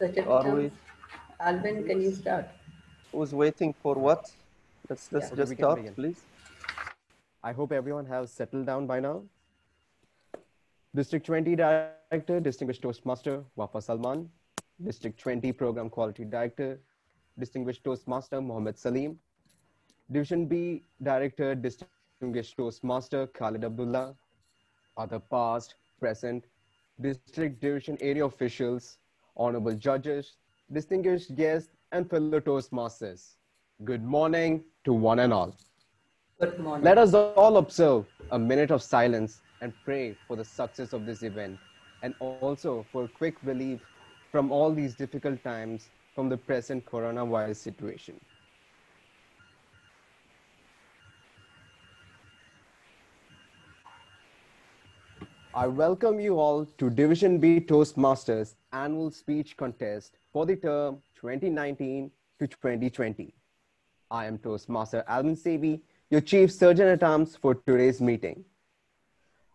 Such a Are term. we? Alvin, can you start? Who's waiting for what? Let's Yeah. Okay, just we can start, begin. please. I hope everyone has settled down by now. District 20 Director, Distinguished Toastmaster, Wafa Salman. District 20 Program Quality Director, Distinguished Toastmaster, Mohammed Salim. Division B Director, Distinguished Toastmaster, Khalid Abdullah. Other past, present, District Division Area officials, Honorable Judges, distinguished guests, and fellow Toastmasters. Good morning to one and all. Good morning. Let us all observe a minute of silence and pray for the success of this event and also for quick relief from all these difficult times from the present coronavirus situation. I welcome you all to Division B Toastmasters annual speech contest for the term 2019 to 2020. I am Toastmaster Alvin Sevi, your Chief Surgeon at Arms for today's meeting.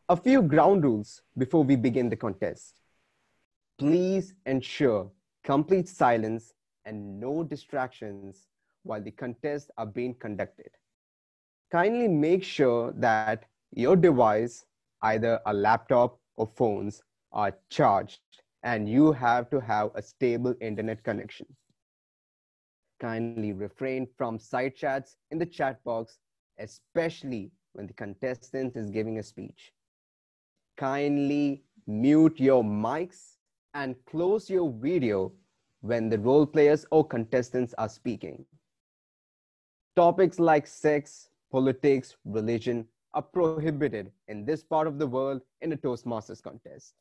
A few ground rules before we begin the contest. Please ensure complete silence and no distractions while the contests are being conducted. Kindly make sure that your device, either a laptop or phones, are charged and you have to have a stable internet connection. Kindly refrain from side chats in the chat box, especially when the contestant is giving a speech. Kindly mute your mics and close your video when the role players or contestants are speaking. Topics like sex, politics, religion are prohibited in this part of the world in a Toastmasters contest.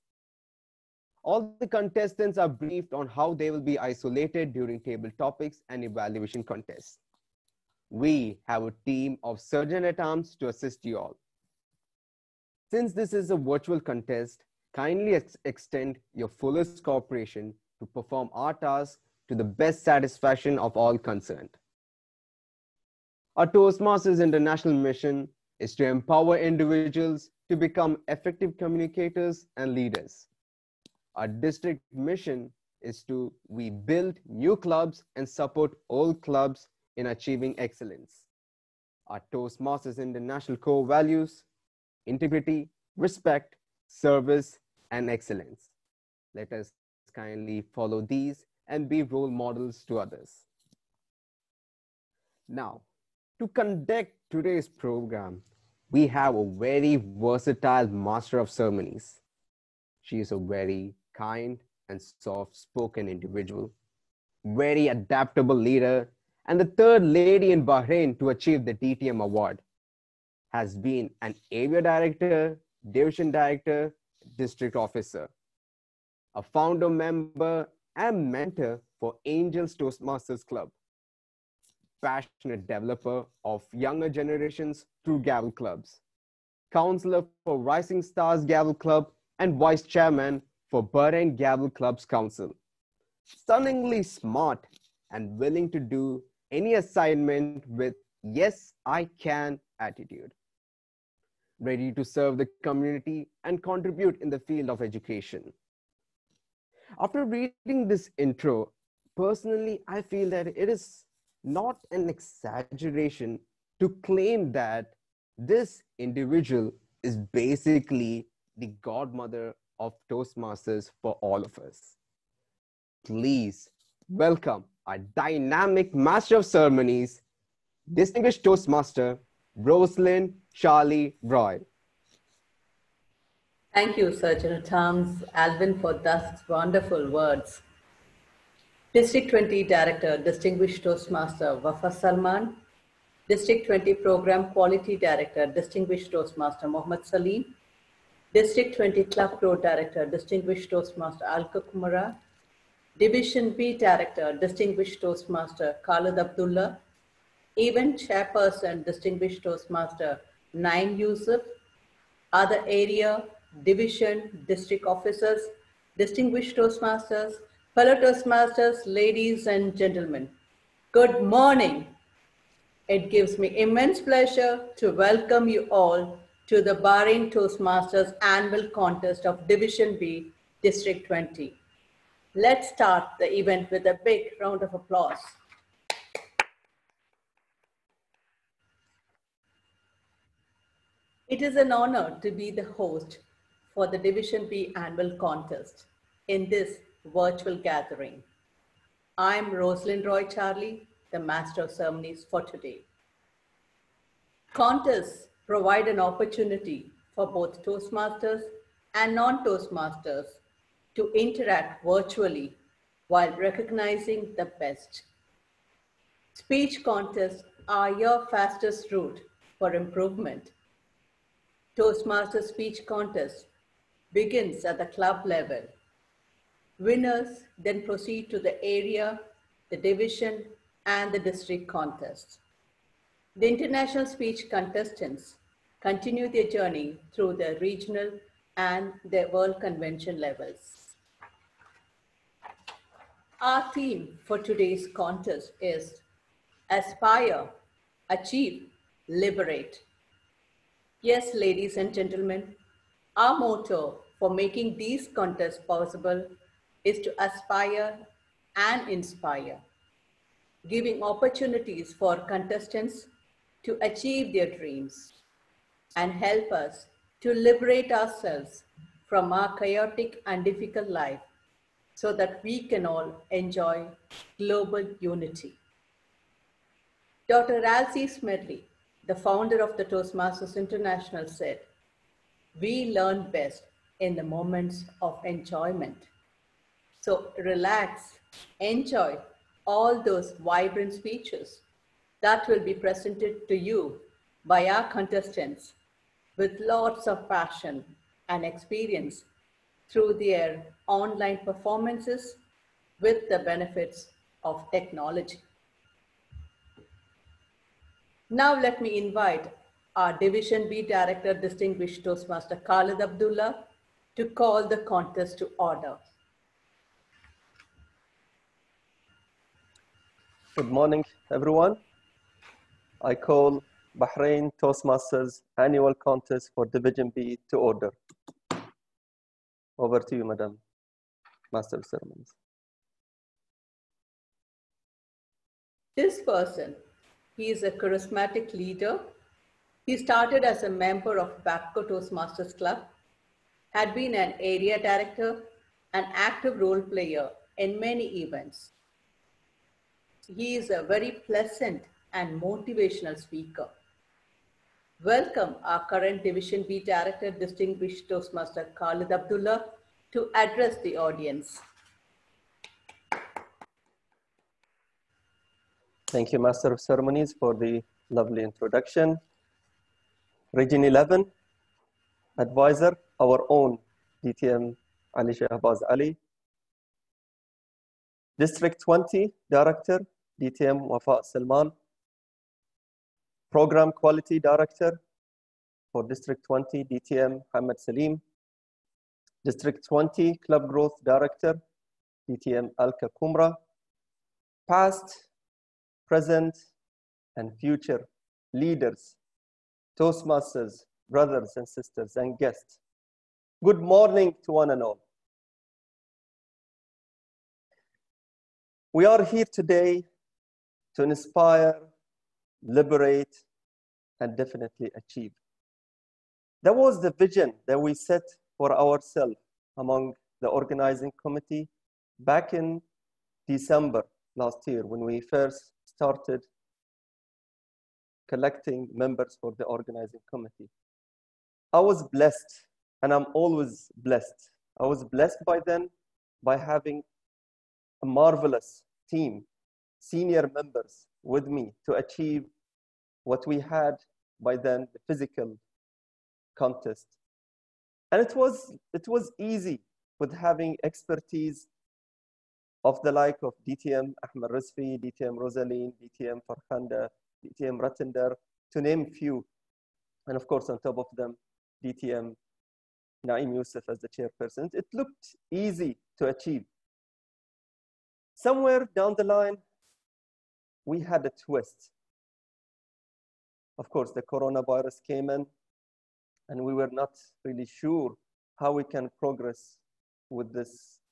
All the contestants are briefed on how they will be isolated during table topics and evaluation contests. We have a team of surgeon-at-arms to assist you all. Since this is a virtual contest, kindly extend your fullest cooperation to perform our task to the best satisfaction of all concerned. Our Toastmasters International mission is to empower individuals to become effective communicators and leaders. Our district mission is to we build new clubs and support old clubs in achieving excellence. Our Toastmasters International core values: integrity, respect, service, and excellence. Let us kindly follow these and be role models to others. Now, to conduct today's program, we have a very versatile master of ceremonies. She is a very kind and soft-spoken individual, very adaptable leader, and the third lady in Bahrain to achieve the DTM award. Has been an area director, division director, district officer, a founder member and mentor for Angels Toastmasters Club, passionate developer of younger generations through Gavel Clubs, counselor for Rising Stars Gavel Club, and vice chairman for Bahrain Gavel Clubs Council. Stunningly smart and willing to do any assignment with yes, I can attitude. Ready to serve the community and contribute in the field of education. After reading this intro, personally, I feel that it is not an exaggeration to claim that this individual is basically the godmother of Toastmasters for all of us. Please welcome our dynamic master of ceremonies, distinguished Toastmaster, Rosalind Charlie Roy. Thank you, Surgeon at Arms, Alvin, for those wonderful words. District 20 Director, Distinguished Toastmaster, Wafa Salman. District 20 Program Quality Director, Distinguished Toastmaster, Mohammed Salim. District 20 Club Pro Director, Distinguished Toastmaster, Alka Kumara. Division B Director, Distinguished Toastmaster, Khalid Abdullah. Event Chairperson, Distinguished Toastmaster, Naim Yusuf. Other area, division, district officers, distinguished Toastmasters, fellow Toastmasters, ladies and gentlemen, good morning. It gives me immense pleasure to welcome you all to the Bahrain Toastmasters Annual Contest of Division B, District 20. Let's start the event with a big round of applause. It is an honor to be the host for the Division B annual contest in this virtual gathering. I'm Rosalind Roy Charlie, the Master of Ceremonies for today. Contests provide an opportunity for both Toastmasters and non-Toastmasters to interact virtually while recognizing the best. Speech contests are your fastest route for improvement. Toastmaster speech contest begins at the club level. Winners then proceed to the area, the division, and the district contests. The international speech contestants continue their journey through the regional and the world convention levels. Our theme for today's contest is Aspire, Achieve, Liberate. Yes, ladies and gentlemen, our motto for making these contests possible is to aspire and inspire, giving opportunities for contestants to achieve their dreams and help us to liberate ourselves from our chaotic and difficult life so that we can all enjoy global unity. Dr. Alcy Smedley, the founder of the Toastmasters International, said, "We learn best in the moments of enjoyment." So relax, enjoy all those vibrant speeches that will be presented to you by our contestants with lots of passion and experience through their online performances with the benefits of technology. Now let me invite our Division B Director, Distinguished Toastmaster Khalid Abdullah, to call the contest to order. Good morning, everyone. I call Bahrain Toastmasters annual contest for Division B to order. Over to you, Madam Master of Ceremonies. This person, he is a charismatic leader. He started as a member of Babco Toastmasters Club, had been an area director, an active role player in many events. He is a very pleasant and motivational speaker. Welcome our current Division B Director, Distinguished Toastmaster Khalid Abdullah, to address the audience. Thank you, Master of Ceremonies, for the lovely introduction. Region 11, Advisor, our own DTM Ali Shahbaz Ali. District 20, Director, DTM Wafa Salman. Program Quality Director for District 20, DTM Hamad Salim. District 20, Club Growth Director, DTM Alka Kumra. Past, present, and future leaders, Toastmasters, brothers and sisters, and guests. Good morning to one and all. We are here today to inspire, liberate, and definitely achieve. That was the vision that we set for ourselves among the organizing committee back in December last year when we first started collecting members for the organizing committee. I was blessed, and I'm always blessed. I was blessed by then by having a marvelous team, senior members with me to achieve what we had by then, the physical contest. And it was easy with having expertise of the like of DTM Ahmed Rizvi, DTM Rosaline, DTM Farkhanda, DTM Ratinder, to name few. And of course, on top of them, DTM Naim Youssef as the chairperson. It looked easy to achieve. Somewhere down the line, we had a twist. Of course, the coronavirus came in, and we were not really sure how we can progress with this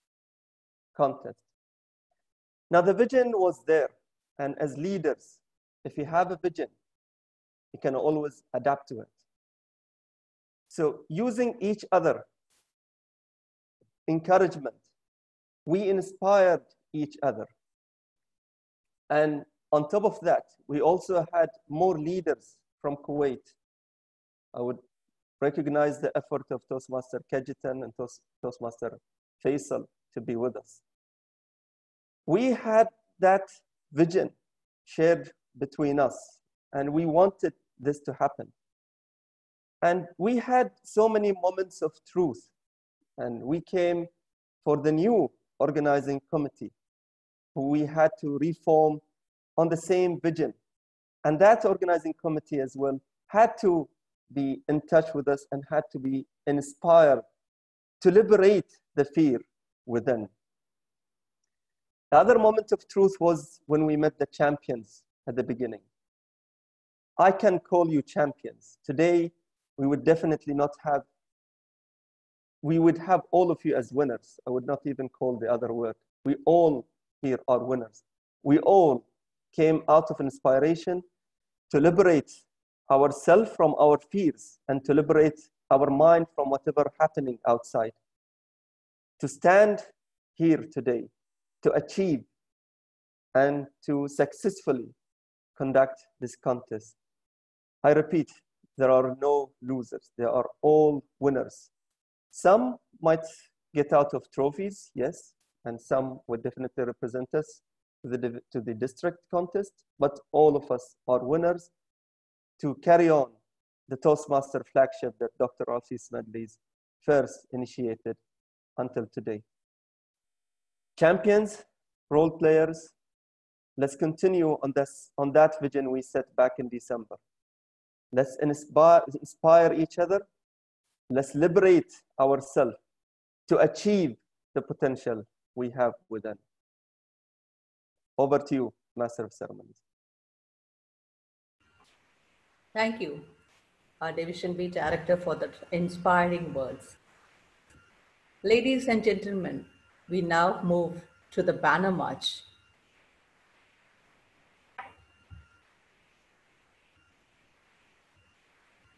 contest. Now, the vision was there. And as leaders, if you have a vision, you can always adapt to it. So using each other, encouragement, we inspired each other. And on top of that, we also had more leaders from Kuwait. I would recognize the effort of Toastmaster Kejitan and Toastmaster Faisal to be with us. We had that vision shared between us, and we wanted this to happen. And we had so many moments of truth, and we came for the new organizing committee, who we had to reform on the same vision. And that organizing committee as well had to be in touch with us and had to be inspired to liberate the fear within. The other moment of truth was when we met the champions at the beginning. I can call you champions. Today, we would definitely not have, we would have all of you as winners. I would not even call the other word. We all here are winners. We all came out of inspiration to liberate ourselves from our fears and to liberate our mind from whatever happening outside. To stand here today, to achieve and to successfully conduct this contest. I repeat, there are no losers. They are all winners. Some might get out of trophies, yes, and some would definitely represent us to the district contest, but all of us are winners to carry on the Toastmaster flagship that Dr. Alfie Smedley's first initiated until today. Champions, role players, let's continue on that vision we set back in December. Let's inspire each other. Let's liberate ourselves to achieve the potential we have within. Over to you, Master of Ceremonies. Thank you, our Division B Director, for the inspiring words. Ladies and gentlemen, we now move to the banner march.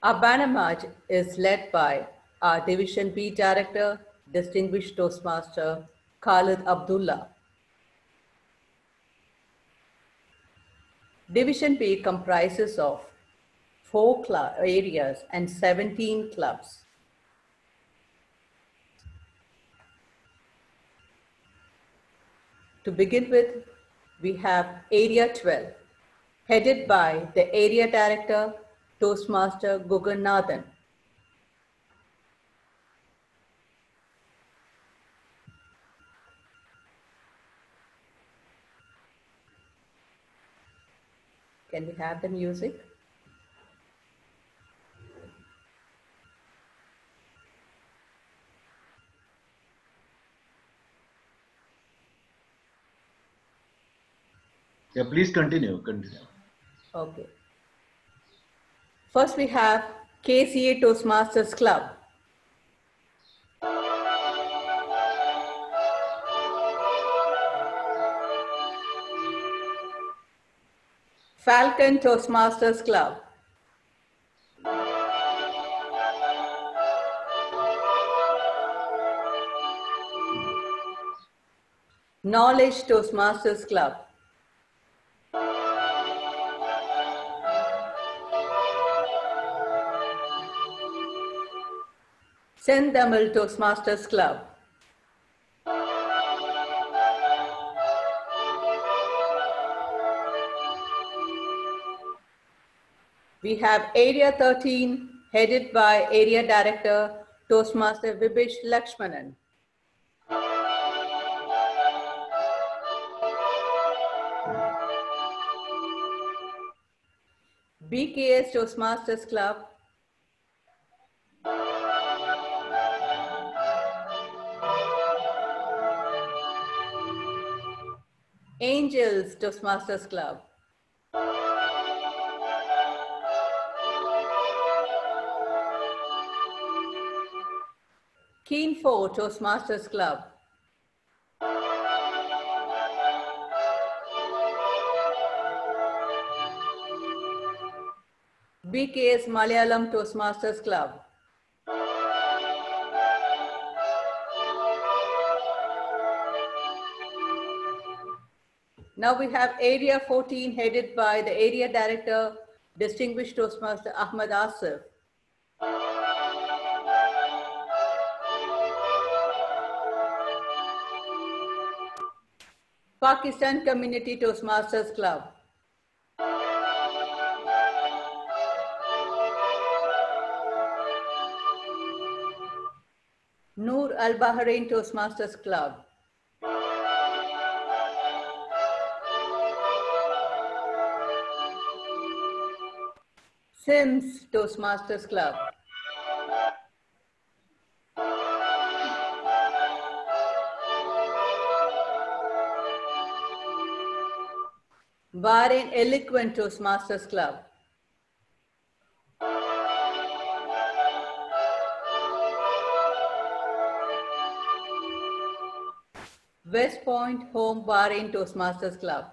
Our banner march is led by our Division B Director, Distinguished Toastmaster Khalid Abdullah. Division B comprises of 4 areas and 17 clubs. To begin with, we have Area 12, headed by the Area Director, Toastmaster Gugannathan. Can we have the music? Yeah, please continue. Okay. First, we have KCA Toastmasters Club. Falcon Toastmasters Club. Knowledge Toastmasters Club. Sendamal Toastmasters Club. We have Area 13, headed by Area Director, Toastmaster Vibish Lakshmanan. BKS Toastmasters Club. Angels Toastmasters Club. Keen 4 Toastmasters Club. BKS Malayalam Toastmasters Club. Now we have Area 14 headed by the Area Director, Distinguished Toastmaster Ahmad Asif. Pakistan Community Toastmasters Club. Noor Al Bahrain Toastmasters Club. Sims Toastmasters Club. Bahrain Eloquent Toastmasters Club. West Point Home Bahrain Toastmasters Club.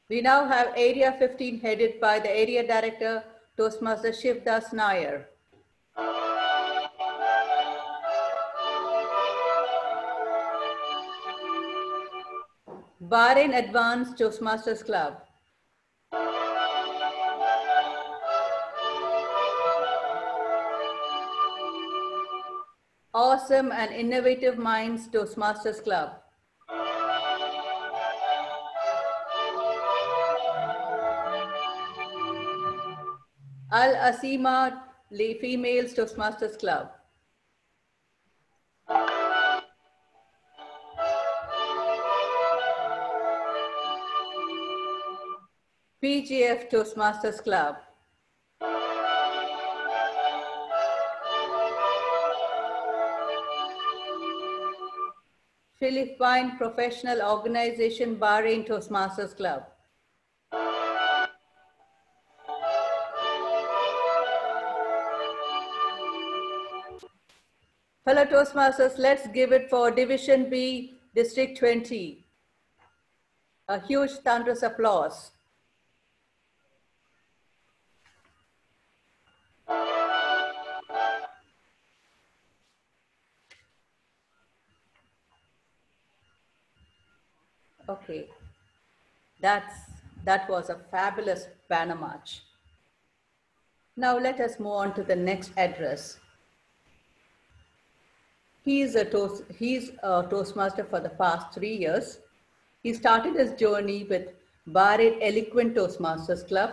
We now have Area 15 headed by the Area Director, Toastmaster Shivdas Nair. Bahrain Advanced Toastmasters Club. Awesome and Innovative Minds Toastmasters Club. Al Asima Females Toastmasters Club. PGF Toastmasters Club. Philippine Professional Organization Bahrain Toastmasters Club. Fellow Toastmasters, let's give it for Division B, District 20. A huge thunderous applause. Okay, that was a fabulous banner march. Now let us move on to the next address. He's a Toastmaster for the past 3 years. He started his journey with Bahrain Eloquent Toastmasters Club.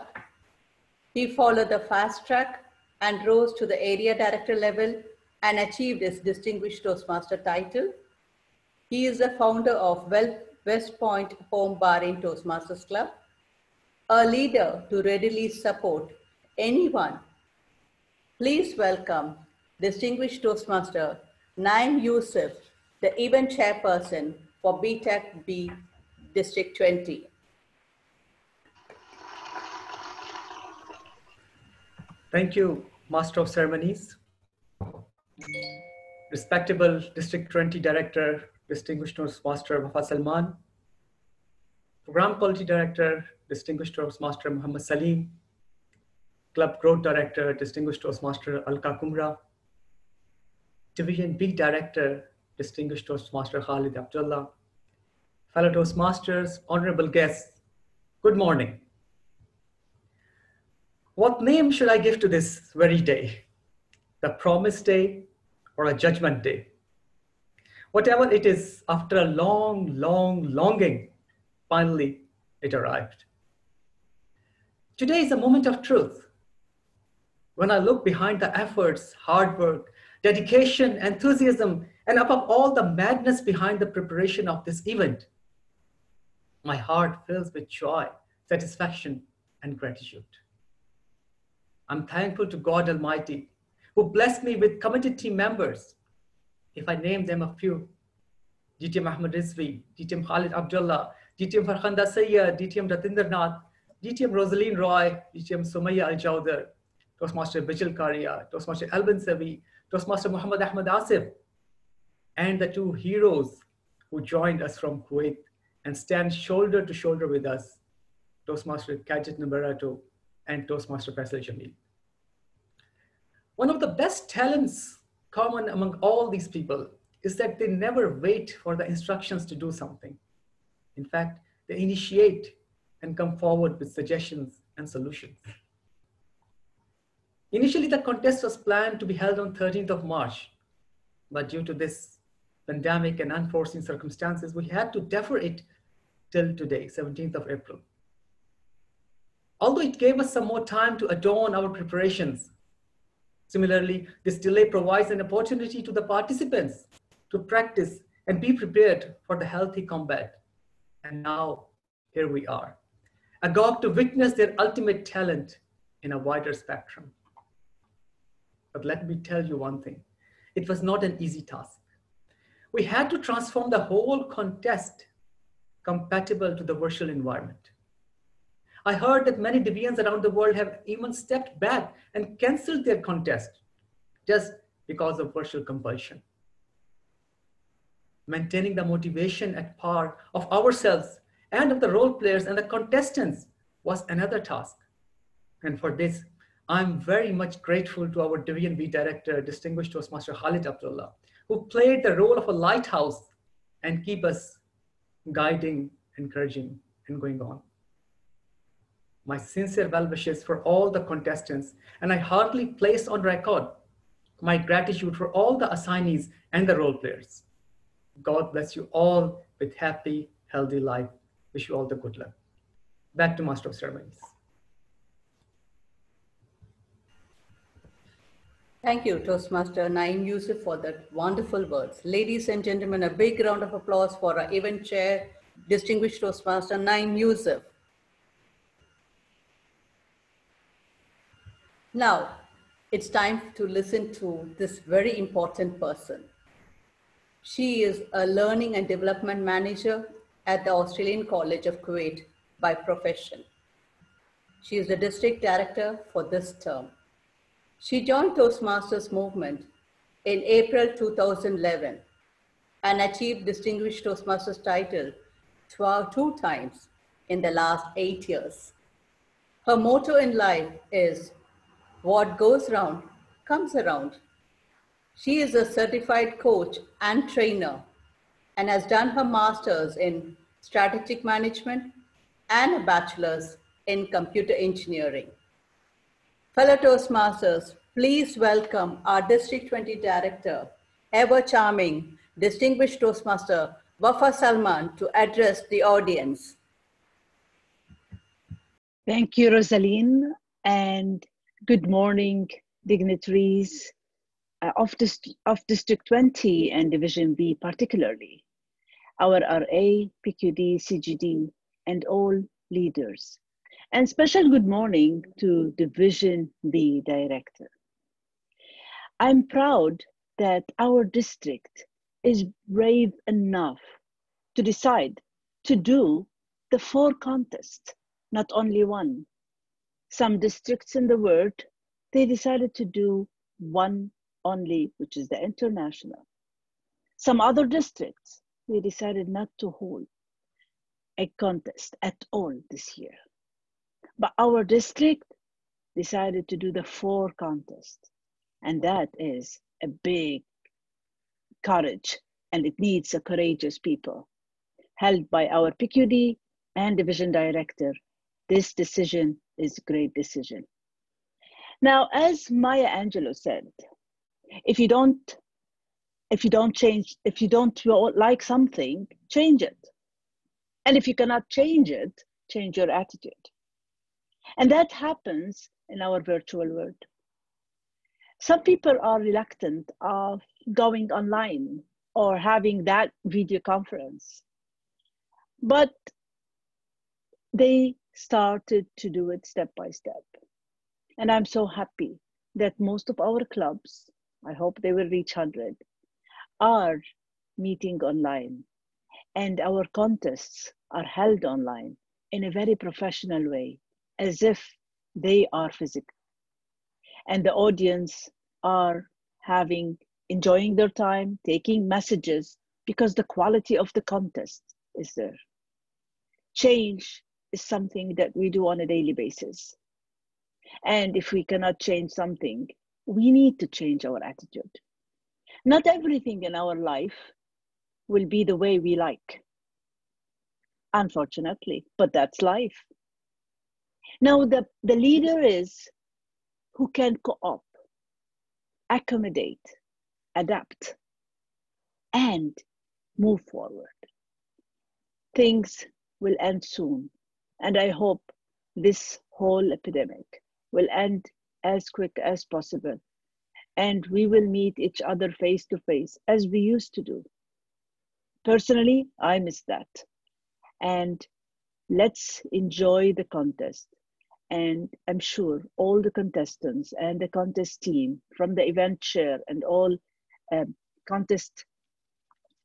He followed the fast track and rose to the area director level and achieved his distinguished Toastmaster title. He is the founder of West Point Home Bahrain Toastmasters Club, a leader to readily support anyone. Please welcome distinguished Toastmaster Naim Yusuf, the event chairperson for BTEC B District 20. Thank you, Master of Ceremonies. Respectable District 20 Director, Distinguished Toastmaster Wafa Salman. Program Quality Director, Distinguished Toastmaster Muhammad Salim. Club Growth Director, Distinguished Toastmaster Alka Kumra. Division B Director, Distinguished Toastmaster Khalid Abdullah. Fellow Toastmasters, honorable guests, good morning. What name should I give to this very day? The Promise Day or a Judgment Day? Whatever it is, after a long, long longing, finally it arrived. Today is a moment of truth. When I look behind the efforts, hard work, dedication, enthusiasm, and above all the madness behind the preparation of this event, my heart fills with joy, satisfaction, and gratitude. I'm thankful to God Almighty, who blessed me with committed team members. If I name them a few, DTM Ahmed Rizvi, DTM Khalid Abdullah, DTM Farkhanda Sayyad, DTM Ratinder Nath, DTM Rosaline Roy, DTM Sumaya Al-Jawdar, Toastmaster Bijal Karia, Toastmaster Alban Savi, Toastmaster Muhammad Ahmad Asif, and the two heroes who joined us from Kuwait and stand shoulder to shoulder with us, Toastmaster Kajit Nubarato and Toastmaster Faisal Jamil. One of the best talents common among all these people is that they never wait for the instructions to do something. In fact, they initiate and come forward with suggestions and solutions. Initially, the contest was planned to be held on 13th of March, but due to this pandemic and unforeseen circumstances, we had to defer it till today, 17th of April. Although it gave us some more time to adorn our preparations, similarly, this delay provides an opportunity to the participants to practice and be prepared for the healthy combat. And now, here we are, agog to witness their ultimate talent in a wider spectrum. But let me tell you one thing, it was not an easy task. We had to transform the whole contest compatible to the virtual environment. I heard that many Deviants around the world have even stepped back and canceled their contest just because of virtual compulsion. Maintaining the motivation at par of ourselves and of the role players and the contestants was another task. And for this, I'm very much grateful to our Division B Director, Distinguished Toastmaster Khalid Abdullah, who played the role of a lighthouse and keep us guiding, encouraging, and going on. My sincere well wishes for all the contestants, and I heartily place on record my gratitude for all the assignees and the role players. God bless you all with happy, healthy life. Wish you all the good luck. Back to Master of Ceremonies. Thank you, Toastmaster Naeem Yusuf, for that wonderful words. Ladies and gentlemen, a big round of applause for our event chair, Distinguished Toastmaster Naeem Yusuf. Now, it's time to listen to this very important person. She is a Learning and Development Manager at the Australian College of Kuwait by profession. She is the District Director for this term. She joined Toastmasters movement in April 2011 and achieved Distinguished Toastmasters title 2 times in the last 8 years. Her motto in life is, "What goes round comes around." She is a certified coach and trainer and has done her master's in strategic management and a bachelor's in computer engineering. Fellow Toastmasters, please welcome our District 20 Director, ever charming, Distinguished Toastmaster Wafa Salman to address the audience. Thank you, Rosaline, and good morning, dignitaries of District 20 and Division B particularly, our RA, PQD, CGD, and all leaders. And special good morning to Division B Director. I'm proud that our district is brave enough to decide to do the 4 contests, not only one. Some districts in the world, they decided to do 1 only, which is the international. Some other districts, they decided not to hold a contest at all this year. But our district decided to do the 4 contests. And that is a big courage, and it needs a courageous people. Held by our PQD and Division Director, this decision is a great decision. Now, as Maya Angelou said, if you don't like something, change it. And if you cannot change it, change your attitude. And that happens in our virtual world. Some people are reluctant of going online or having that video conference, but they started to do it step by step. And I'm so happy that most of our clubs, I hope they will reach 100, are meeting online. And our contests are held online in a very professional way, as if they are physical. And the audience are enjoying their time, taking messages because the quality of the contest is there. Change is something that we do on a daily basis. And if we cannot change something, we need to change our attitude. Not everything in our life will be the way we like, unfortunately, but that's life. Now, the leader is who can co-op, accommodate, adapt, and move forward. Things will end soon, and I hope this whole epidemic will end as quick as possible, and we will meet each other face to face as we used to do. Personally, I miss that. And let's enjoy the contest. And I'm sure all the contestants and the contest team, from the event chair and all contest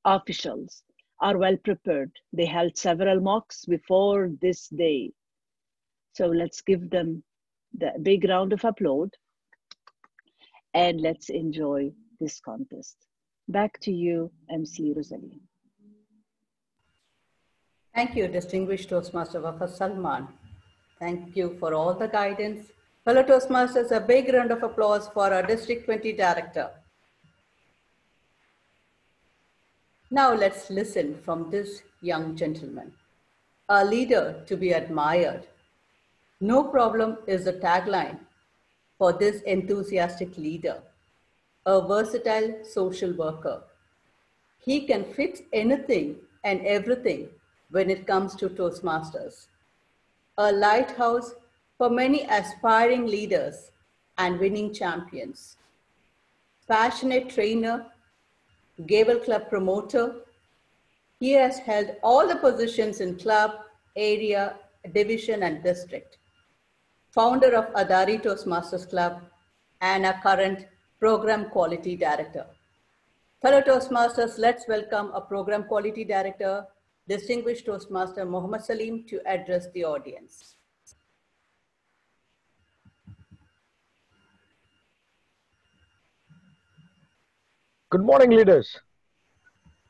officials, are well prepared. They held several mocks before this day. So let's give them the big round of applause and let's enjoy this contest. Back to you, MC Rosalie. Thank you, distinguished Toastmaster Wafas Salman. Thank you for all the guidance. Fellow Toastmasters, a big round of applause for our District 20 Director. Now let's listen from this young gentleman. A leader to be admired. No problem is the tagline for this enthusiastic leader. A versatile social worker. He can fix anything and everything when it comes to Toastmasters. A lighthouse for many aspiring leaders and winning champions. Passionate trainer, Gable Club promoter. He has held all the positions in club, area, division, and district. Founder of Adari Toastmasters Club and a current program quality director. Fellow Toastmasters, let's welcome a program quality director, distinguished Toastmaster Mohammed Salim, to address the audience. Good morning, leaders.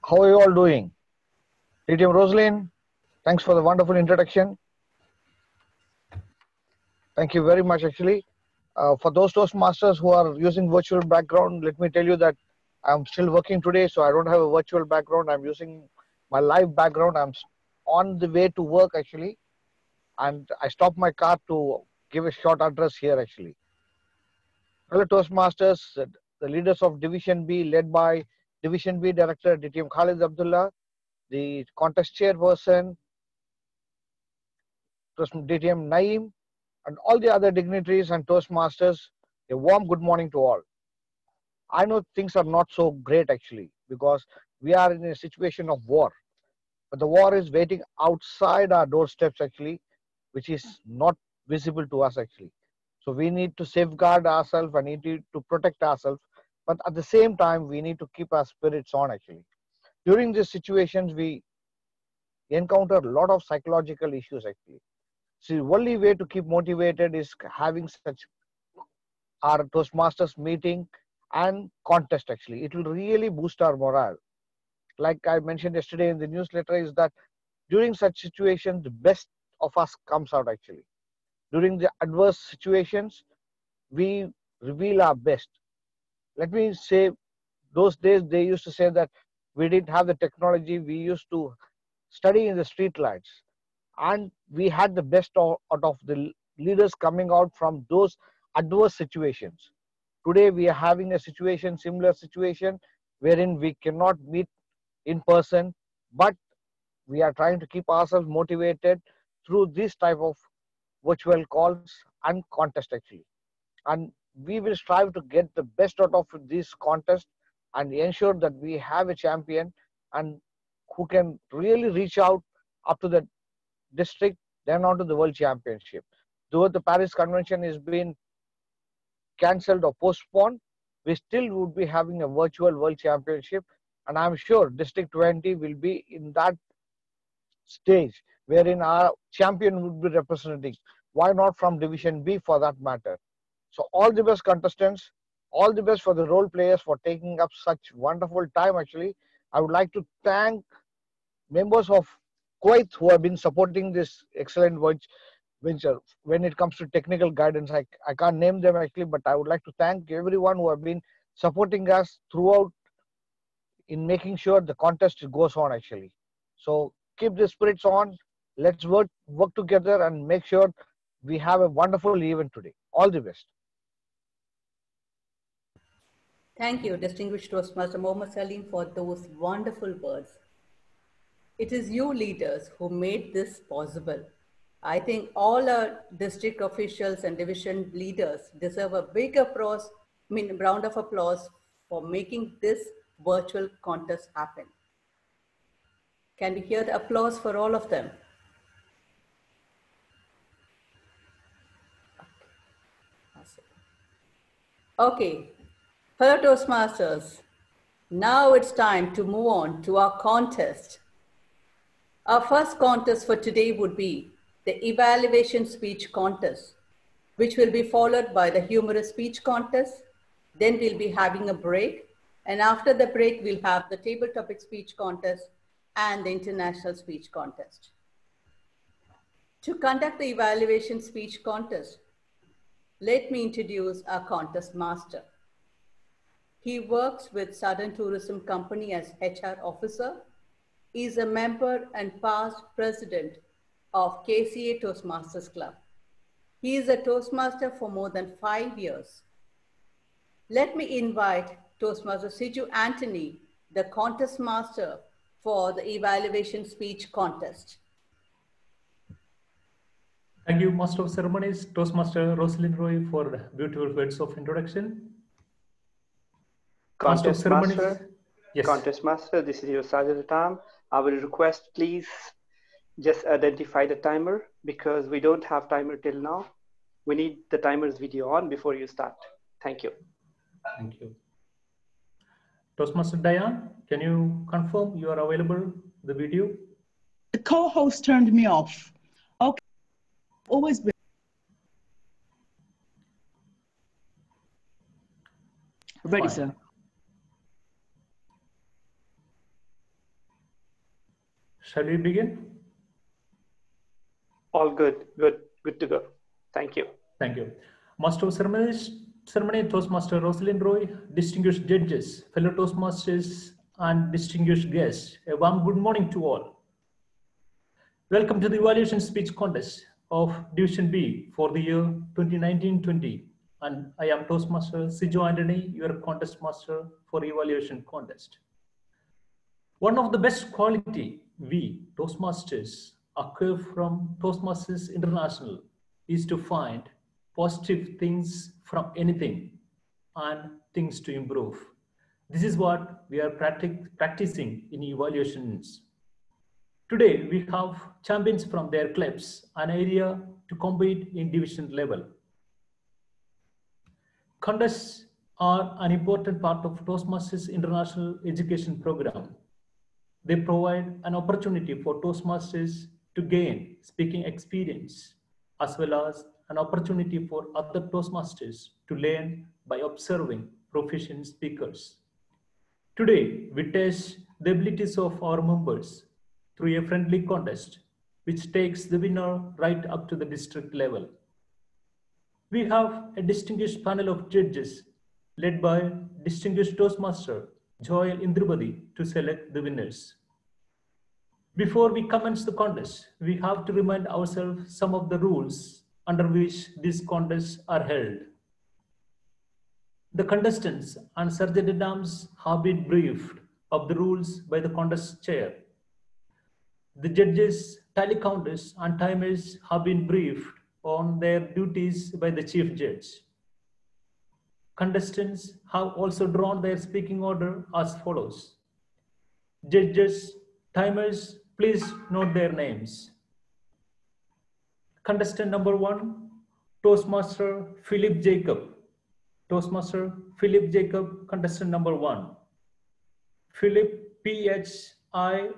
How are you all doing? DTM Rosaline, thanks for the wonderful introduction. Thank you very much, actually. For those Toastmasters who are using virtual background, let me tell you that I'm still working today, so I don't have a virtual background. I'm using my live background. I'm on the way to work, actually, and I stopped my car to give a short address here, actually. Fellow Toastmasters, the leaders of Division B, led by Division B Director DTM Khalid Abdullah, the contest chairperson, DTM Naeem, and all the other dignitaries and Toastmasters, a warm good morning to all. I know things are not so great, actually, because we are in a situation of war. But the war is waiting outside our doorsteps, actually, which is not visible to us, actually. So we need to safeguard ourselves and need to protect ourselves. But at the same time, we need to keep our spirits on, actually. During these situations, we encounter a lot of psychological issues, actually. So the only way to keep motivated is having such our Toastmasters meeting and contest, actually. It will really boost our morale. Like I mentioned yesterday in the newsletter, is that during such situations, the best of us comes out, actually. During the adverse situations, we reveal our best. Let me say, those days they used to say that we didn't have the technology. We used to study in the street lights, and we had the best out of the leaders coming out from those adverse situations. Today we are having a situation, similar situation, wherein we cannot meet in person, but we are trying to keep ourselves motivated through this type of virtual calls and contest, actually. And we will strive to get the best out of this contest and ensure that we have a champion and who can really reach out up to the district, then on to the World Championship. Though the Paris Convention has been cancelled or postponed, we still would be having a virtual World Championship, and I'm sure District 20 will be in that stage wherein our champion would be representing. Why not from Division B for that matter? So all the best contestants, all the best for the role players for taking up such wonderful time, actually, I would like to thank members of Kuwait who have been supporting this excellent venture. When it comes to technical guidance, I can't name them actually, but I would like to thank everyone who have been supporting us throughout in making sure the contest goes on actually. So keep the spirits on. Let's work together and make sure we have a wonderful event today. All the best. Thank you, distinguished Toastmaster Mohammed Salim, for those wonderful words. It is you leaders who made this possible. I think all our district officials and division leaders deserve a big applause, round of applause for making this virtual contest happen. Can we hear the applause for all of them? Okay, fellow Toastmasters, now it's time to move on to our contest. Our first contest for today would be the evaluation speech contest, which will be followed by the humorous speech contest. Then we'll be having a break. And after the break, we'll have the table topic speech contest and the international speech contest. To conduct the evaluation speech contest, let me introduce our contest master. He works with Southern Tourism Company as HR officer. He is a member and past president of KCA Toastmasters Club. He is a Toastmaster for more than 5 years. Let me invite Toastmaster Siju Anthony, the contest master for the evaluation speech contest. Thank you, Master of Ceremonies, Toastmaster Rosalind Roy, for the beautiful words of introduction. Contest Master, yes. Contest Master, this is your Sergeant Tam. I will request, please just identify the timer because we don't have timer till now. We need the timer's video on before you start. Thank you. Thank you. Toastmaster Diane, can you confirm you are available, the video? The co-host turned me off. Okay, always been. Ready, Fine. sir. Shall we begin? All good, good to go. Thank you. Thank you. Master of Ceremony Toastmaster Rosalind Roy, distinguished judges, fellow Toastmasters, and distinguished guests, a warm good morning to all. Welcome to the evaluation speech contest of Division B for the year 2019-20. And I am Toastmaster Sijo Anthony, your contest master for evaluation contest. One of the best quality we Toastmasters acquire from Toastmasters International is to find positive things from anything and things to improve. This is what we are practicing in evaluations. Today, we have champions from their clubs, an area to compete in division level. Contests are an important part of Toastmasters International Education Program. They provide an opportunity for Toastmasters to gain speaking experience, as well as an opportunity for other Toastmasters to learn by observing proficient speakers. Today, we test the abilities of our members through a friendly contest, which takes the winner right up to the district level. We have a distinguished panel of judges led by distinguished Toastmaster Joel Indrupati to select the winners. Before we commence the contest, we have to remind ourselves some of the rules under which these contests are held. The contestants and sergeant-at-arms have been briefed of the rules by the contest chair. The judges, tally counters, and timers have been briefed on their duties by the chief judge. Contestants have also drawn their speaking order as follows. Judges, timers, please note their names. Contestant number 1, Toastmaster Philip Jacob. Toastmaster Philip Jacob, contestant number 1. Philip, P-H-I-L-I-P,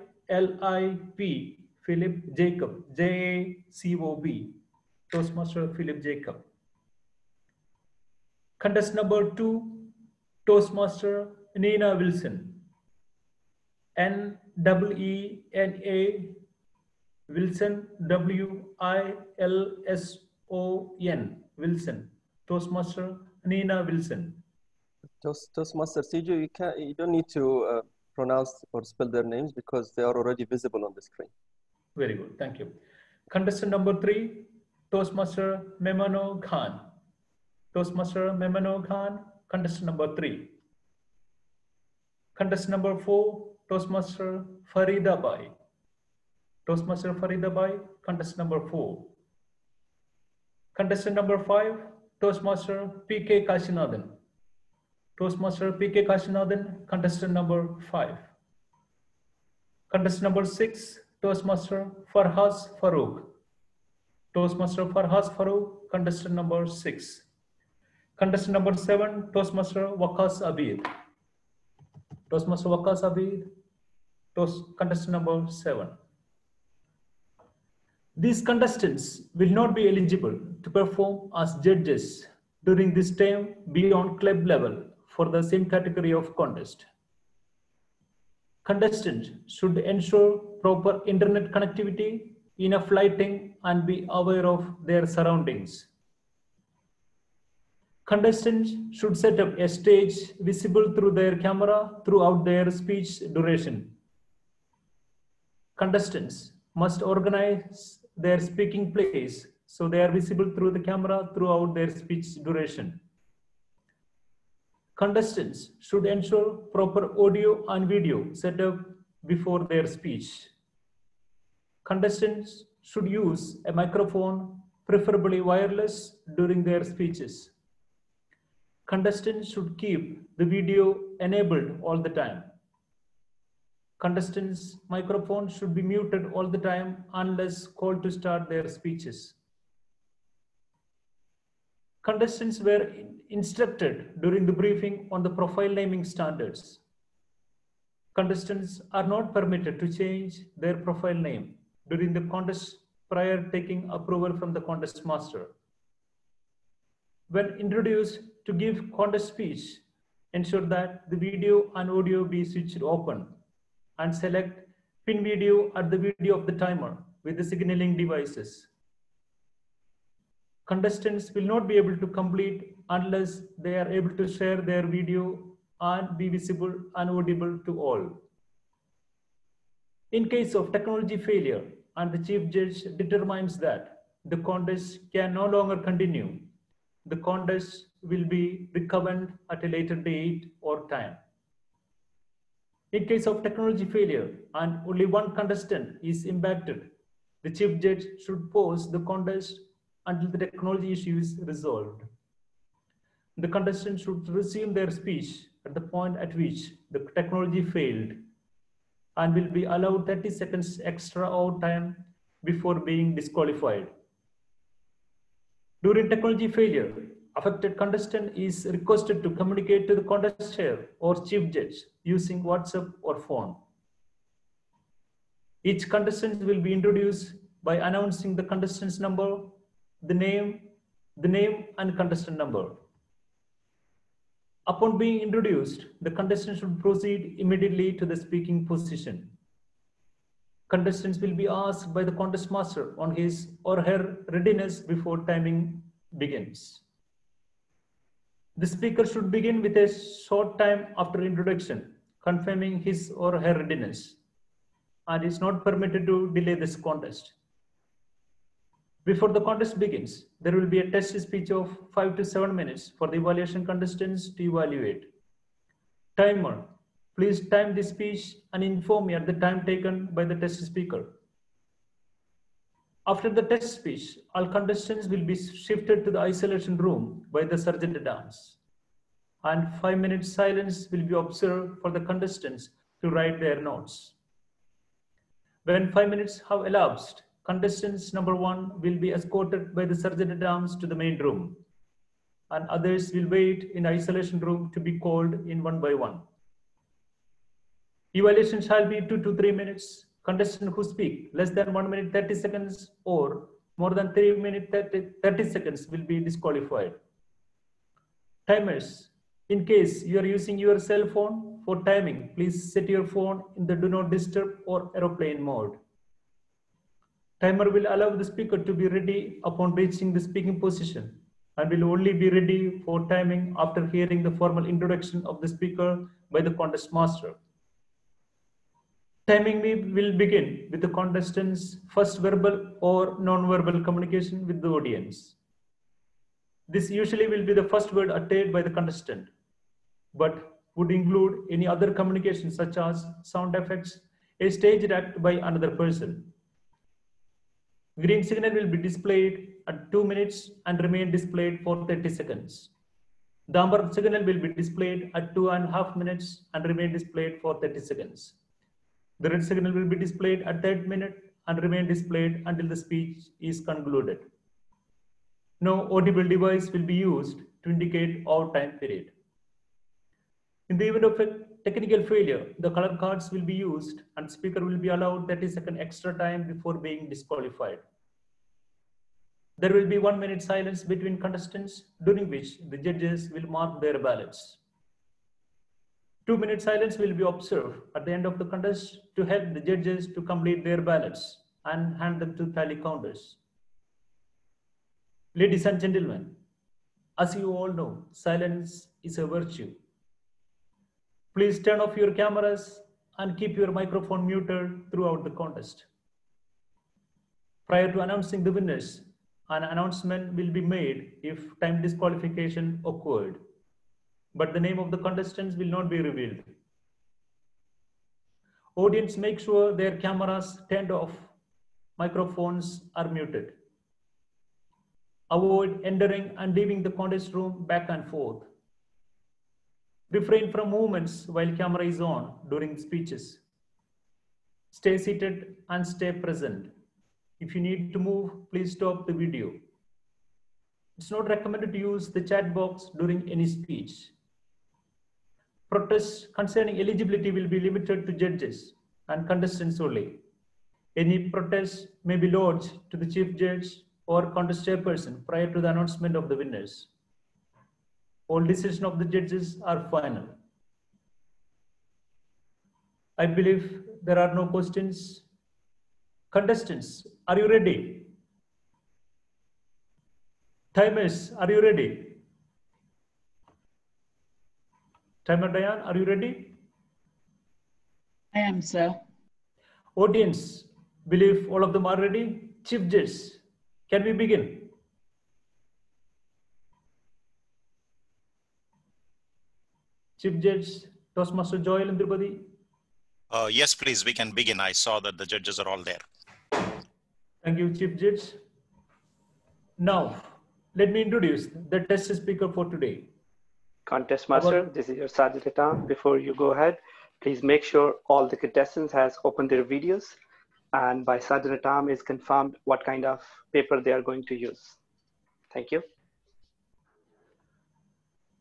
Philip Jacob, J-A-C-O-B, Toastmaster Philip Jacob. Contestant number 2, Toastmaster Nina Wilson. N-E-E-N-A, Wilson, W-I-L-S-O-N, Wilson. Toastmaster Nina Wilson. Toastmaster CJ, you don't need to pronounce or spell their names because they are already visible on the screen. Very good, thank you. Contestant number 3, Toastmaster Memano Khan. Toastmaster Memano Khan, contestant number 3. Contestant number 4, Toastmaster Farida Bai. Toastmaster Farida Bai, contestant number 4. Contestant number 5, Toastmaster PK Kashinathan. Toastmaster PK Kashinathan, contestant number 5. Contestant number 6, Toastmaster Farhas Farouk. Toastmaster Farhas Farouk, contestant number 6. Contestant number 7, Toastmaster Waqas Abid. Toastmaster Waqas Abid, contestant number 7. These contestants will not be eligible to perform as judges during this term beyond club level for the same category of contest. Contestants should ensure proper internet connectivity, enough lighting, and be aware of their surroundings. Contestants should set up a stage visible through their camera throughout their speech duration. Contestants must organize their speaking place so they are visible through the camera throughout their speech duration. Contestants should ensure proper audio and video set up before their speech. Contestants should use a microphone, preferably wireless, during their speeches. Contestants should keep the video enabled all the time. Contestants' microphones should be muted all the time unless called to start their speeches. Contestants were instructed during the briefing on the profile naming standards. Contestants are not permitted to change their profile name during the contest prior taking approval from the contest master. When introduced to give contest speech, ensure that the video and audio be switched open and select pin video at the video of the timer with the signaling devices. Contestants will not be able to complete unless they are able to share their video and be visible and audible to all. In case of technology failure and the chief judge determines that the contest can no longer continue, the contest will be recovered at a later date or time. In case of technology failure and only one contestant is impacted, the chief judge should pause the contest until the technology issue is resolved. The contestant should resume their speech at the point at which the technology failed and will be allowed 30 seconds extra out time before being disqualified. During technology failure, affected contestant is requested to communicate to the contest chair or chief judge using WhatsApp or phone. Each contestant will be introduced by announcing the contestant's number, the name and contestant number. Upon being introduced, the contestant should proceed immediately to the speaking position. Contestants will be asked by the contest master on his or her readiness before timing begins. The speaker should begin with a short time after introduction, confirming his or her readiness, and is not permitted to delay this contest. Before the contest begins, there will be a test speech of 5 to 7 minutes for the evaluation contestants to evaluate. Timer, please time the speech and inform me at the time taken by the test speaker. After the test speech, all contestants will be shifted to the isolation room by the sergeant at arms, and 5 minutes silence will be observed for the contestants to write their notes. When 5 minutes have elapsed, contestants number 1 will be escorted by the sergeant at arms to the main room, and others will wait in isolation room to be called in one by one. Evaluation shall be 2 to 3 minutes. Contestants who speak less than 1 minute 30 seconds or more than 3 minutes 30 seconds will be disqualified. Timers, in case you are using your cell phone for timing, please set your phone in the do not disturb or aeroplane mode. Timer will allow the speaker to be ready upon reaching the speaking position and will only be ready for timing after hearing the formal introduction of the speaker by the contest master. Timing will begin with the contestant's first verbal or non-verbal communication with the audience. This usually will be the first word uttered by the contestant, but would include any other communication such as sound effects, a staged act by another person. Green signal will be displayed at 2 minutes and remain displayed for 30 seconds. The amber signal will be displayed at 2.5 minutes and remain displayed for 30 seconds. The red signal will be displayed at 3rd minute and remain displayed until the speech is concluded. No audible device will be used to indicate our time period. In the event of a technical failure, the color cards will be used and speaker will be allowed 30 seconds extra time before being disqualified. There will be 1 minute silence between contestants, during which the judges will mark their ballots. 2 minute silence will be observed at the end of the contest to help the judges to complete their ballots and hand them to tally counters. Ladies and gentlemen, as you all know, silence is a virtue. Please turn off your cameras and keep your microphone muted throughout the contest. Prior to announcing the winners, an announcement will be made if time disqualification occurred, but the name of the contestants will not be revealed. Audience, make sure their cameras turned off, microphones are muted. Avoid entering and leaving the contest room back and forth. Refrain from movements while camera is on during speeches. Stay seated and stay present. If you need to move, please stop the video. It's not recommended to use the chat box during any speech. Protests concerning eligibility will be limited to judges and contestants only. Any protest may be lodged to the chief judge or contest chairperson prior to the announcement of the winners. All decisions of the judges are final. I believe there are no questions. Contestants, are you ready? Timers, are you ready? Timer Diane, are you ready? I am, sir. Audience, believe all of them are ready. Chief Judge, can we begin? Chief Judge, Toastmaster Joel and Drupadi. Yes, please, we can begin. I saw that the judges are all there. Thank you, Chief Judge. Now, let me introduce the test speaker for today. Contest Master, this is your Sajid. Before you go ahead, please make sure all the contestants has opened their videos, and by Sajid is confirmed what kind of paper they are going to use. Thank you.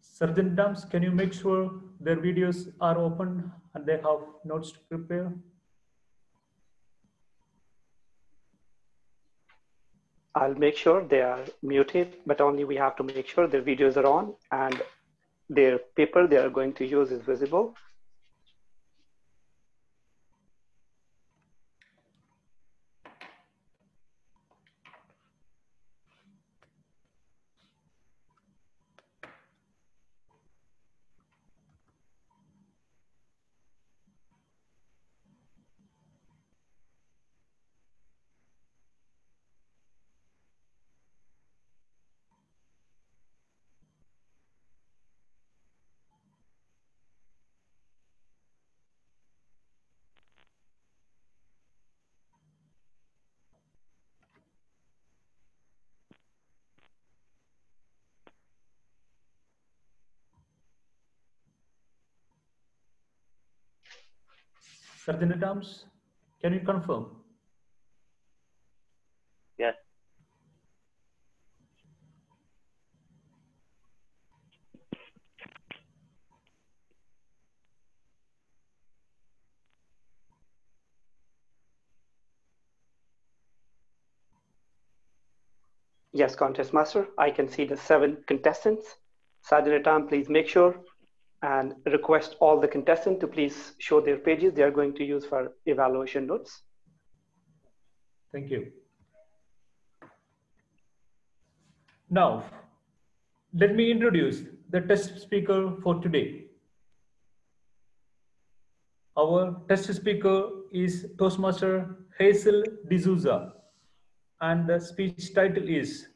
Sergeant Dams, can you make sure their videos are open and they have notes to prepare? I'll make sure they are muted, but only we have to make sure their videos are on and their paper they are going to use is visible. Sergeant Dams, can you confirm? Yes. Yes, Contest Master, I can see the 7 contestants. Sergeant, please make sure and request all the contestants to please show their pages they are going to use for evaluation notes. Thank you. Now, let me introduce the test speaker for today. Our test speaker is Toastmaster Hazel D'Souza, and the speech title is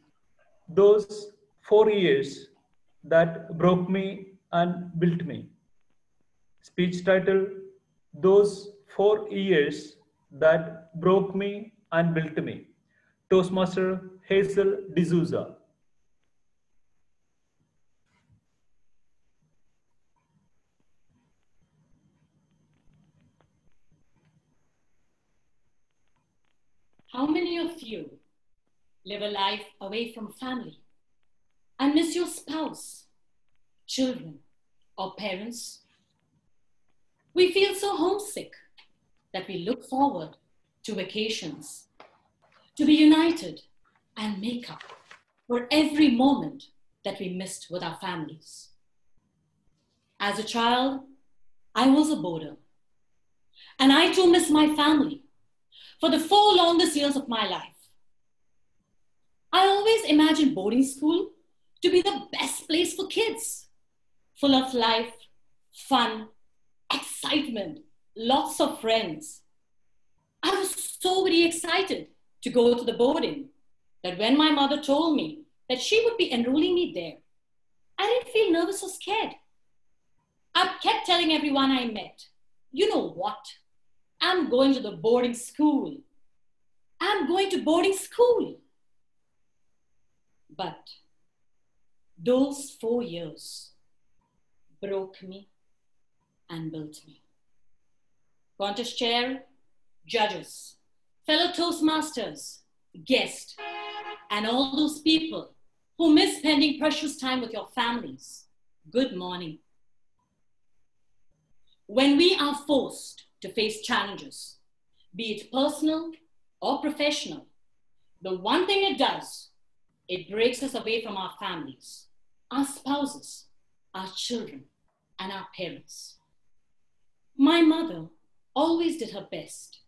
Those 4 Years That Broke Me and Built Me. Speech title, Those 4 Years That Broke Me and Built Me. Toastmaster Hazel D'Souza. How many of you live a life away from family and miss your spouse, children, or parents? We feel so homesick that we look forward to vacations, to be united and make up for every moment that we missed with our families. As a child, I was a boarder, and I too miss my family for the 4 longest years of my life. I always imagined boarding school to be the best place for kids, full of life, fun, excitement, lots of friends. I was so very excited to go to the boarding that when my mother told me that she would be enrolling me there, I didn't feel nervous or scared. I kept telling everyone I met, you know what? I'm going to the boarding school. I'm going to boarding school. But those 4 years broke me and built me. Contest chair, judges, fellow Toastmasters, guests, and all those people who miss spending precious time with your families, good morning. When we are forced to face challenges, be it personal or professional, the one thing it does, it breaks us away from our families, our spouses, our children, and our parents. My mother always did her best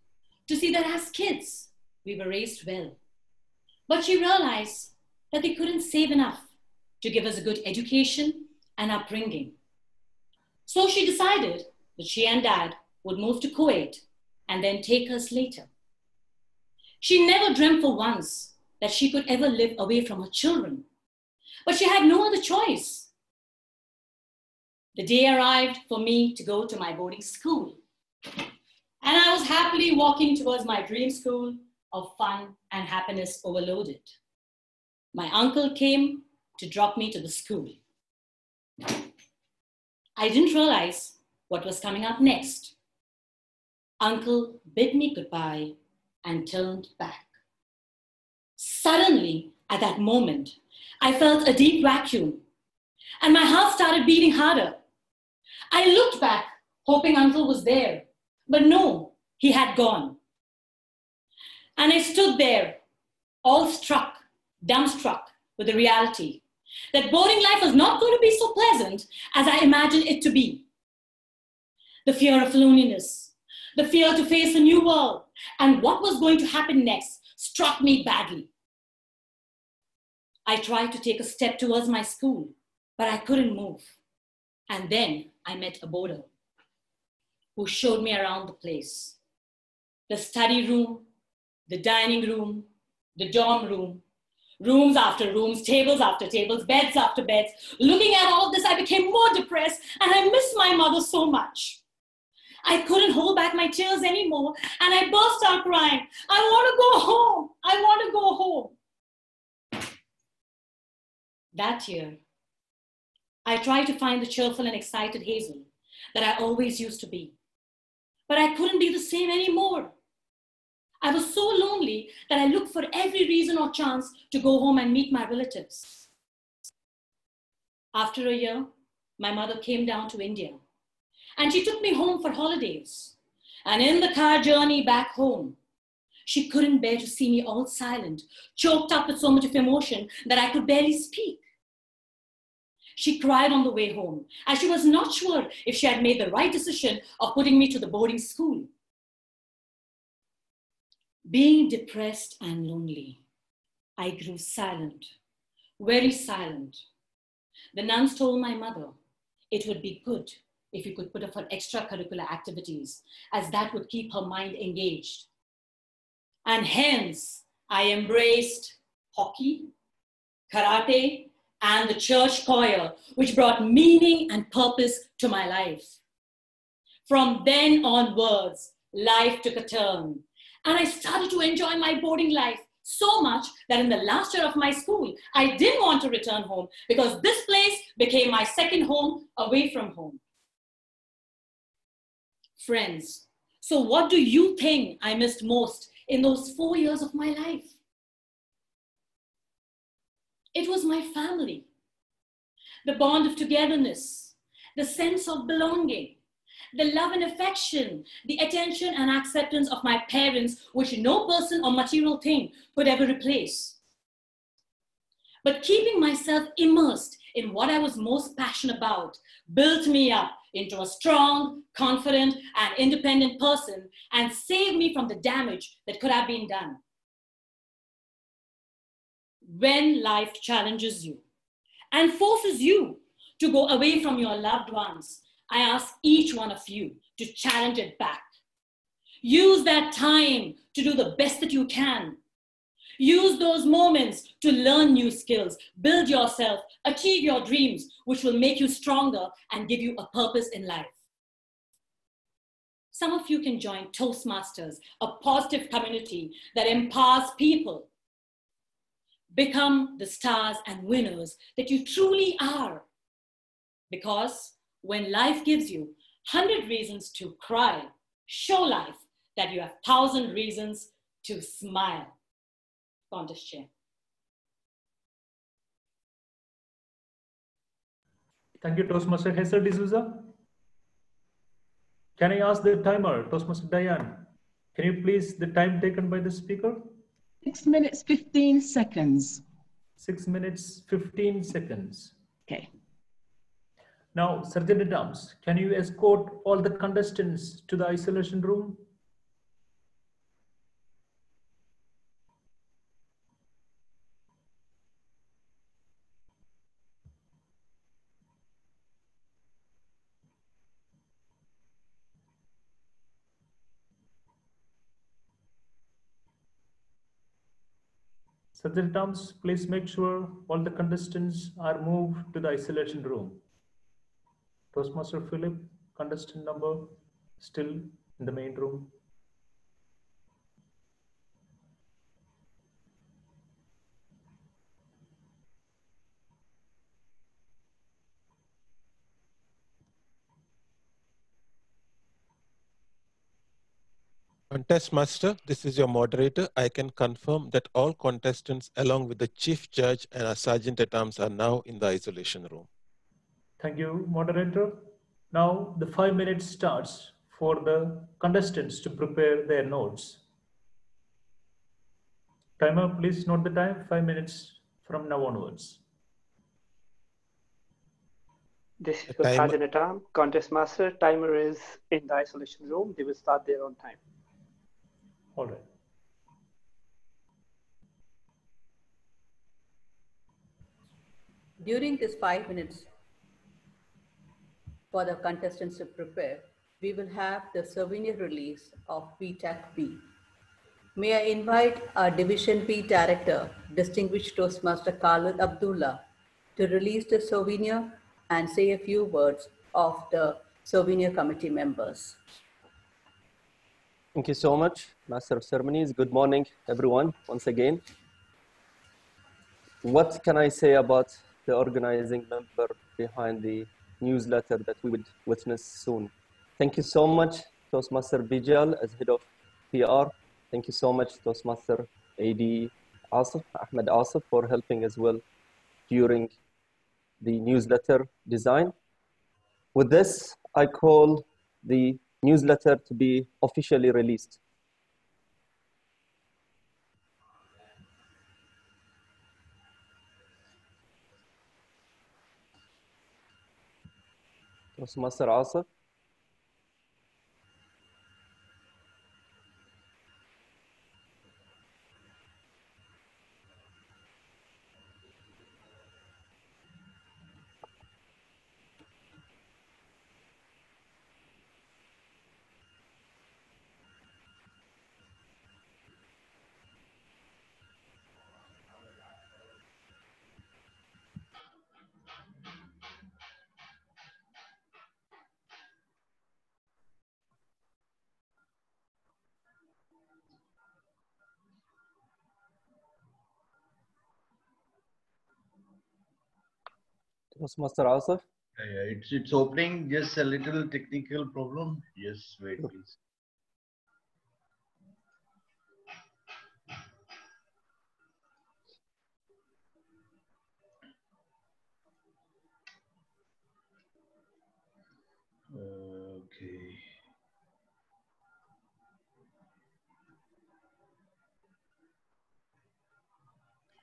to see that as kids, we were raised well. But she realized that they couldn't save enough to give us a good education and upbringing. So she decided that she and Dad would move to Kuwait and then take us later. She never dreamt for once that she could ever live away from her children, but she had no other choice. The day arrived for me to go to my boarding school, and I was happily walking towards my dream school of fun and happiness overloaded. My uncle came to drop me to the school. I didn't realize what was coming up next. Uncle bid me goodbye and turned back. Suddenly, at that moment, I felt a deep vacuum and my heart started beating harder. I looked back, hoping Uncle was there, but no, he had gone. And I stood there, all struck, dumbstruck with the reality that boarding life was not going to be so pleasant as I imagined it to be. The fear of loneliness, the fear to face a new world, and what was going to happen next struck me badly. I tried to take a step towards my school, but I couldn't move. And then I met a boarder who showed me around the place. The study room, the dining room, the dorm room, rooms after rooms, tables after tables, beds after beds. Looking at all of this, I became more depressed and I missed my mother so much. I couldn't hold back my tears anymore and I burst out crying. I want to go home. I want to go home. That year, I tried to find the cheerful and excited Hazel that I always used to be. But I couldn't be the same anymore. I was so lonely that I looked for every reason or chance to go home and meet my relatives. After a year, my mother came down to India and she took me home for holidays. And in the car journey back home, she couldn't bear to see me all silent, choked up with so much of emotion that I could barely speak. She cried on the way home, as she was not sure if she had made the right decision of putting me to the boarding school. Being depressed and lonely, I grew silent, very silent. The nuns told my mother it would be good if we could put her for extracurricular activities, as that would keep her mind engaged. And hence, I embraced hockey, karate, and the church choir, which brought meaning and purpose to my life. From then onwards, life took a turn, and I started to enjoy my boarding life so much that in the last year of my school, I didn't want to return home because this place became my second home away from home. Friends, so what do you think I missed most in those 4 years of my life? It was my family, the bond of togetherness, the sense of belonging, the love and affection, the attention and acceptance of my parents, which no person or material thing could ever replace. But keeping myself immersed in what I was most passionate about built me up into a strong, confident, and independent person and saved me from the damage that could have been done. When life challenges you and forces you to go away from your loved ones, I ask each one of you to challenge it back. Use that time to do the best that you can. Use those moments to learn new skills, build yourself, achieve your dreams, which will make you stronger and give you a purpose in life. Some of you can join Toastmasters, a positive community that empowers people. Become the stars and winners that you truly are. Because when life gives you 100 reasons to cry, show life that you have 1,000 reasons to smile. Contest chair. Thank you, Toastmaster Hesser D'Souza. Can I ask the timer, Toastmaster Diane? Can you please the time taken by the speaker? 6 minutes, 15 seconds. 6 minutes, 15 seconds. Okay. Now, Sergeant at Arms, can you escort all the contestants to the isolation room? Sergeant at Arms, please make sure all the contestants are moved to the isolation room. Toastmaster Philip, contestant number, still in the main room. Contest Master, this is your moderator. I can confirm that all contestants along with the Chief Judge and our Sergeant at Arms are now in the isolation room. Thank you, moderator. Now the 5 minutes starts for the contestants to prepare their notes. Timer, please note the time, 5 minutes from now onwards. This is for Sergeant at Arms, Contest Master. Timer is in the isolation room. They will start their own time. All right. During this 5 minutes for the contestants to prepare, we will have the souvenir release of BTEC B. May I invite our Division B Director, Distinguished Toastmaster Khalid Abdullah, to release the souvenir and say a few words of the souvenir committee members. Thank you so much, Master of Ceremonies. Good morning, everyone, once again. What can I say about the organizing member behind the newsletter that we would witness soon? Thank you so much, Toastmaster Bijal, as head of PR. Thank you so much, Toastmaster AD Asif, Ahmed Asif, for helping as well during the newsletter design. With this, I call the newsletter to be officially released. Toastmaster Asif. Toastmaster Asif. Yeah, it's opening. Just a little technical problem. Just wait, please. Okay.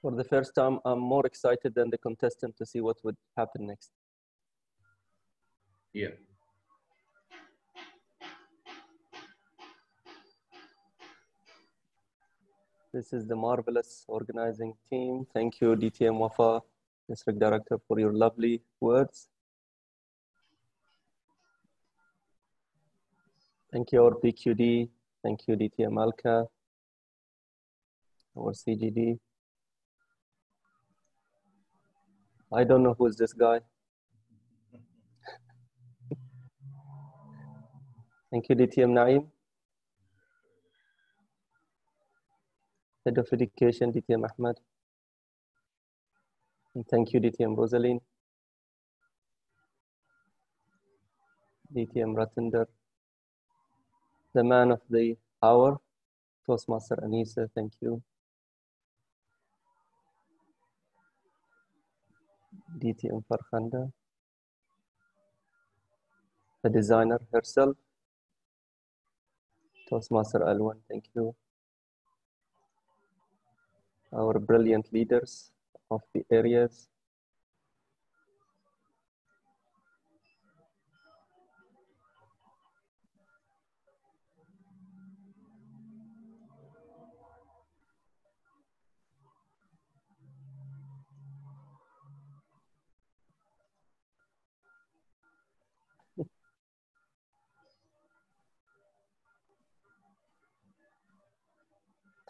For the first time, I'm more excited than the contestant to see what would happen next. Yeah. This is the marvelous organizing team. Thank you, DTM Wafa, District Director, for your lovely words. Thank you, our PQD. Thank you, DTM Alka, our CGD. I don't know who's this guy. Thank you, DTM Naeem. Head of Education, DTM Ahmed. And thank you, DTM Rosaline. DTM Ratinder. The man of the hour, Toastmaster Anisa, thank you. DTM Farhanda. The designer herself, Toastmaster Alwan, thank you. Our brilliant leaders of the areas.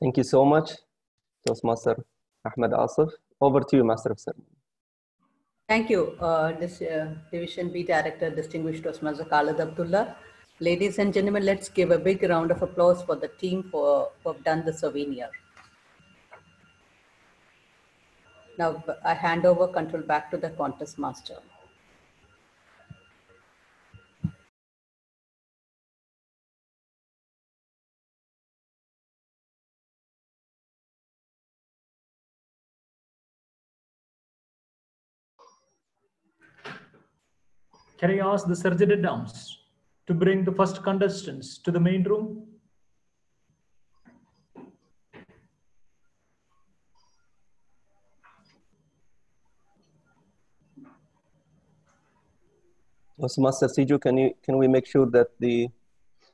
Thank you so much, Toastmaster Ahmed Asif. Over to you, Master of Ceremony. Thank you, Division B Director, Distinguished Toastmaster Khalid Abdullah. Ladies and gentlemen, let's give a big round of applause for the team who have done the souvenir. Now I hand over control back to the contest master. Can I ask the surgery dams to bring the first contestants to the main room? Toastmaster Siju, can we make sure that the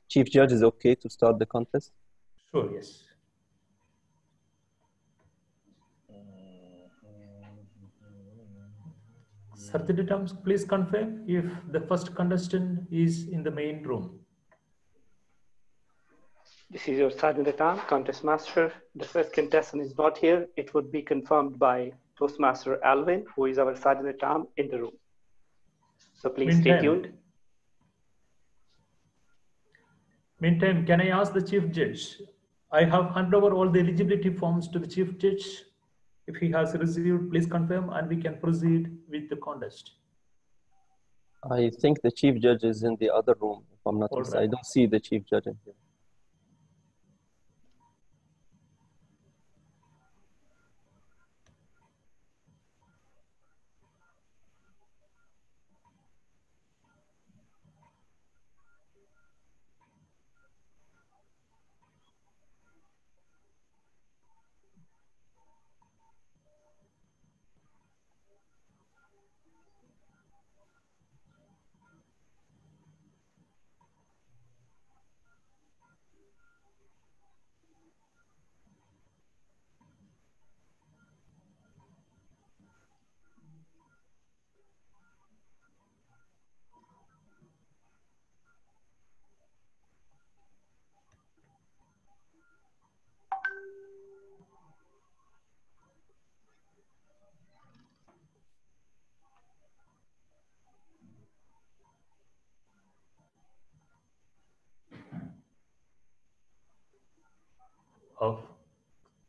Chief Judge is okay to start the contest? Sure, yes. Surgery dams, please confirm if the first contestant is in the main room. This is your Sergeant at Arms, Contest Master. The first contestant is not here. It would be confirmed by Toastmaster Alvin, who is our Sergeant at Arms in the room. So please stay tuned. Meantime, can I ask the Chief Judge? I have handed over all the eligibility forms to the Chief Judge. If he has received, please confirm and we can proceed with the contest. I think the Chief Judge is in the other room, if I'm not mistaken. Right. I don't see the Chief Judge in here.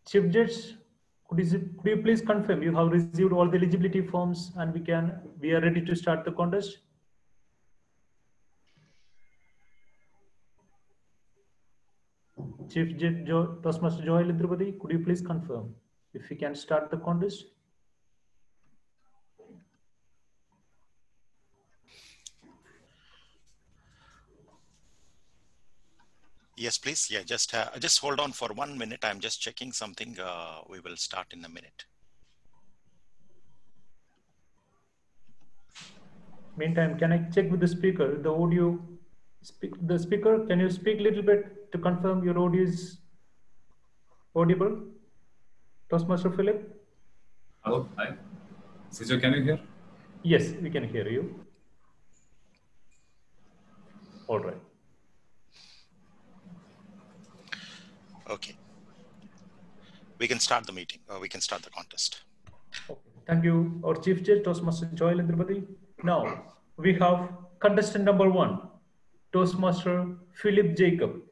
Chief Judge, could you please confirm you have received all the eligibility forms and we are ready to start the contest? Chief Judge Toastmaster Joel Indrapati, could you please confirm if we can start the contest? Yes, please. Yeah, just hold on for 1 minute. I'm just checking something. We will start in a minute. Meantime, can I check with the speaker, the audio? The speaker, can you speak a little bit to confirm your audio is audible? Toastmaster Philip? Hello, hi. Sijo, can you hear? Yes, we can hear you. All right. Okay. We can start the meeting. We can start the contest. Okay. Thank you, our Chief Judge, Toastmaster Joel Indrapati. Now, we have contestant number 1, Toastmaster Philip Jacob.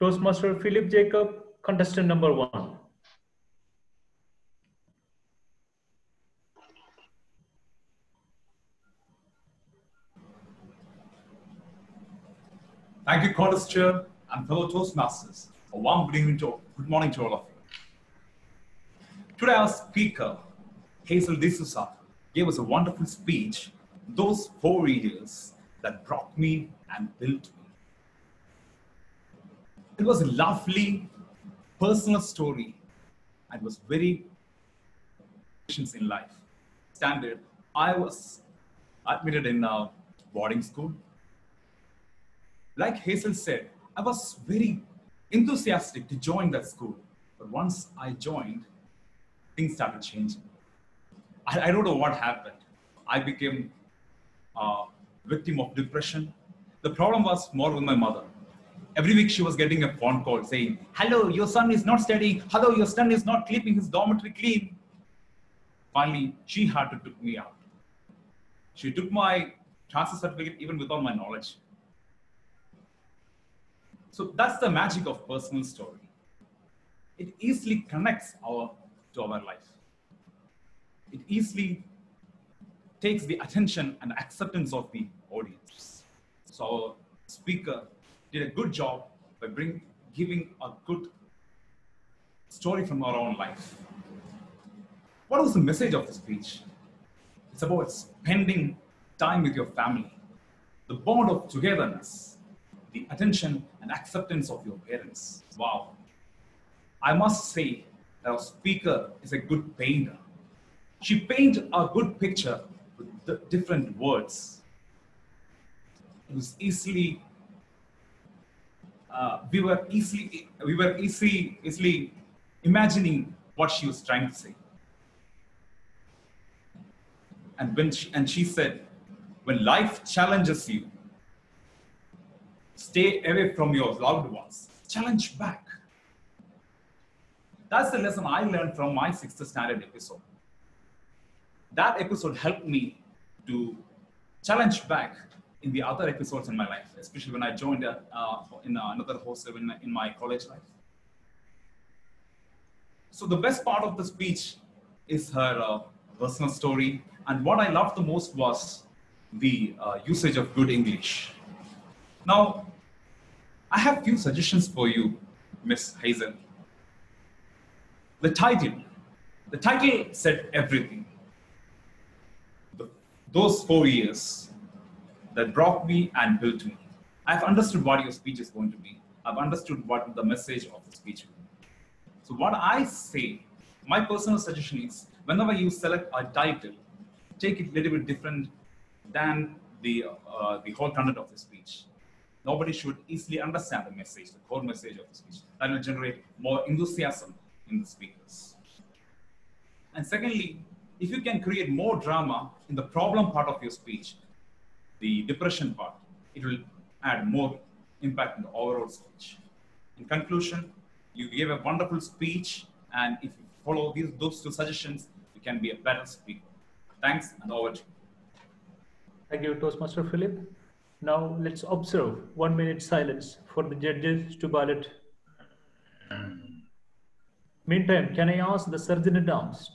Toastmaster Philip Jacob, contestant number 1. Thank you, contest chair and fellow Toastmasters. A warm good morning to all of you. Today, our speaker, Hazel D'Souza, gave us a wonderful speech, those 4 years that brought me and built me. It was a lovely, personal story and was very in life. Standard, I was admitted in a boarding school. Like Hazel said, I was very enthusiastic to join that school. But once I joined, things started changing. I don't know what happened. I became a victim of depression. The problem was more with my mother. Every week she was getting a phone call saying, hello, your son is not studying. Hello, your son is not keeping his dormitory clean. Finally, she had to take me out. She took my transfer certificate even without my knowledge. So that's the magic of personal story. It easily connects to our life. It easily takes the attention and acceptance of the audience. So our speaker did a good job by giving a good story from our own life. What was the message of the speech? It's about spending time with your family, the bond of togetherness, the attention and acceptance of your parents. Wow. I must say that our speaker is a good painter. She painted a good picture with the different words. It was easily, we were easily imagining what she was trying to say. And she said, when life challenges you, stay away from your loved ones. Challenge back. That's the lesson I learned from my 6th standard episode. That episode helped me to challenge back in the other episodes in my life, especially when I joined in another hostel in my college life. So the best part of the speech is her personal story. And what I loved the most was the usage of good English. Now, I have few suggestions for you, Miss Hazel. The title said everything. Those 4 years that brought me and built me. I've understood what your speech is going to be. I've understood what the message of the speech will be. So what I say, my personal suggestion is, whenever you select a title, take it a little bit different than the whole content of the speech. Nobody should easily understand the message, the core message of the speech. That will generate more enthusiasm in the speakers. And secondly, if you can create more drama in the problem part of your speech, the depression part, it will add more impact in the overall speech. In conclusion, you gave a wonderful speech, and if you follow those 2 suggestions, you can be a better speaker. Thanks, and over to you. Thank you, Toastmaster Philip. Now let's observe 1 minute silence for the judges to ballot. Meantime, can I ask the surgeon at arms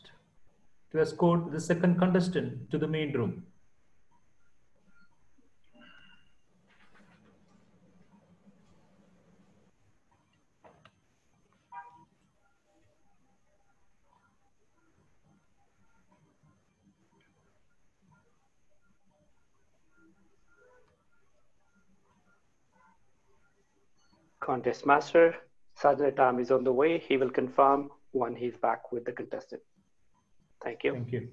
to escort the second contestant to the main room? Contest master, Sergeant Tam is on the way. He will confirm when he's back with the contestant. Thank you. Thank you.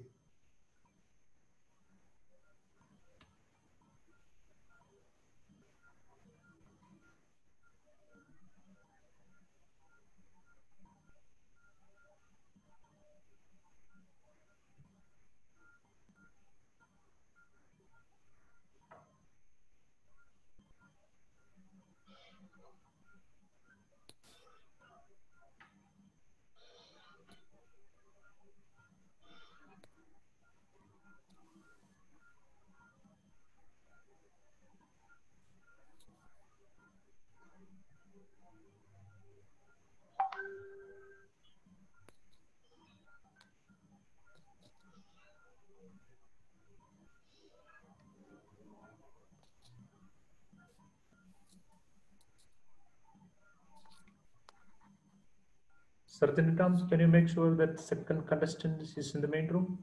Surgeon at arms, can you make sure that second contestant is in the main room?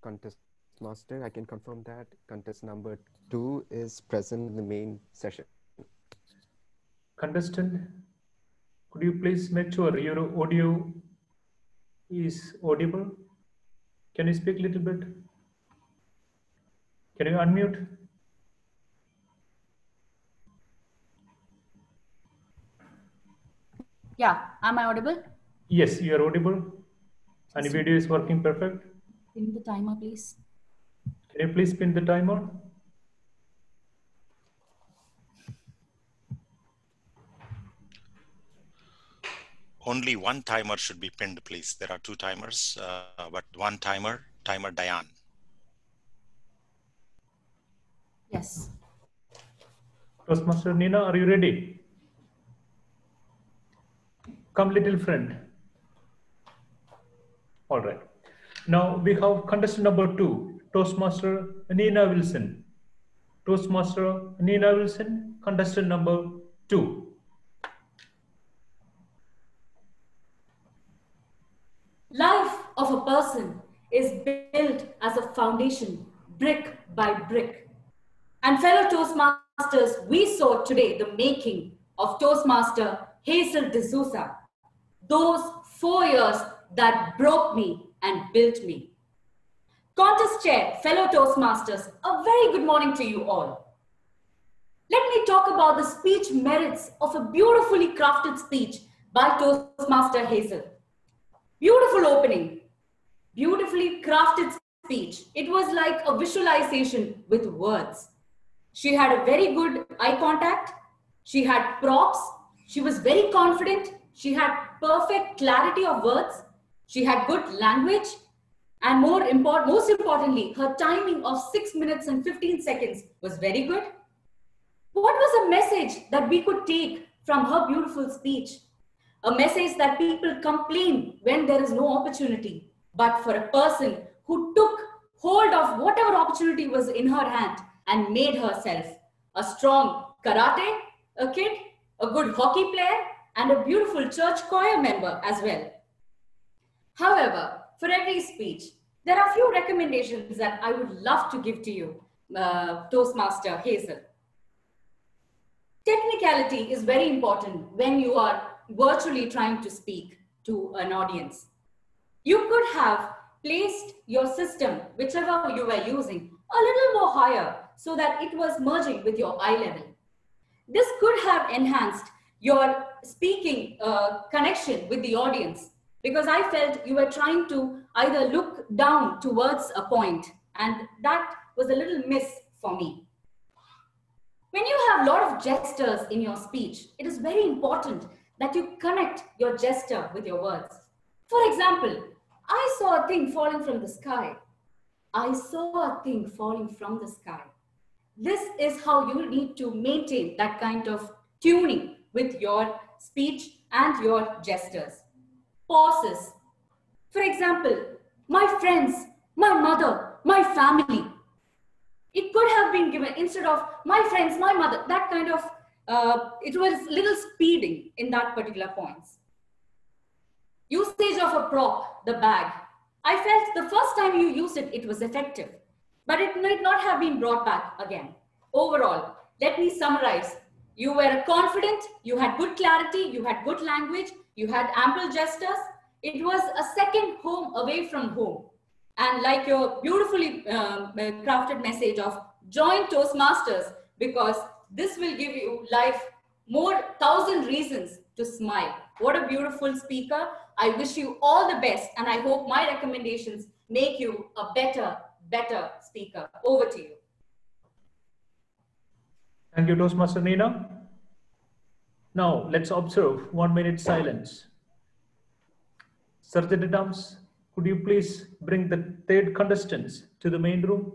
Contest master, I can confirm that contest number 2 is present in the main session. Contestant, could you please make sure your audio is audible? Can you speak a little bit? Can you unmute? Yeah, am I audible? Yes, you are audible. And Just video is working perfect. Pin the timer, please. Can you please pin the timer? Only one timer should be pinned, please. There are two timers, but one timer, timer Diane. Yes. Toastmaster Nina, are you ready? Come, little friend. All right. Now we have contestant number 2, Toastmaster Nina Wilson. Toastmaster Nina Wilson, contestant number 2. Life of a person is built as a foundation, brick by brick. And fellow Toastmasters, we saw today the making of Toastmaster Hazel D'Souza. Those 4 years that broke me and built me. Contest chair, fellow Toastmasters, a very good morning to you all. Let me talk about the speech merits of a beautifully crafted speech by Toastmaster Hazel. Beautiful opening, beautifully crafted speech. It was like a visualization with words. She had a very good eye contact. She had props. She was very confident. She had perfect clarity of words. She had good language. And most importantly, her timing of 6 minutes and 15 seconds was very good. What was a message that we could take from her beautiful speech? A message that people complain when there is no opportunity. But for a person who took hold of whatever opportunity was in her hand and made herself a strong karate, a kid, a good hockey player, and a beautiful church choir member as well. However, for every speech, there are a few recommendations that I would love to give to you, Toastmaster Hazel. Technicality is very important when you are virtually trying to speak to an audience. You could have placed your system, whichever you were using, a little more higher so that it was merging with your eye level. This could have enhanced your speaking connection with the audience, because I felt you were trying to either look down towards a point, and that was a little miss for me. When you have a lot of gestures in your speech, it is very important that you connect your gesture with your words. For example, I saw a thing falling from the sky. I saw a thing falling from the sky. This is how you need to maintain that kind of tuning with your speech and your gestures. Pauses. For example, my friends, my mother, my family. It could have been given instead of my friends, my mother, that kind of, it was little speeding in that particular points. Usage of a prop, the bag. I felt the first time you used it, it was effective, but it might not have been brought back again. Overall, let me summarize. You were confident, you had good clarity, you had good language, you had ample gestures. It was a second home away from home. And like your beautifully crafted message of join Toastmasters, because this will give you life more 1,000 reasons to smile. What a beautiful speaker. I wish you all the best, and I hope my recommendations make you a better speaker. Over to you. Thank you, Toastmaster Nina. Now, let's observe 1 minute silence. Sergeant at Arms, could you please bring the third contestants to the main room?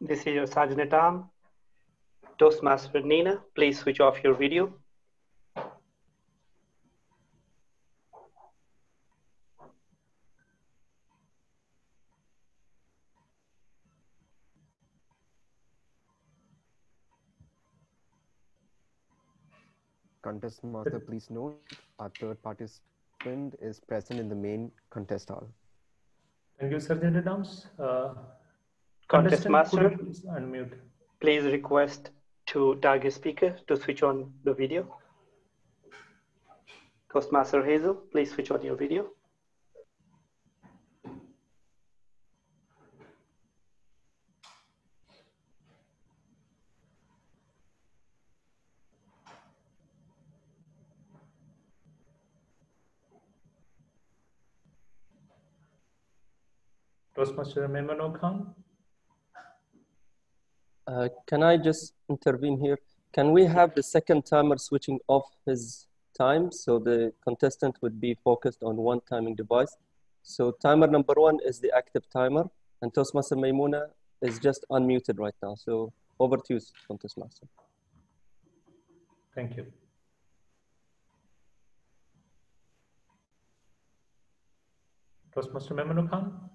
This is your Sergeant at Arms. Toastmaster Nina, please switch off your video. Contest master, please note our third participant is present in the main contest hall. Thank you, Sergeant at Arms. Contest Master, please unmute. Please request to target speaker to switch on the video. Toastmaster Hazel, please switch on your video. Toastmaster Memano Khan. Can I just intervene here? Can we have the second timer switching off his time so the contestant would be focused on one timing device? So timer number 1 is the active timer, and Toastmaster Maimuna is just unmuted right now. So over to you, Contest Master. Thank you. Toastmaster Memano Khan.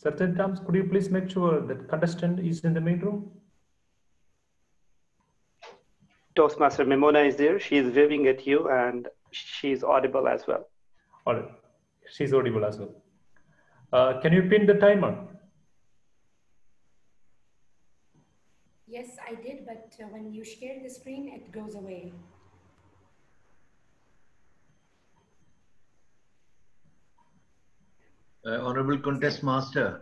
Certain times, could you please make sure that contestant is in the main room? Toastmaster Memona is there. She is waving at you and she is audible as well. All right. She's audible as well. Can you pin the timer? Yes, I did, but when you share the screen, it goes away. Honorable Contest Master,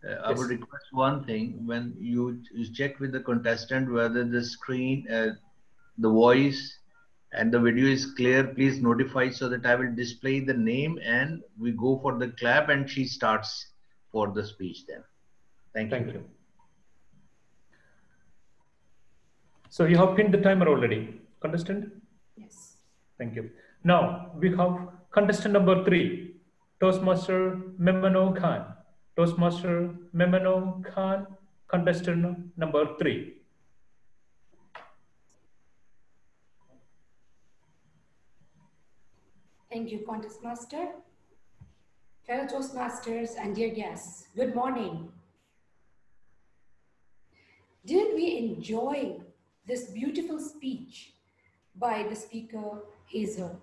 I Yes. would request one thing. When you check with the contestant whether the screen, the voice and the video is clear, please notify so that I will display the name and we go for the clap and she starts for the speech then. Thank you. So you have pinned the timer already, contestant? Yes. Thank you. Now we have contestant number 3, Toastmaster Memano Khan. Toastmaster Memano Khan, contestant number 3. Thank you, Contest Master. Fellow Toastmasters and dear guests, good morning. Didn't we enjoy this beautiful speech by the speaker, Hazel?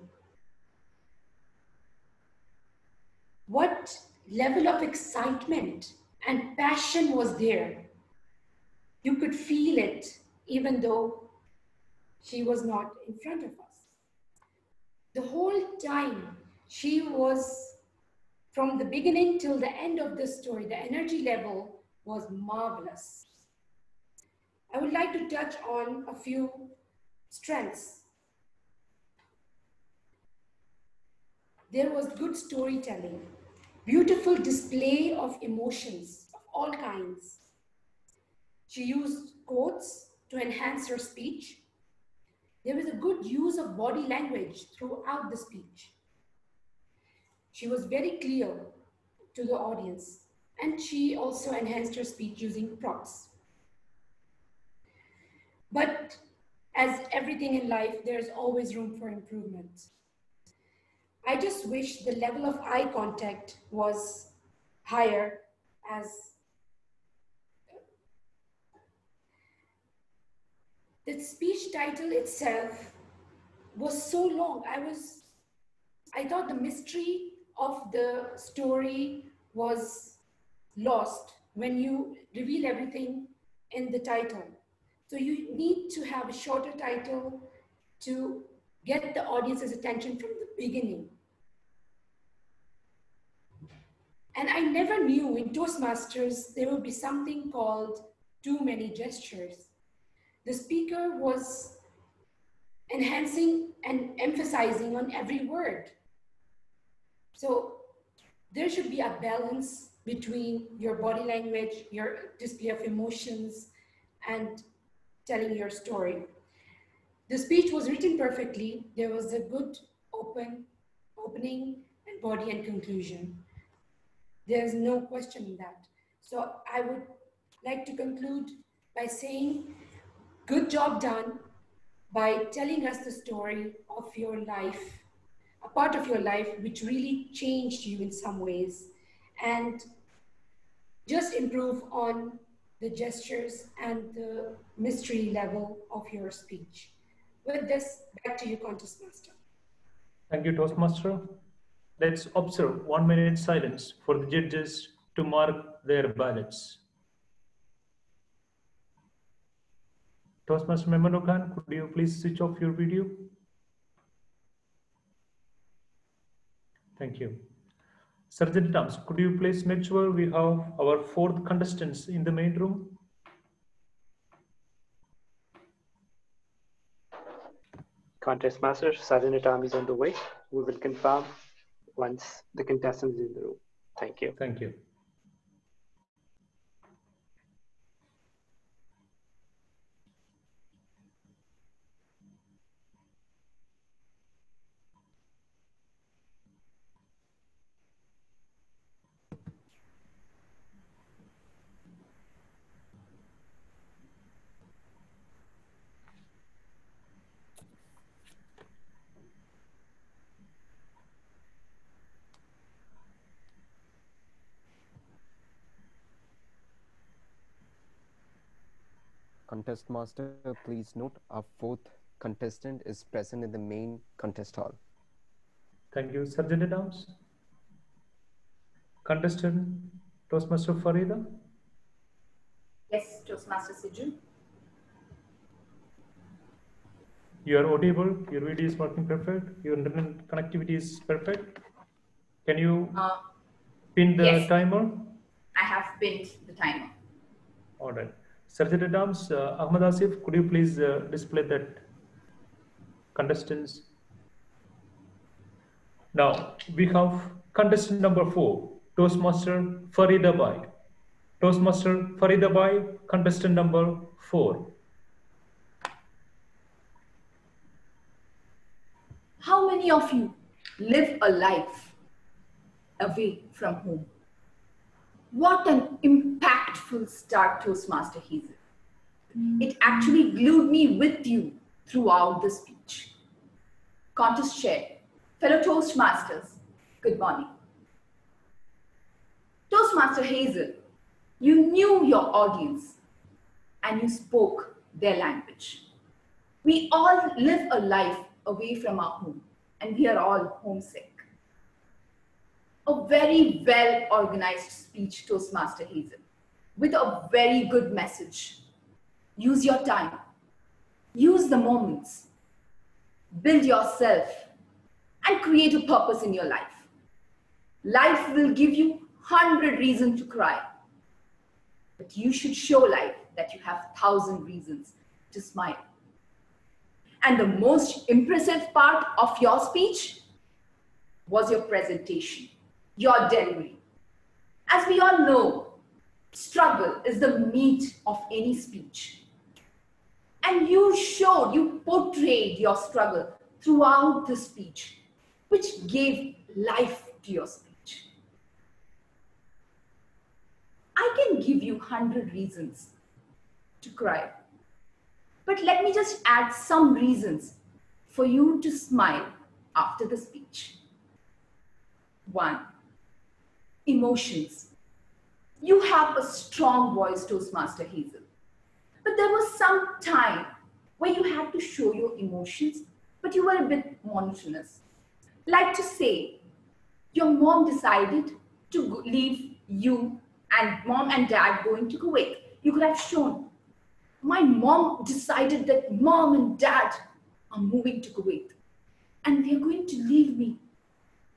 What level of excitement and passion was there? You could feel it, even though she was not in front of us. The whole time, she was, from the beginning till the end of the story, the energy level was marvelous. I would like to touch on a few strengths. There was good storytelling, beautiful display of emotions of all kinds. She used quotes to enhance her speech. There was a good use of body language throughout the speech. She was very clear to the audience, and she also enhanced her speech using props. But as everything in life, there's always room for improvement. I just wish the level of eye contact was higher, as the speech title itself was so long. I thought the mystery of the story was lost when you reveal everything in the title. So you need to have a shorter title to get the audience's attention from the beginning. And I never knew in Toastmasters there would be something called too many gestures. The speaker was enhancing and emphasizing on every word. So there should be a balance between your body language, your display of emotions, and telling your story. The speech was written perfectly. There was a good opening and body and conclusion. There's no question in that. So I would like to conclude by saying, good job done by telling us the story of your life, a part of your life which really changed you in some ways, and just improve on the gestures and the mystery level of your speech. With this, back to you, Contest Master. Thank you, Toastmaster. Let's observe 1 minute silence for the judges to mark their ballots. Toastmaster Member Khan, could you please switch off your video? Thank you. Sergeant Tams, could you please make sure we have our 4th contestants in the main room? Contest Master, Sergeant Tom is on the way. We will confirm once the contestant is in the room. Thank you. Thank you. Contest Master, please note our 4th contestant is present in the main contest hall. Thank you, Sergeant Tams. Contestant Toastmaster Farida. Yes, Toastmaster Siju. You are audible, your video is working perfect, your internet connectivity is perfect. Can you pin the timer? I have pinned the timer. All right. Sergeant Adams, Ahmad Asif, could you please display that contestants? Now, we have contestant number 4, Toastmaster Farida Bai. Toastmaster Farida Bai, contestant number 4. How many of you live a life away from home? What an impactful start, Toastmaster Hazel. It actually glued me with you throughout the speech. Contest chair, fellow Toastmasters, good morning. Toastmaster Hazel, you knew your audience and you spoke their language. We all live a life away from our home and we are all homesick. A very well organized speech, Toastmaster Hazel, with a very good message. Use your time. Use the moments, build yourself, and create a purpose in your life. Life will give you 100 reasons to cry, but you should show life that you have 1,000 reasons to smile. And the most impressive part of your speech was your presentation, your delivery. As we all know, struggle is the meat of any speech. And you portrayed your struggle throughout the speech, which gave life to your speech. I can give you 100 reasons to cry, but let me just add some reasons for you to smile after the speech. 1. Emotions. You have a strong voice, Toastmaster Hazel. But there was some time where you had to show your emotions, but you were a bit monotonous. Like to say, your mom decided to leave you and mom and dad going to Kuwait. You could have shown, my mom decided that mom and dad are moving to Kuwait and they're going to leave me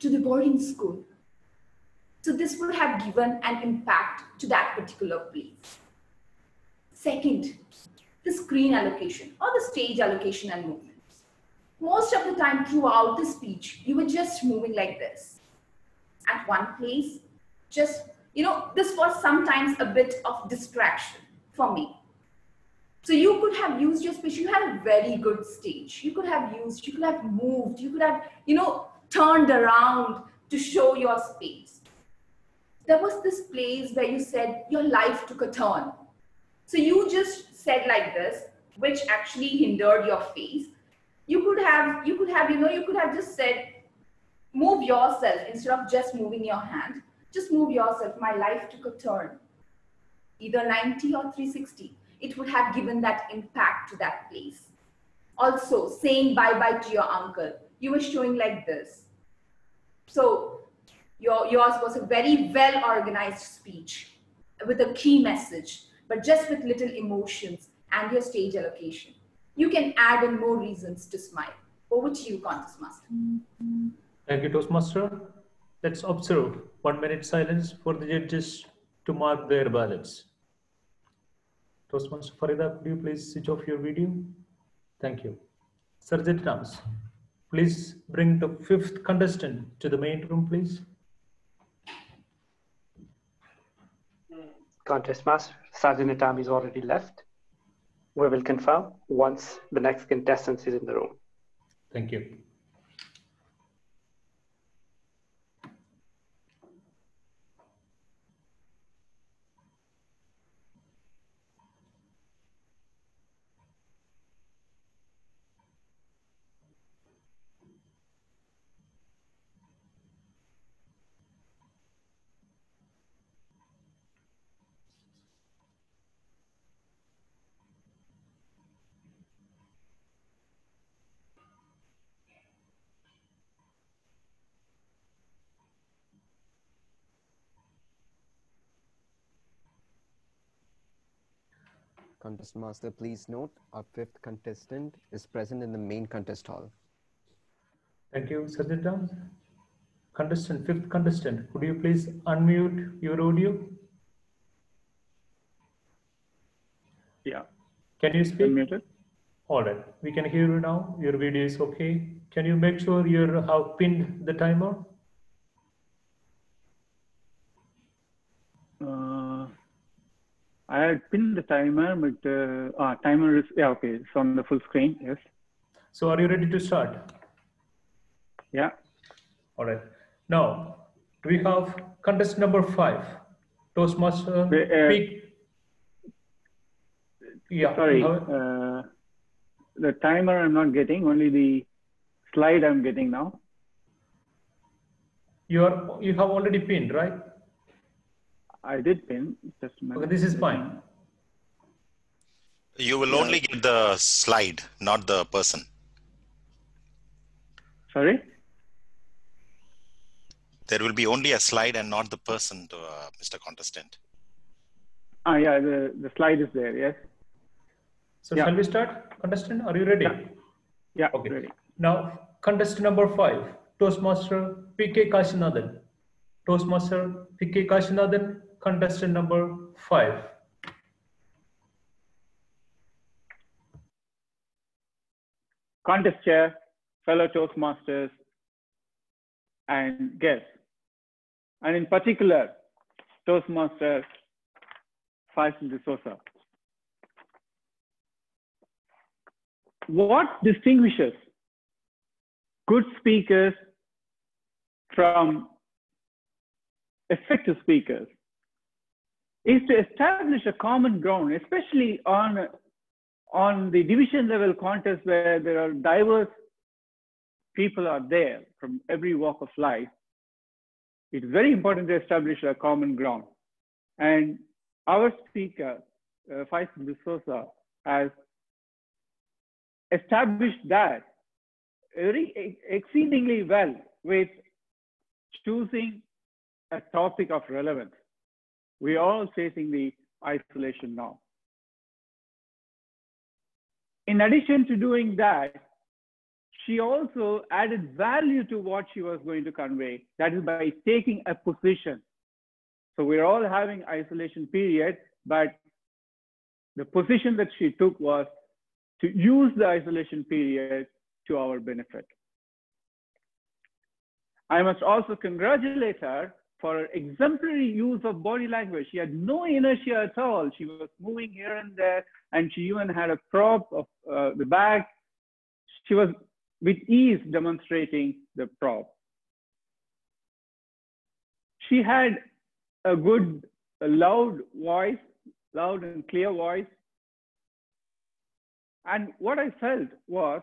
to the boarding school. So this would have given an impact to that particular place. Second, the screen allocation or the stage allocation and movement. Most of the time throughout the speech, you were just moving like this. At one place, just, this was sometimes a bit of distraction for me. So you could have used your speech. You had a very good stage. You could have moved, you could have, turned around to show your space. There was this place where you said your life took a turn. So you just said like this, which actually hindered your face. You could have just said, move yourself instead of just moving your hand. Just move yourself. My life took a turn. Either 90 or 360. It would have given that impact to that place. Also, saying bye-bye to your uncle. You were showing like this. So yours was a very well-organized speech with a key message, but just with little emotions and your stage allocation. You can add in more reasons to smile. Over to you, Contest Master. Thank you, Toastmaster. Let's observe 1 minute silence for the judges to mark their ballots. Toastmaster Farida, could you please switch off your video? Thank you. Sergeant Rams, please bring the 5th contestant to the main room, please. Contest Master, Sergeant Atam is already left. We will confirm once the next contestant is in the room. Thank you. Contest Master, please note our 5th contestant is present in the main contest hall. Thank you, Sergeant Rams. Contestant, 5th contestant, could you please unmute your audio? Yeah. Can you speak? Unmuted. All right, we can hear you now. Your video is okay. Can you make sure you have pinned the timer? I had pinned the timer, but timer is, yeah, okay. It's on the full screen, yes. So are you ready to start? Yeah. All right. Now, we have contestant number 5, Toastmaster. Yeah. Sorry, the timer I'm not getting, only the slide I'm getting now. You have already pinned, right? I did pin. Just a minute. Okay, this is fine. You will only get the slide, not the person. Sorry? There will be only a slide and not the person, to Mr. Contestant. Yeah, the slide is there, yes. So Yeah. shall we start? Contestant, are you ready? Yeah, Okay. ready. Now, contestant number 5, Toastmaster PK Kashinathan. Toastmaster PK Kashinathan, contestant number 5. Contest chair, fellow Toastmasters, and guests. And in particular, Toastmaster Faisal D'Souza. What distinguishes good speakers from effective speakers is to establish a common ground, especially on the division level contest where there are diverse people are there from every walk of life. It's very important to establish a common ground. And our speaker, Faisal D'Souza, has established that very exceedingly well with choosing a topic of relevance. We are all facing the isolation now. In addition to doing that, she also added value to what she was going to convey. That is by taking a position. So we're all having isolation period, but the position that she took was to use the isolation period to our benefit. I must also congratulate her for her exemplary use of body language. She had no inertia at all. She was moving here and there, and she even had a prop of the bag. She was with ease demonstrating the prop. She had a good, loud voice, loud and clear voice. And what I felt was,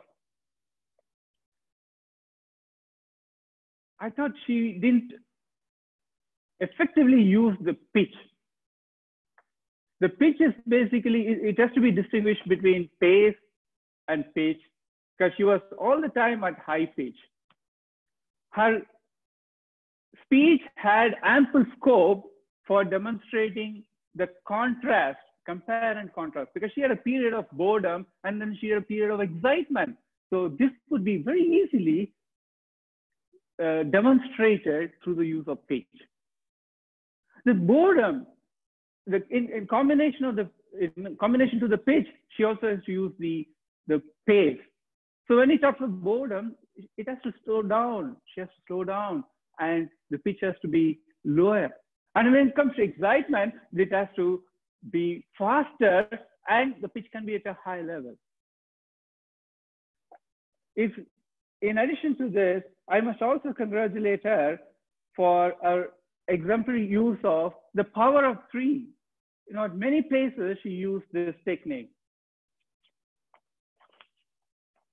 I thought she didn't effectively use the pitch. The pitch is basically, it has to be distinguished between pace and pitch, because she was all the time at high pitch. Her speech had ample scope for demonstrating the contrast, compare and contrast, because she had a period of boredom and then she had a period of excitement. So this could be very easily demonstrated through the use of pitch. The boredom, in combination to the pitch, she also has to use the pace. So when he talks of boredom, it has to slow down. She has to slow down, and the pitch has to be lower. And when it comes to excitement, it has to be faster, and the pitch can be at a high level. If, in addition to this, I must also congratulate her for her exemplary use of the power of 3. You know, at many places she used this technique.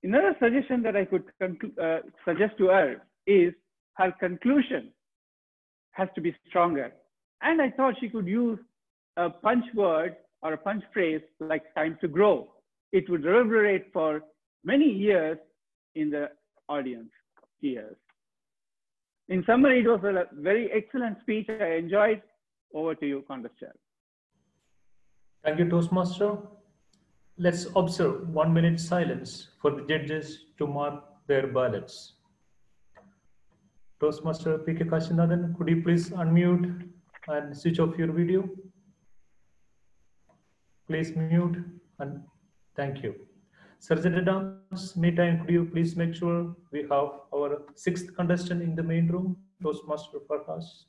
Another suggestion that I could suggest to her is her conclusion has to be stronger. And I thought she could use a punch word or a punch phrase like time to grow. It would reverberate for many years in the audience ears. In summary, it was a very excellent speech. I enjoyed. Over to you, Contest Chair. Thank you, Toastmaster. Let's observe 1 minute silence for the judges to mark their ballots. Toastmaster PK Kashinathan, could you please unmute and switch off your video? Please mute and thank you. Sergeant at Arms, meantime, could you please make sure we have our 6th contestant in the main room, Toastmaster Farhas?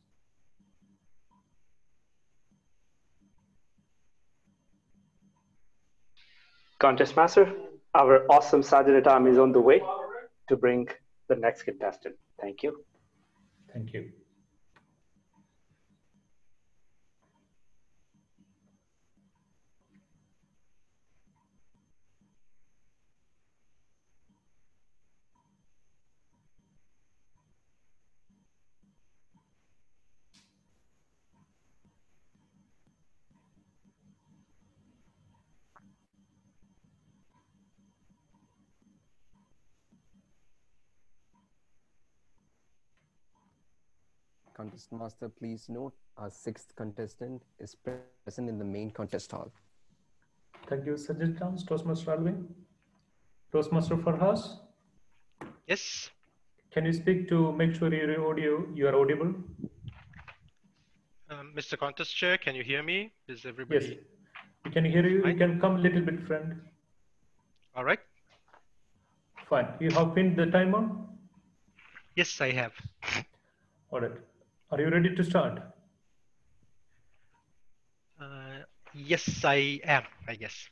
Contest Master, our awesome Sergeant at Arms is on the way to bring the next contestant. Thank you. Thank you. Contest Master, please note our 6th contestant is present in the main contest hall. Thank you, Sajid Tams. Toastmaster Alvin. Toastmaster Farhas. Yes. Can you speak to make sure you are audible? Mr. Contest Chair, can you hear me? Is Yes, everybody? we can hear you. Fine? You can come a little bit, friend. All right. Fine. You have pinned the timer? Yes, I have. All right. Are you ready to start? Yes, I am, I guess.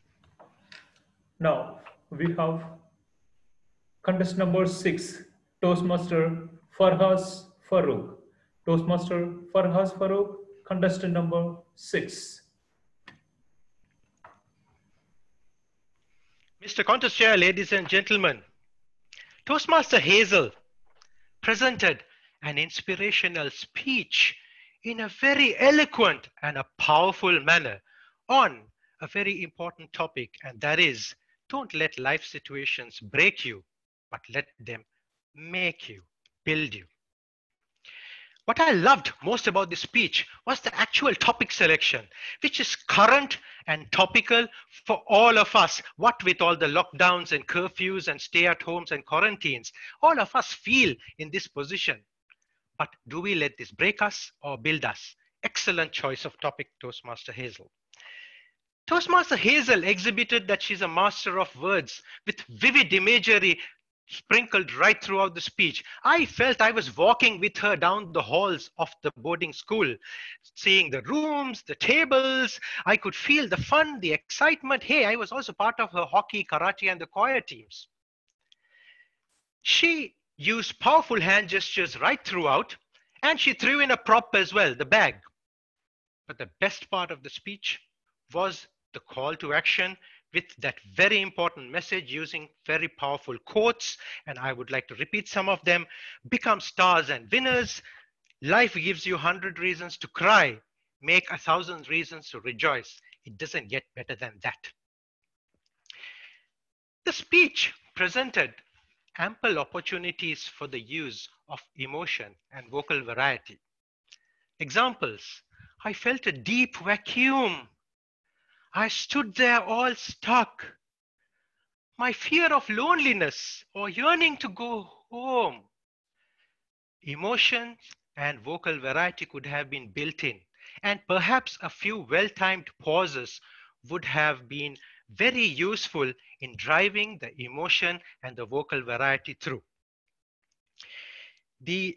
Now, we have contest number 6, Toastmaster Farhas Farouk. Toastmaster Farhas Farouk, contestant number 6. Mr. Contest Chair, ladies and gentlemen, Toastmaster Hazel presented an inspirational speech in a very eloquent and a powerful manner on a very important topic, and that is, don't let life situations break you, but let them make you, build you. What I loved most about this speech was the actual topic selection, which is current and topical for all of us. What with all the lockdowns and curfews and stay-at-homes and quarantines, all of us feel in this position. But do we let this break us or build us? Excellent choice of topic, Toastmaster Hazel. Toastmaster Hazel exhibited that she's a master of words with vivid imagery sprinkled right throughout the speech. I felt I was walking with her down the halls of the boarding school, seeing the rooms, the tables. I could feel the fun, the excitement. Hey, I was also part of her hockey, karate, and the choir teams. She used powerful hand gestures right throughout, and she threw in a prop as well, the bag. But the best part of the speech was the call to action with that very important message using very powerful quotes. And I would like to repeat some of them. Become stars and winners. Life gives you 100 reasons to cry. Make 1,000 reasons to rejoice. It doesn't get better than that. The speech presented ample opportunities for the use of emotion and vocal variety. Examples: I felt a deep vacuum. I stood there all stuck. My fear of loneliness or yearning to go home. Emotions and vocal variety could have been built in, and perhaps a few well-timed pauses would have been very useful in driving the emotion and the vocal variety through. The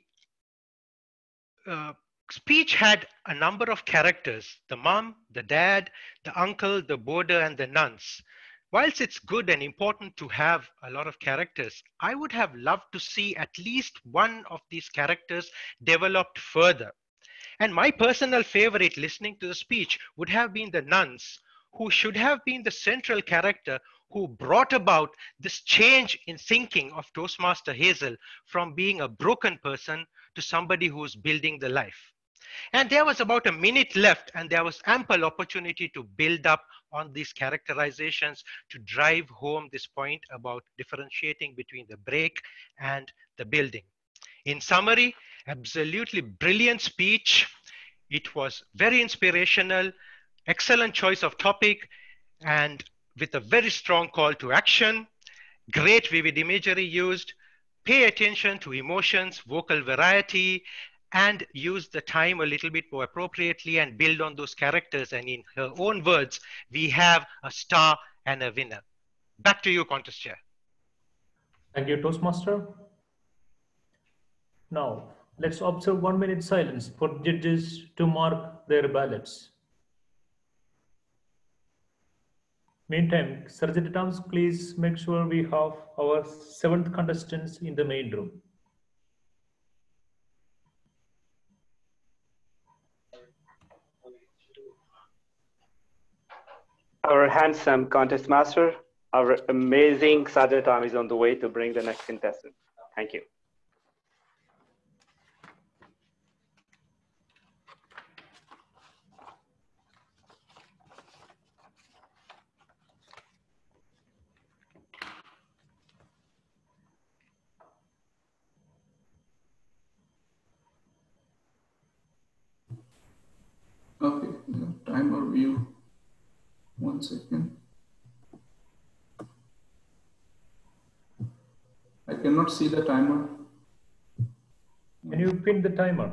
speech had a number of characters: the mom, the dad, the uncle, the boarder, and the nuns. Whilst it's good and important to have a lot of characters, I would have loved to see at least one of these characters developed further. And my personal favorite listening to the speech would have been the nuns, who should have been the central character who brought about this change in thinking of Toastmaster Hazel from being a broken person to somebody who's building the life. And there was about a minute left, and there was ample opportunity to build up on these characterizations to drive home this point about differentiating between the break and the building. In summary, absolutely brilliant speech. It was very inspirational, excellent choice of topic, and with a very strong call to action. Great vivid imagery used. Pay attention to emotions, vocal variety, and use the time a little bit more appropriately and build on those characters. And in her own words, we have a star and a winner. Back to you, Contest Chair. Thank you, Toastmaster. Now, let's observe 1 minute silence for judges to mark their ballots. Meantime, Sarjit Tams, please make sure we have our 7th contestants in the main room. Our handsome contest master, our amazing Sajid Tam is on the way to bring the next contestant. Thank you. Okay, timer view. 1 second. cannot see the timer. Can you pin the timer?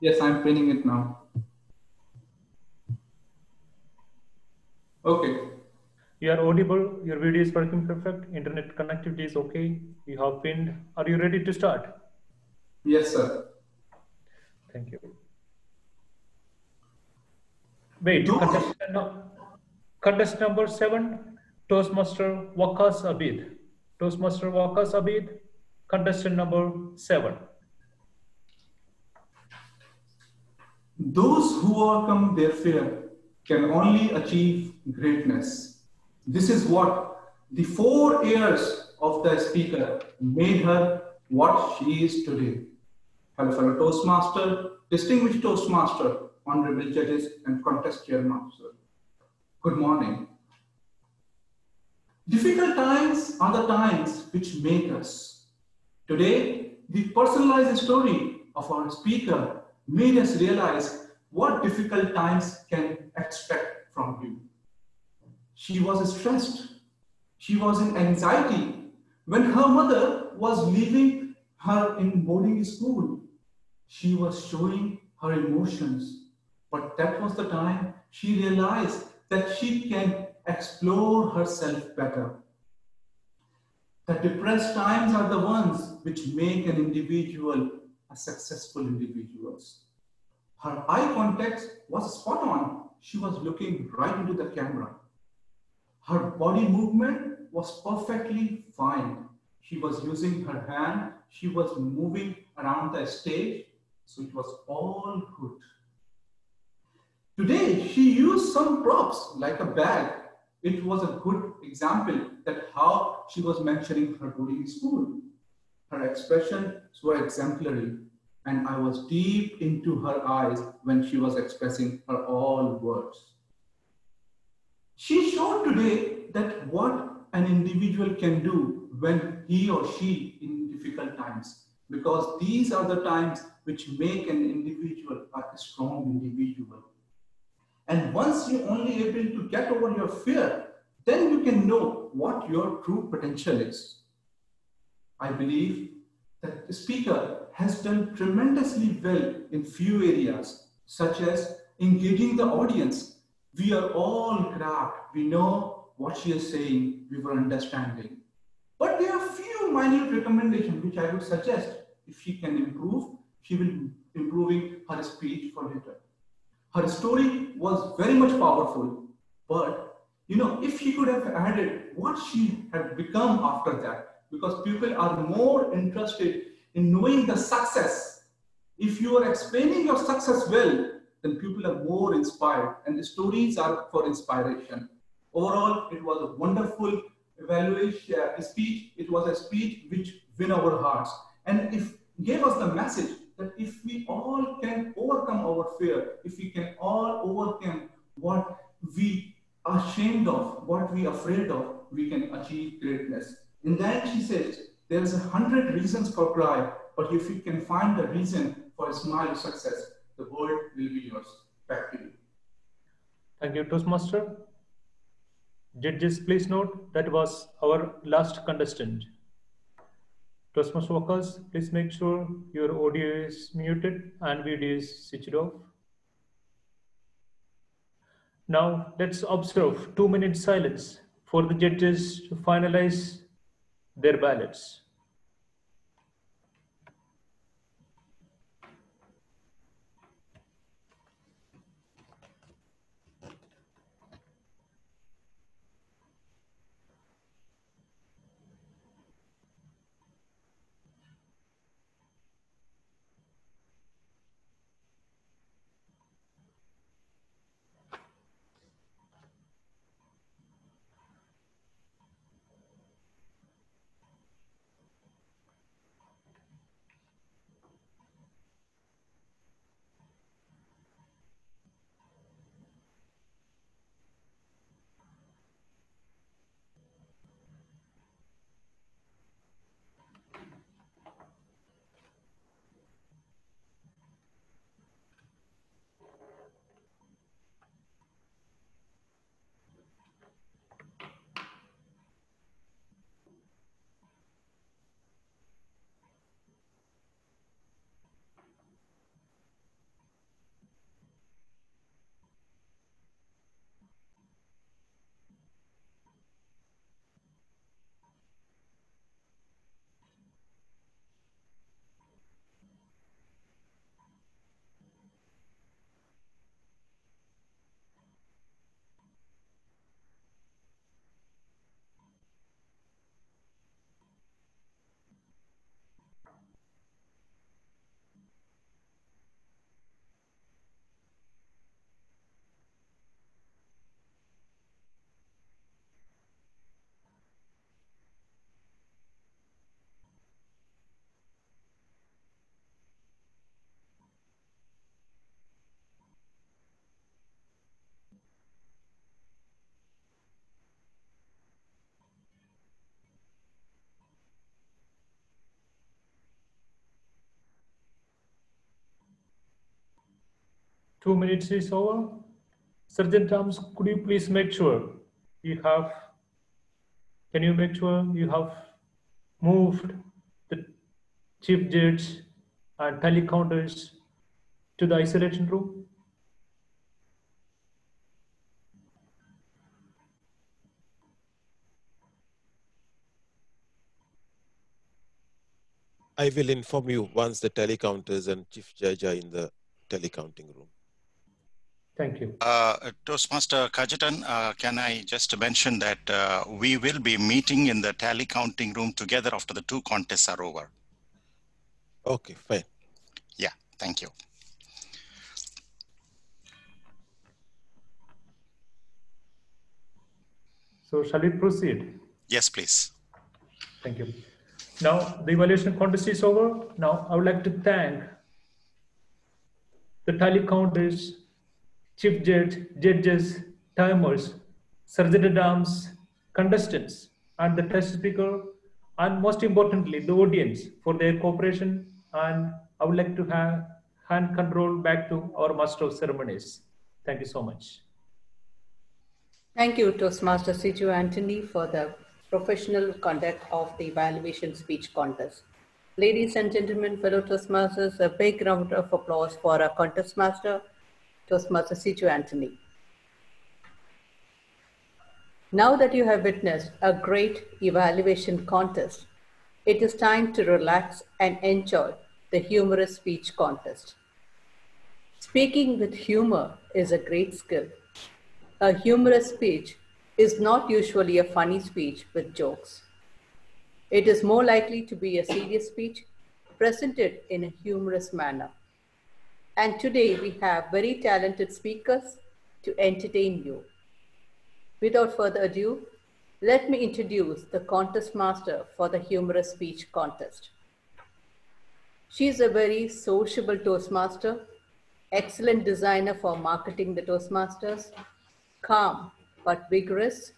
Yes, I'm pinning it now. Okay. You are audible, your video is working perfect, internet connectivity is okay, you have pinned. Are you ready to start? Yes, sir. Thank you. Wait, contest number 7, Toastmaster Waqas Abid. Toastmaster Waqas Abid, contestant number 7. Those who overcome their fear can only achieve greatness. This is what the 4 years of the speaker made her what she is today. Hello, fellow Toastmaster, distinguished Toastmaster, honorable judges, and contest chairmaster. Good morning. Difficult times are the times which make us. Today, the personalized story of our speaker made us realize what difficult times can expect from you. She was stressed. She was in anxiety when her mother was leaving her in boarding school. She was showing her emotions, but that was the time she realized that she can explore herself better. The depressed times are the ones which make an individual a successful individual. Her eye contact was spot on. She was looking right into the camera. Her body movement was perfectly fine. She was using her hand. She was moving around the stage. So it was all good. Today, she used some props like a bag. It was a good example that how she was mentioning her boarding school. Her expressions were exemplary, and I was deep into her eyes when she was expressing her all words. She showed today that what an individual can do when he or she in difficult times, because these are the times which make an individual a strong individual. And once you're only able to get over your fear, then you can know what your true potential is. I believe that the speaker has done tremendously well in few areas, such as engaging the audience. We are all craft. We know what she is saying. We were understanding. But there are few minute recommendations which I would suggest. If she can improve, she will improving her speech for later. Her story was very much powerful, but if she could have added what she had become after that, because people are more interested in knowing the success. If you are explaining your success well, then people are more inspired, and the stories are for inspiration. Overall, it was a wonderful evaluation speech. It was a speech which win our hearts, and if gave us the message that if we all can overcome our fear, if we can all overcome what we are ashamed of, what we are afraid of, we can achieve greatness. In that, she says, there's 100 reasons for cry, but if you can find the reason for a smile of success, the world will be yours. Back to you. Thank you, Toastmaster. Judges, please note that was our last contestant. Toastmaster workers, please make sure your audio is muted and video is switched off. Now let's observe 2 minutes silence for the judges to finalize their ballots. 2 minutes is over. Sergeant Thomas, could you please make sure you have, can you make sure you have moved the chief judge and tally counters to the isolation room? I will inform you once the tally counters and chief judge are in the tally counting room. Thank you. Toastmaster Kajitan, can I just mention that we will be meeting in the tally counting room together after the 2 contests are over. Okay, fine. Yeah, thank you. So shall we proceed? Yes, please. Thank you. Now the evaluation contest is over. Now I would like to thank the tally counters, chief judge, judges, timers, sergeant at arms, contestants, and the test speaker, and most importantly, the audience for their cooperation. And I would like to have hand control back to our master of ceremonies. Thank you so much. Thank you, Toastmaster Siju Anthony, for the professional conduct of the evaluation speech contest. Ladies and gentlemen, fellow Toastmasters, a big round of applause for our contest master, Toastmaster Siju Anthony. Now that you have witnessed a great evaluation contest, it is time to relax and enjoy the humorous speech contest. Speaking with humor is a great skill. A humorous speech is not usually a funny speech with jokes. It is more likely to be a serious speech presented in a humorous manner. And today we have very talented speakers to entertain you. Without further ado, let me introduce the contest master for the humorous speech contest. She is a very sociable Toastmaster, excellent designer for marketing the Toastmasters, calm but vigorous,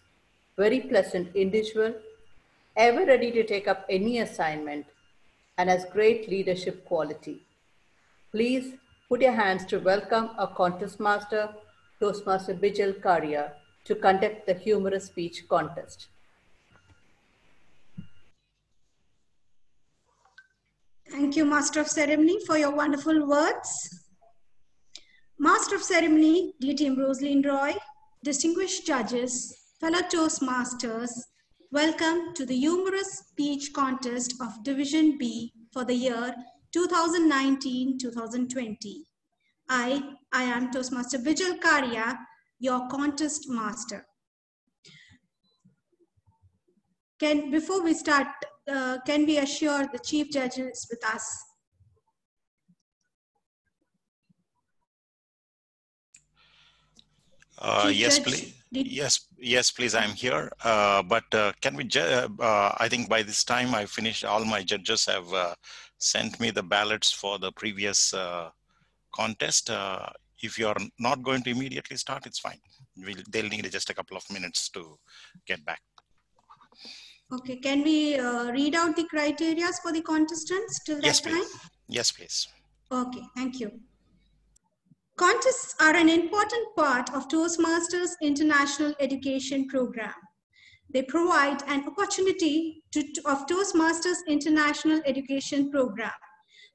very pleasant individual, ever ready to take up any assignment, and has great leadership quality. Please put your hands to welcome our contest master, Toastmaster Bijal Karia, to conduct the humorous speech contest. Thank you, Master of Ceremony, for your wonderful words. Master of Ceremony, dear Team Rosalind Roy, distinguished judges, fellow Toastmasters, welcome to the humorous speech contest of Division B for the year 2019-2020. I am Toastmaster Bijal Karia, your contest master. Before we start, can we assure the chief judges with us? Yes, please. Yes, please. I'm here. But can we? I think by this time I finished. All my judges have sent me the ballots for the previous contest. If you are not going to immediately start, it's fine. They'll need just a couple of minutes to get back. Okay. Can we read out the criteria for the contestants till that time? Yes, please. Okay. Thank you. Contests are an important part of Toastmasters International Education Program. They provide an opportunity of Toastmasters International Education Program.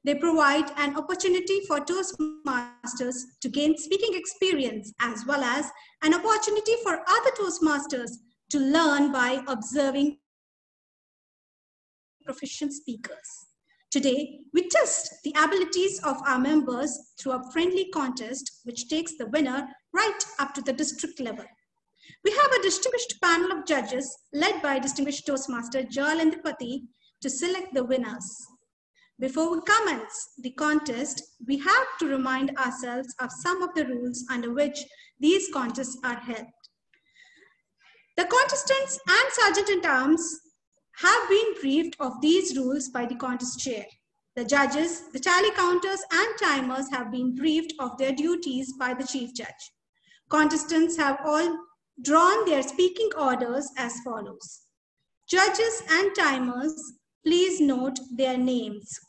They provide an opportunity for Toastmasters to gain speaking experience, as well as an opportunity for other Toastmasters to learn by observing proficient speakers. Today, we test the abilities of our members through a friendly contest, which takes the winner right up to the district level. We have a distinguished panel of judges led by distinguished Toastmaster Jalendipati to select the winners. Before we commence the contest, we have to remind ourselves of some of the rules under which these contests are held. The contestants and sergeant-at-arms have been briefed of these rules by the contest chair. The judges, the tally counters, and timers have been briefed of their duties by the chief judge. Contestants have all drawn their speaking orders as follows. Judges and timers, please note their names.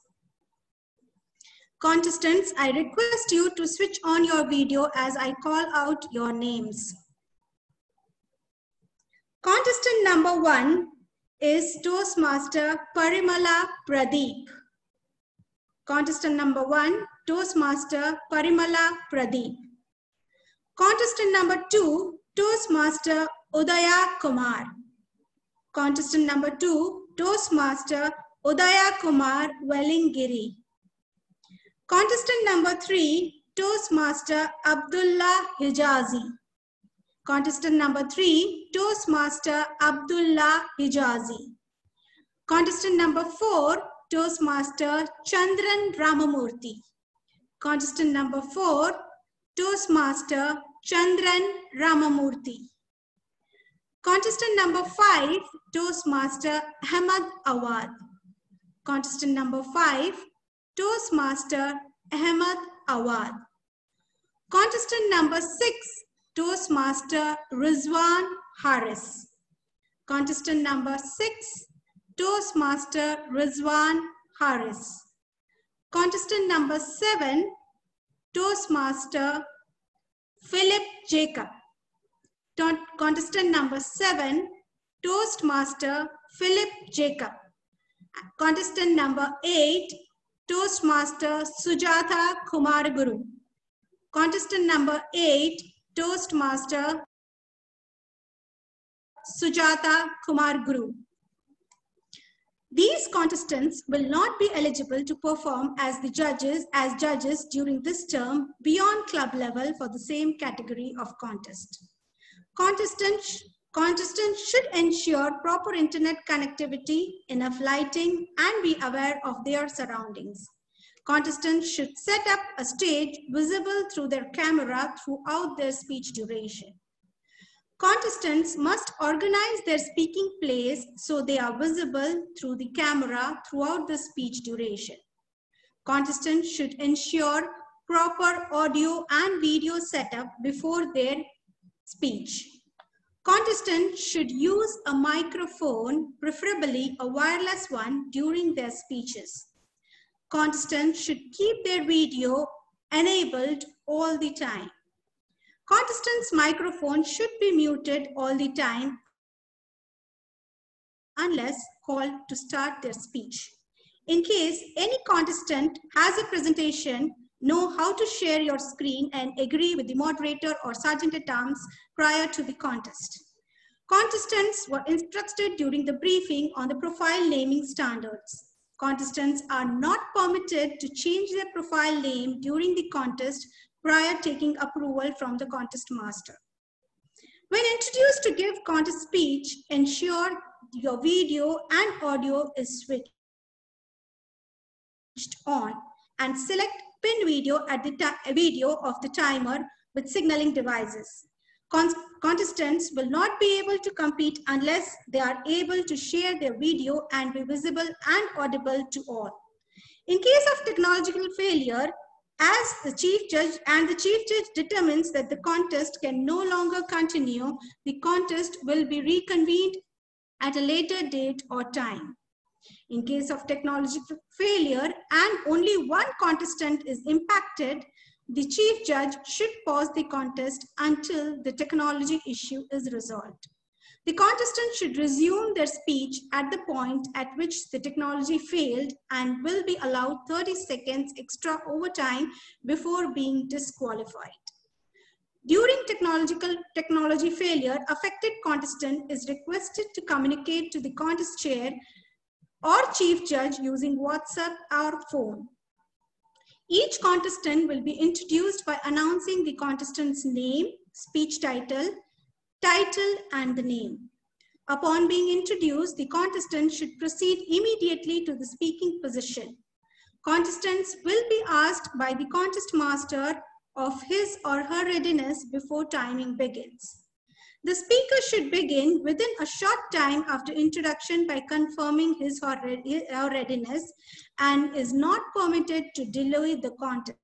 Contestants, I request you to switch on your video as I call out your names. Contestant number 1 is Toastmaster Parimala Pradeep. Contestant number 1, Toastmaster Parimala Pradeep. Contestant number 2, Toastmaster Udaya Kumar. Contestant number 2, Toastmaster Udaya Kumar Wellingiri. Contestant number 3, Toastmaster Abdullah Hijazi. Contestant number 3, Toastmaster Abdullah Hijazi. Contestant number 4, Toastmaster Chandran Ramamurthy. Contestant number 4, Toastmaster Chandran Ramamurthy. Contestant number 5, Toastmaster Ahmad Awad. Contestant number 5, Toastmaster Ahmad Awad. Contestant number 6, Toastmaster Rizwan Haris. Contestant number 6, Toastmaster Rizwan Haris. Contestant number 7, Toastmaster Philip Jacob. Contestant number 7, Toastmaster Philip Jacob. Contestant number 8, Toastmaster Sujatha Kumar Guru. Contestant number 8, Toastmaster Sujatha Kumar Guru. These contestants will not be eligible to perform as judges during this term beyond club level for the same category of contest. Contestants should ensure proper internet connectivity, enough lighting, and be aware of their surroundings. Contestants should set up a stage visible through their camera throughout their speech duration. Contestants must organize their speaking plays so they are visible through the camera throughout the speech duration. Contestants should ensure proper audio and video setup before their speech. Contestants should use a microphone, preferably a wireless one, during their speeches. Contestants should keep their video enabled all the time. Contestants' microphone should be muted all the time unless called to start their speech. In case any contestant has a presentation, know how to share your screen and agree with the moderator or sergeant-at-arms prior to the contest. Contestants were instructed during the briefing on the profile naming standards. Contestants are not permitted to change their profile name during the contest prior taking approval from the contest master. When introduced to give contest speech, ensure your video and audio is switched on and select pin video at the video of the timer with signaling devices. Contestants will not be able to compete unless they are able to share their video and be visible and audible to all. In case of technological failure, as the chief judge determines that the contest can no longer continue, the contest will be reconvened at a later date or time. In case of technological failure and only one contestant is impacted, the chief judge should pause the contest until the technology issue is resolved. The contestant should resume their speech at the point at which the technology failed and will be allowed 30 seconds extra overtime before being disqualified. During technology failure, affected contestant is requested to communicate to the contest chair or chief judge using WhatsApp or phone. Each contestant will be introduced by announcing the contestant's name, speech title, and the name. Upon being introduced, the contestant should proceed immediately to the speaking position. Contestants will be asked by the contest master of his or her readiness before timing begins. The speaker should begin within a short time after introduction by confirming his or her readiness and is not permitted to delay the contest.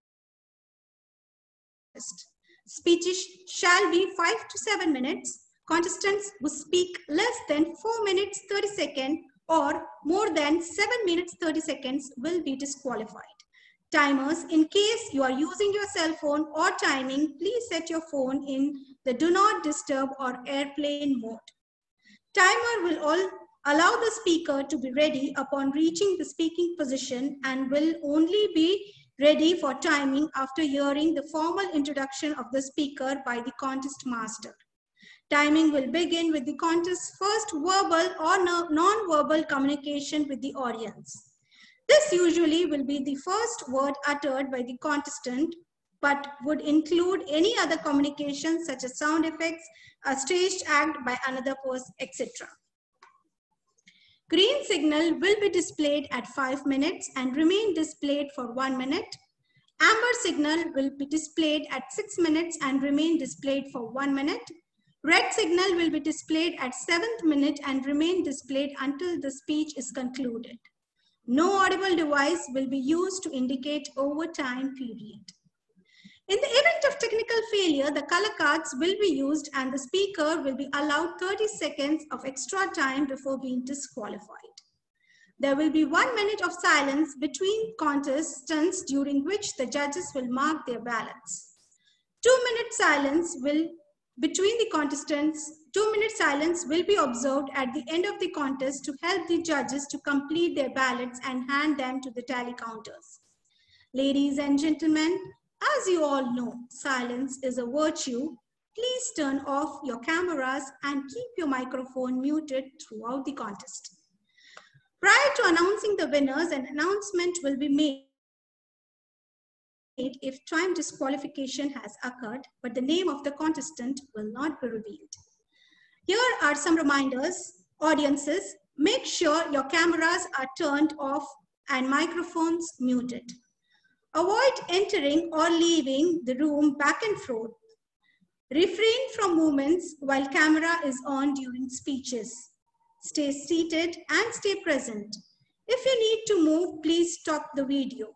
Speeches shall be 5 to 7 minutes. Contestants who speak less than 4 minutes 30 seconds or more than 7 minutes 30 seconds will be disqualified. timers. In case you are using your cell phone or timing, please set your phone in the do not disturb or airplane mode. Timer will allow the speaker to be ready upon reaching the speaking position and will only be ready for timing after hearing the formal introduction of the speaker by the contest master. Timing will begin with the contest's first verbal or non-verbal communication with the audience. This usually will be the first word uttered by the contestant, but would include any other communication such as sound effects, a staged act by another person, etc. Green signal will be displayed at 5 minutes and remain displayed for 1 minute. Amber signal will be displayed at 6 minutes and remain displayed for 1 minute. Red signal will be displayed at 7th minute and remain displayed until the speech is concluded. No audible device will be used to indicate overtime period. In the event of technical failure, the color cards will be used and the speaker will be allowed 30 seconds of extra time before being disqualified. There will be 1 minute of silence between contestants during which the judges will mark their ballots. 2-minute silence between the contestants. 2-minute silence will be observed at the end of the contest to help the judges to complete their ballots and hand them to the tally counters. Ladies and gentlemen, as you all know, silence is a virtue. Please turn off your cameras and keep your microphone muted throughout the contest. Prior to announcing the winners, an announcement will be made if time disqualification has occurred, but the name of the contestant will not be revealed. Here are some reminders. Audiences, make sure your cameras are turned off and microphones muted. Avoid entering or leaving the room back and forth. Refrain from movements while camera is on during speeches. Stay seated and stay present. If you need to move, please stop the video.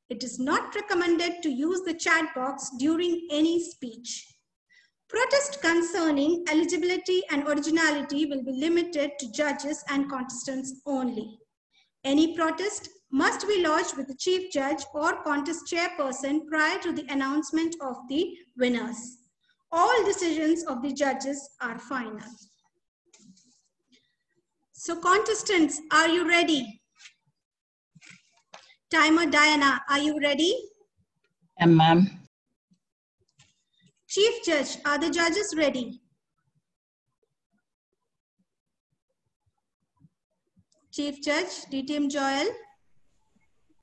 It is not recommended to use the chat box during any speech. Protest concerning eligibility and originality will be limited to judges and contestants only. Any protest must be lodged with the chief judge or contest chairperson prior to the announcement of the winners. All decisions of the judges are final. So contestants, are you ready? Timer Diana, are you ready? Yes, ma'am. Chief Judge, are the judges ready? Chief Judge, DTM Joel?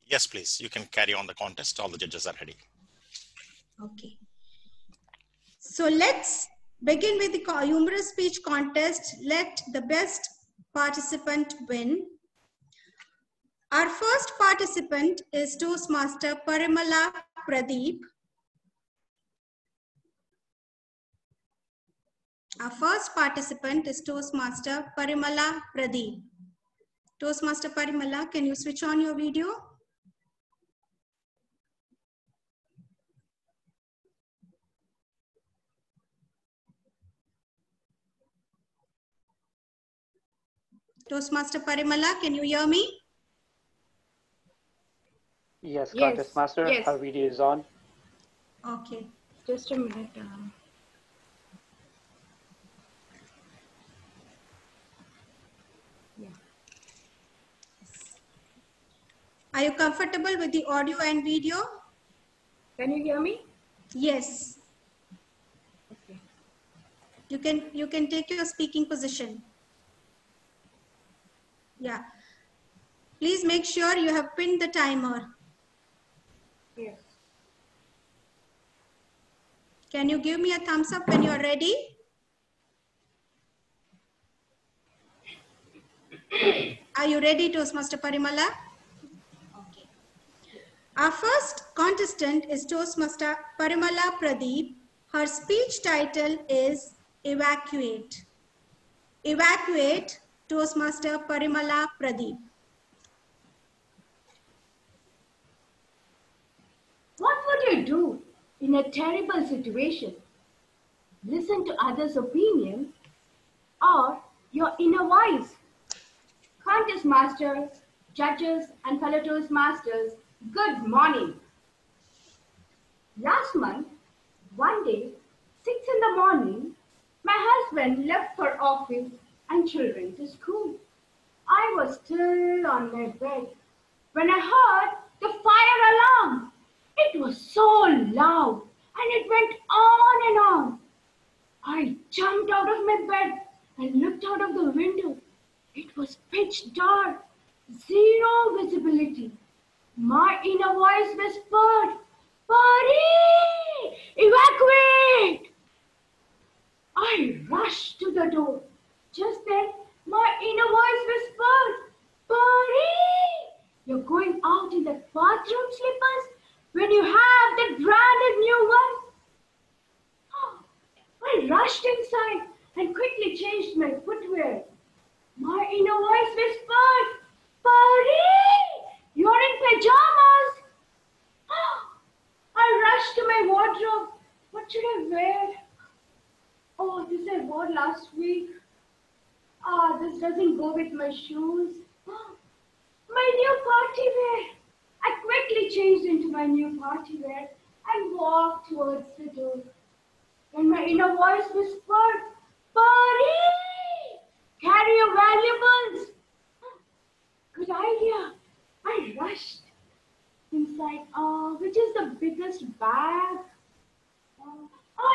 Yes, please. You can carry on the contest. All the judges are ready. Okay. So let's begin with the humorous speech contest. Let the best participant win. Our first participant is Toastmaster Parimala Pradeep. Our first participant is Toastmaster Parimala Pradeep. Toastmaster Parimala, can you switch on your video? Toastmaster Parimala, can you hear me? Yes, Yes, Contest Master, yes. our video is on. Okay. Just a minute. Yeah. Are you comfortable with the audio and video? Can you hear me? Yes. Okay. You can take your speaking position. Yeah. Please make sure you have pinned the timer. Yes. Can you give me a thumbs up when you're ready? Are you ready, Toastmaster Parimala? Okay. Our first contestant is Toastmaster Parimala Pradeep. Her speech title is Evacuate. Evacuate, Toastmaster Parimala Pradeep. What would you do in a terrible situation? Listen to others' opinion or your inner voice? Contest master, judges, and fellow Toastmasters, Good morning. Last month, one day, 6 in the morning, my husband left for office and children to school. I was still on my bed when I heard the fire alarm. It was so loud and it went on and on. I jumped out of my bed and looked out of the window. It was pitch dark, zero visibility. My inner voice whispered, "Pari! Evacuate!" I rushed to the door. Just then, my inner voice whispered, "Pari! You're going out in the bathroom slippers when you have the branded new one?" I rushed inside and quickly changed my footwear. My inner voice whispered, "Pari! You're in pajamas!" I rushed to my wardrobe. What should I wear? Oh, this I wore last week. This doesn't go with my shoes. My new party wear. I quickly changed into my new party wear and walked towards the door. And my inner voice whispered, "Pari! Carry your valuables!" Good idea. I rushed inside. Which is the biggest bag?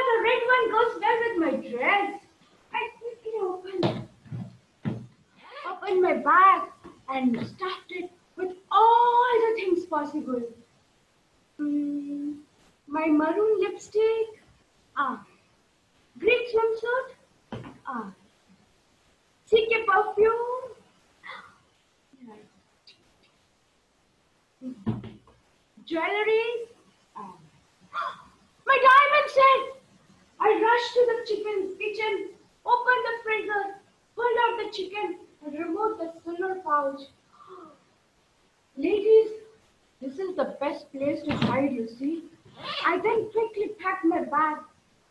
The red one goes well with my dress. I quickly opened my bag and stuffed it with all the things possible. My maroon lipstick, green swimsuit, CK perfume, jewelry, my diamond set. I rushed to the kitchen, opened the freezer, pulled out the chicken, and removed the silver pouch. Ladies, this is the best place to hide, you see. I then quickly packed my bag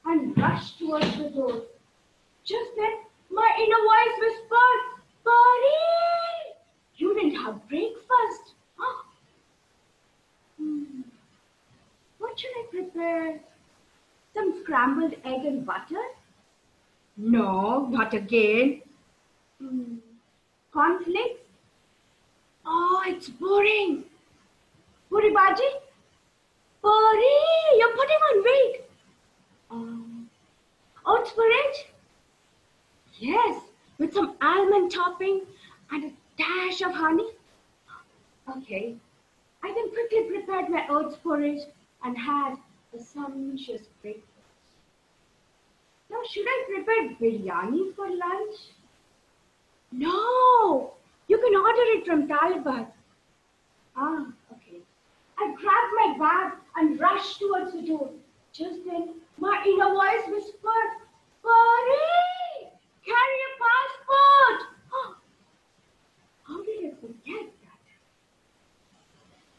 and rushed towards the door. Just then, my inner voice whispered, "Pari! You didn't have breakfast." What should I prepare? Some scrambled egg and butter? No, not again. Cornflakes? Oh, it's boring. Puri bhaji? Puri, you're putting on weight. Oats porridge? Yes, with some almond topping and a dash of honey. Okay, I then quickly prepared my oats porridge and had a sumptuous breakfast. Now, should I prepare biryani for lunch? No, you can order it from Taliban. Okay. I grabbed my bag and rushed towards the door. Just then, my inner voice whispered, "Pari! Carry your passport!" How did I forget that?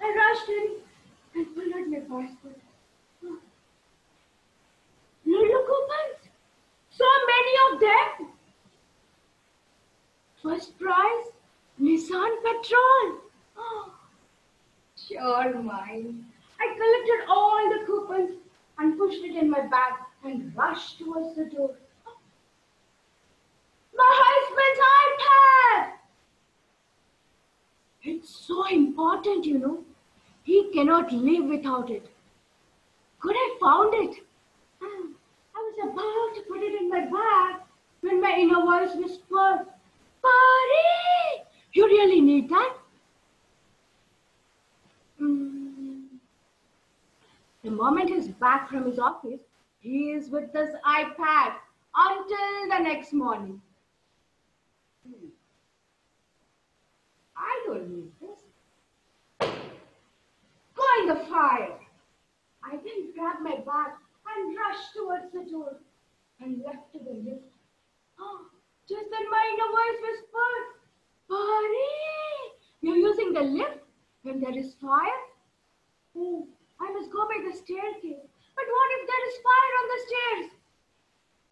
I rushed in and pulled out my passport. Lulu coupons? So many of them! First prize, Nissan Petrol. Sure, mine. I collected all the coupons and pushed it in my bag and rushed towards the door. My husband's iPad! It's so important, you know. He cannot live without it. Could I found it? I was about to put it in my bag when my inner voice whispered, "Pari! You really need that?" The moment he's back from his office, he is with this iPad until the next morning. I don't need this. Go in the fire. I then grabbed my bag and rushed towards the door and left to the lift. Just then my inner voice whispered, "Pari, you're using the lift when there is fire?" I must go by the staircase. But what if there is fire on the stairs?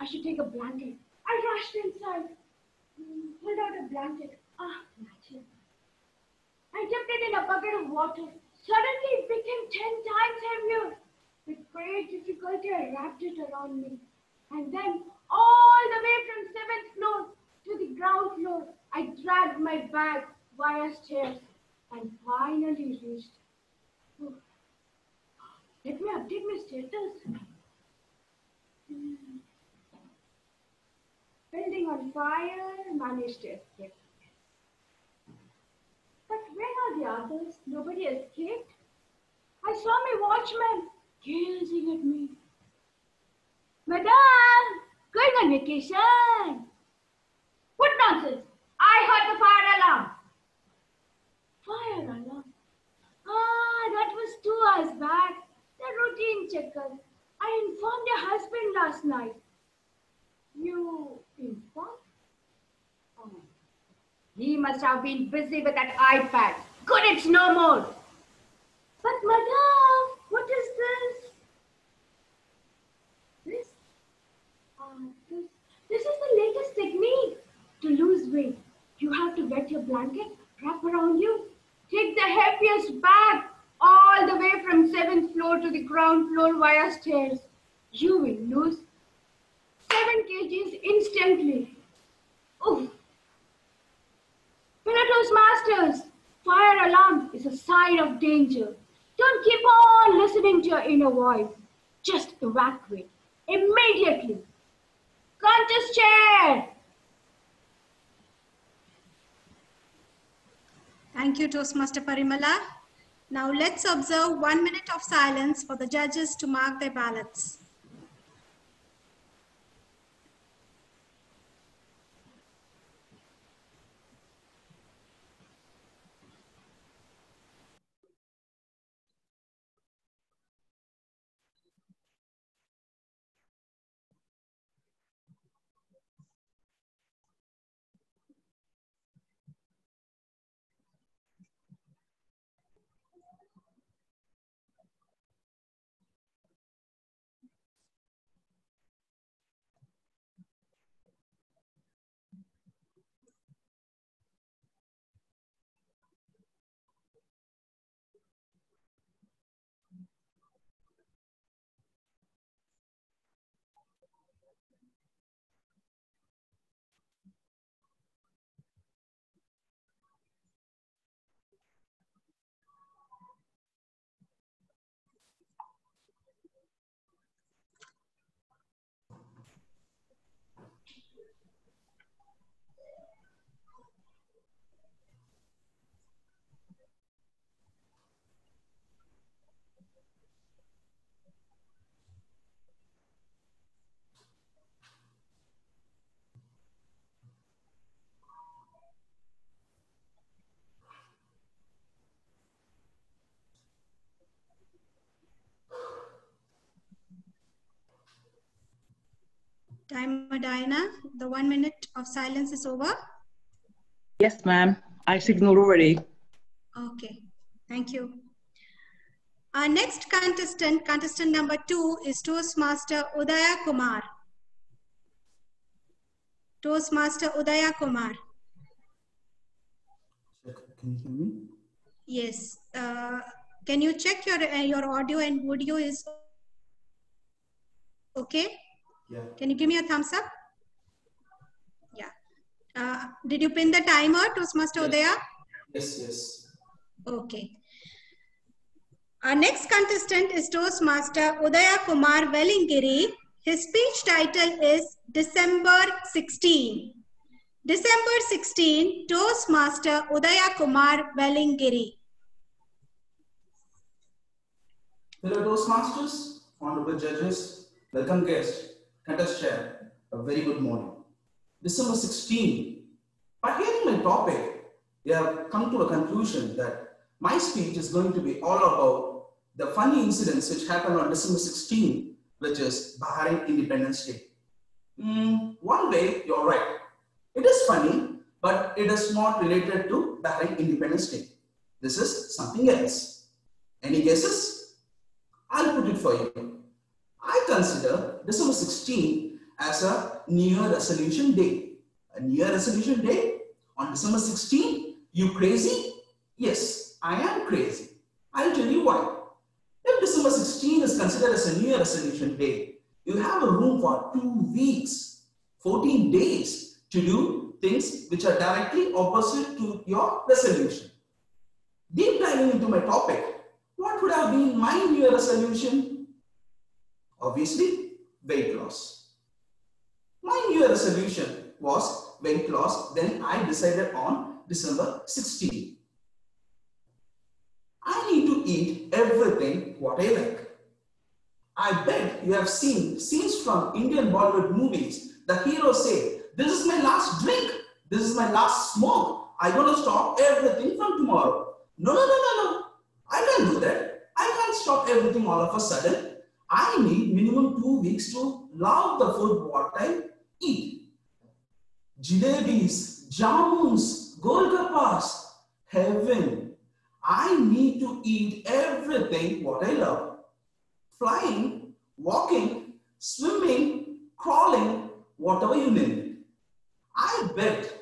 I should take a blanket. I rushed inside. Pulled out a blanket. Magic. I dipped it in a bucket of water, Suddenly it became 10 times heavier. With great difficulty, I wrapped it around me. And then, all the way from 7th floor to the ground floor, I dragged my bag via stairs and finally reached. Oh, let me update my status. Building on fire, managed to escape. But where are the others? Nobody escaped. I saw my watchman gazing at me. Madam, going on vacation. What nonsense! I heard the fire alarm. Fire alarm? Ah, that was 2 hours back. The routine checker. I informed your husband last night. You informed? Oh. He must have been busy with that iPad. Good, it's no more. But madam, what is this? This? This is the latest technique to lose weight. You have to wet your blanket, wrap around you, take the heaviest bag all the way from 7th floor to the ground floor via stairs. You will lose 7 kgs instantly. Oof. Fellow Toastmasters, fire alarm is a sign of danger. Don't keep on listening to your inner voice. Just evacuate immediately. Contest chair. Thank you, Toastmaster Parimala. Now let's observe 1 minute of silence for the judges to mark their ballots. Timer Diana, the 1 minute of silence is over. Yes, ma'am. I signaled already. Okay, thank you. Our next contestant, contestant number 2, is Toastmaster Udaya Kumar. Toastmaster Udaya Kumar. Can you hear me? Yes. Can you check your audio and video is okay? Yeah. Can you give me a thumbs up? Yeah. Did you pin the timer, Toastmaster Udaya? Yes, yes. Okay. Our next contestant is Toastmaster Udaya Kumar Velingiri. His speech title is December 16. December 16, Toastmaster Udaya Kumar Velingiri. Fellow Toastmasters, honorable judges, welcome guests, contest chair, a very good morning. December 16. By hearing my topic, we have come to a conclusion that my speech is going to be all about the funny incidents which happened on December 16, which is Bahrain Independence Day. One way, you're right. It is funny, but it is not related to Bahrain Independence Day. This is something else. Any guesses? I'll put it for you. I consider December 16 as a New Year resolution day. A New Year resolution day on December 16? You crazy? Yes, I am crazy. I'll tell you why. If December 16 is considered as a New Year resolution day, you have a room for 2 weeks, 14 days to do things which are directly opposite to your resolution. Deep diving into my topic, what would have been my New Year resolution? Obviously, weight loss. My New Year resolution was weight loss, then I decided on December 16. I need to eat everything what I like. I bet you have seen scenes from Indian Bollywood movies. The heroes say, "This is my last drink. This is my last smoke. I'm going to stop everything from tomorrow." No. I can't do that. I can't stop everything all of a sudden. I need minimum 2 weeks to love the food what I eat. Jalebis, jamuns, golgappas, heaven. I need to eat everything what I love. Flying, walking, swimming, crawling, whatever you name it. I bet.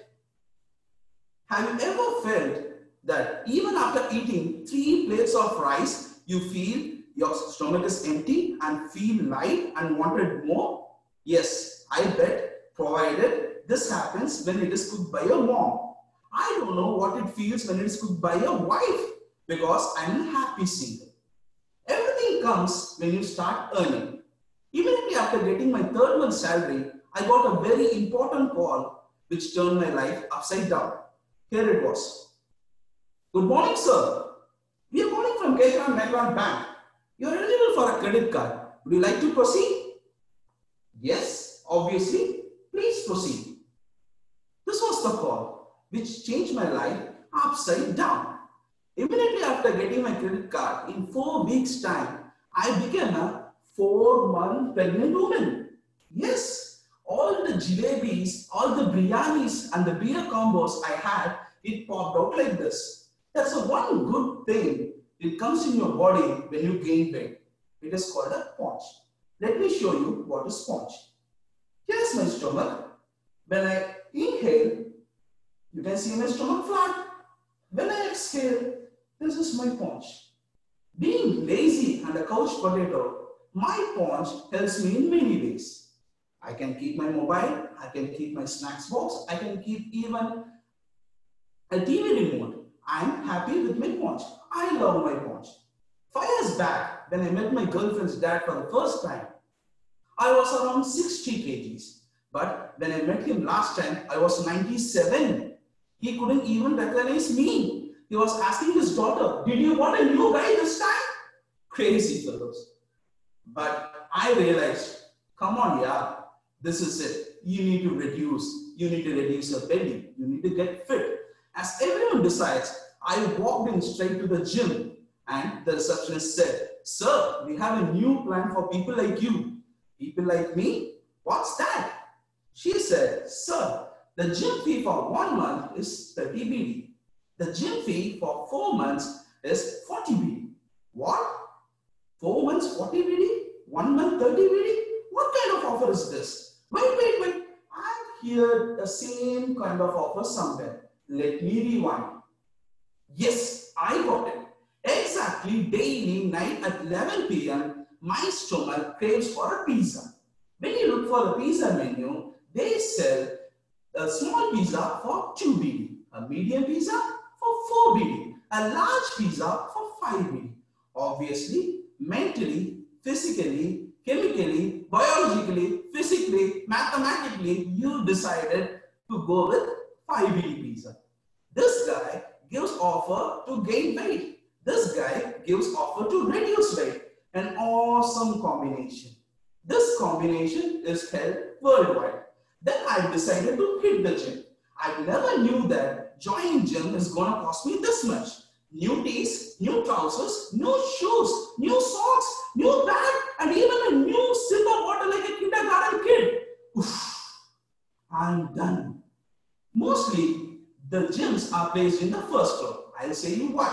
Have you ever felt that even after eating 3 plates of rice, you feel your stomach is empty and feel light and wanted more? Yes, I bet, provided this happens when it is cooked by your mom. I don't know what it feels when it is cooked by your wife because I'm a happy single. Everything comes when you start earning. Immediately after getting my 3rd month salary, I got a very important call which turned my life upside down. Here it was. "Good morning, sir. We are calling from Keshran Meghan Bank. You are eligible for a credit card. Would you like to proceed?" Yes, obviously. Please proceed. This was the call which changed my life upside down. Immediately after getting my credit card, in 4 weeks' time, I became a 4-month pregnant woman. Yes, all the jalebis, all the biryanis and the beer combos I had, it popped out like this. That's the one good thing. It comes in your body when you gain weight. It is called a paunch. Let me show you what is paunch. Here's my stomach. When I inhale, you can see my stomach flat. When I exhale, this is my paunch. Being lazy and a couch potato, my paunch helps me in many ways. I can keep my mobile, I can keep my snacks box, I can keep even a TV remote. I'm happy with my paunch. I love my paunch. 5 years back, when I met my girlfriend's dad for the first time, I was around 60 kgs. But when I met him last time, I was 97. He couldn't even recognize me. He was asking his daughter, "Did you want a new guy this time?" Crazy fellows. But I realized, come on, yeah, this is it. You need to reduce. You need to reduce your belly. You need to get fit. As everyone decides, I walked in straight to the gym and the receptionist said, "Sir, we have a new plan for people like you." People like me? What's that? She said, "Sir, the gym fee for 1 month is 30 BD. The gym fee for 4 months is 40 BD. What? 4 months 40 BD? 1 month 30 BD? What kind of offer is this? Wait. I've heard the same kind of offer somewhere. Let me rewind. Yes, I got it. Exactly daily night at 11 p.m. my stomach craves for a pizza. When you look for the pizza menu, they sell a small pizza for 2 BD, a medium pizza for 4 BD, a large pizza for 5 BD. Obviously, mentally, physically, chemically, biologically, physically, mathematically, you decided to go with 5 BD pizza. This guy gives offer to gain weight. This guy gives offer to reduce weight. An awesome combination. This combination is held worldwide. Then I decided to hit the gym. I never knew that joining gym is going to cost me this much. New tees, new trousers, new shoes, new socks, new bag, and even a new silver bottle like a kindergarten kid. Oof, I'm done. Mostly, the gyms are placed in the first floor. I'll say you why.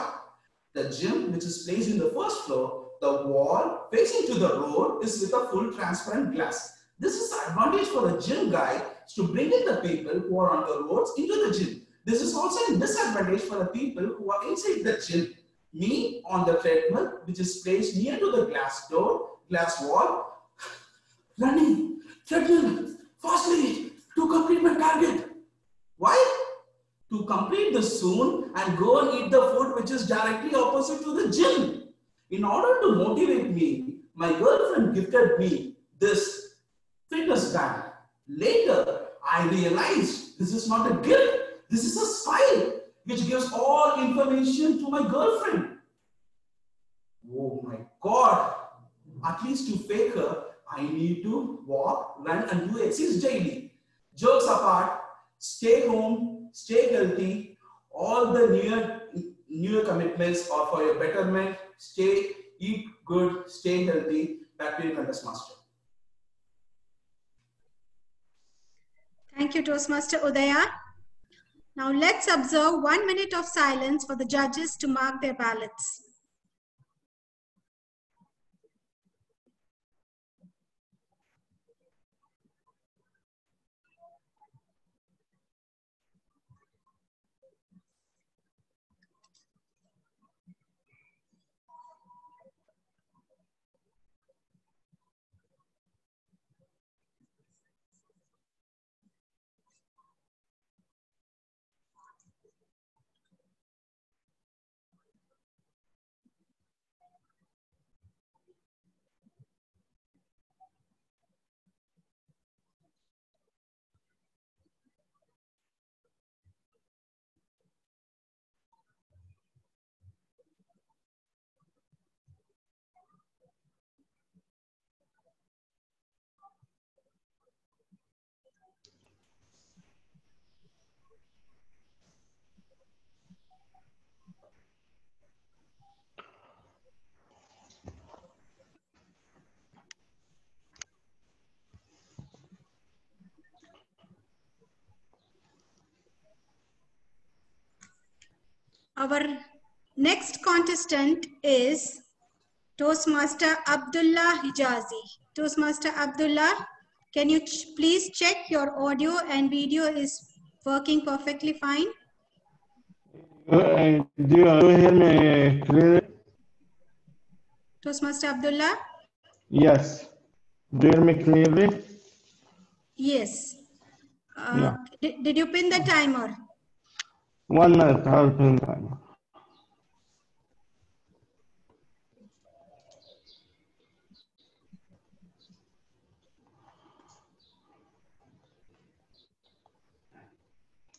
The gym, which is placed in the first floor, the wall facing to the road is with a full transparent glass. This is the advantage for the gym guy to bring in the people who are on the roads into the gym. This is also a disadvantage for the people who are inside the gym. me on the treadmill, which is placed near to the glass wall, running, treadmill, fastly to complete my target. Why? To complete this soon and go and eat the food which is directly opposite to the gym. In order to motivate me, my girlfriend gifted me this fitness band. Later, I realized this is not a gift, this is a spy which gives all information to my girlfriend. Oh my God! At least to fake her, I need to walk, run, and do exercise daily. Jokes apart, stay home, stay healthy. All the newer commitments are for your betterment. Eat good, stay healthy. Back to you, Contest Master. Thank you, Toastmaster Udaya. Now let's observe 1 minute of silence for the judges to mark their ballots. Our next contestant is Toastmaster Abdullah Hijazi. Toastmaster Abdullah, can you please check your audio and video is working perfectly fine? Do you hear me clearly? Toastmaster Abdullah? Yes. Do you hear me clearly? Yes. Yeah. Did you pin the timer? 1 minute, I'll pin the timer.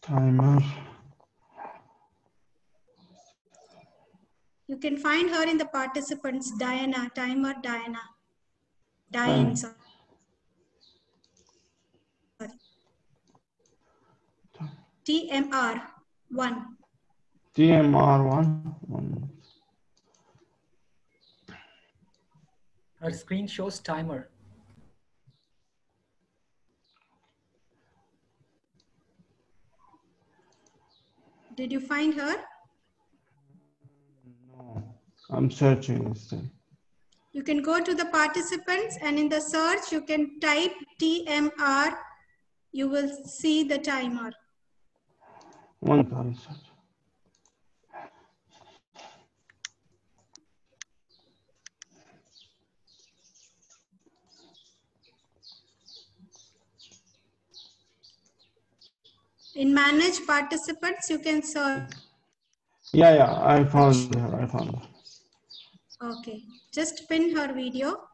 Timer. You can find her in the participants, Diana, timer Diana. Diane, sorry. TMR 1. TMR 1. Her screen shows timer. Did you find her? No, I'm searching still. You can go to the participants and in the search you can type TMR. You will see the timer. 1 minute. In manage participants, you can search. Yeah, I found her. Okay, just pin her video.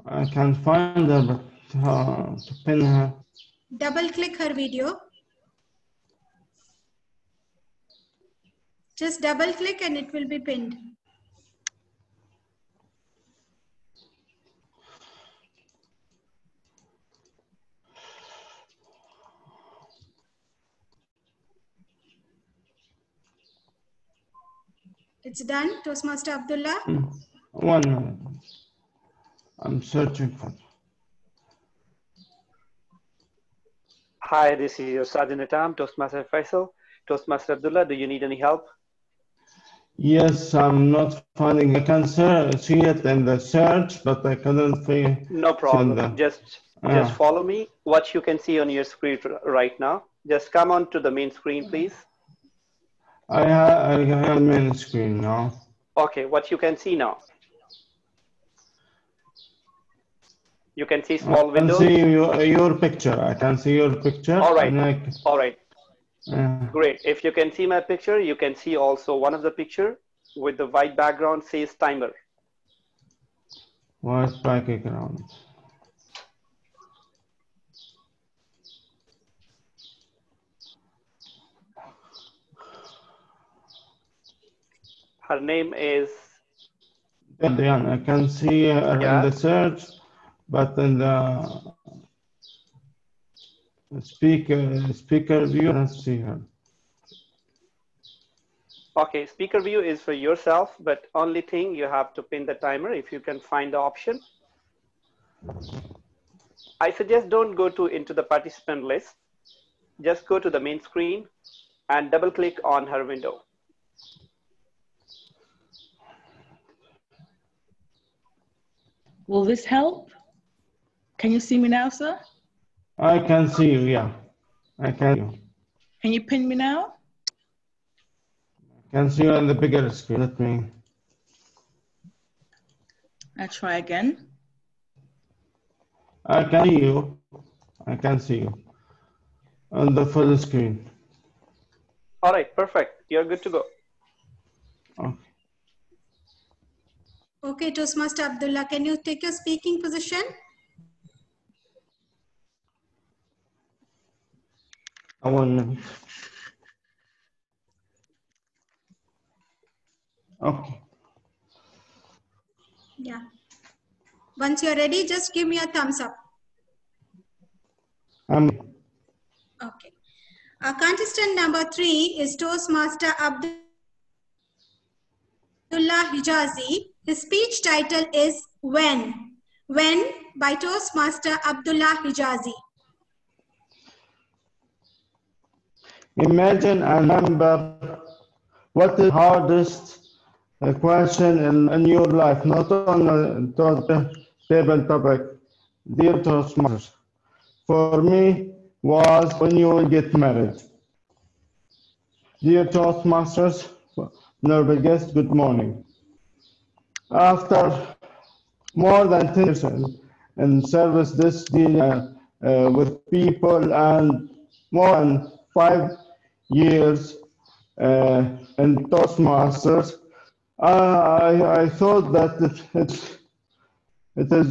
I can find her, but to pin her. Double click her video. Just double click and it will be pinned. It's done, Toastmaster Abdullah. 1 minute. I'm searching for it. Hi, this is your Sergeant at Arms, Toastmaster Faisal. Toastmaster Abdullah, do you need any help? Yes, I'm not finding. I can see it in the search, but I couldn't see No in problem. the. Just follow me. What you can see on your screen right now. Just come on to the main screen, please. I have main screen now. Okay, what you can see now. You can see small I can windows. see your picture. I can see your picture. All right. And All right. Great. If you can see my picture, you can see also one of the picture with the white background says timer. White background. Her name is. Diane, I can see her in the search, but in the speaker view, I don't see her. Okay, speaker view is for yourself, but only thing you have to pin the timer if you can find the option. I suggest don't go into the participant list. Just go to the main screen and double click on her window. Will this help? Can you see me now, sir? I can see you, yeah. I can see you. Can you pin me now? I can see you on the bigger screen. Let me. I'll try again. I can see you. I can see you on the full screen. All right, perfect. You're good to go. Okay. Okay, Toastmaster Abdullah, can you take your speaking position? One minute. Okay. Yeah. Once you're ready, just give me a thumbs up. Okay. Contestant number 3 is Toastmaster Abdullah Hijazi. His speech title is When. When by Toastmaster Abdullah Hijazi. Imagine and remember what is the hardest question in your life, not on the table topic, dear Toastmasters. For me, was when you will get married. Dear Toastmasters, noble guest, good morning. After more than 10 years in service, this dealing with people and more than 5 years in Toastmasters, I thought that it is.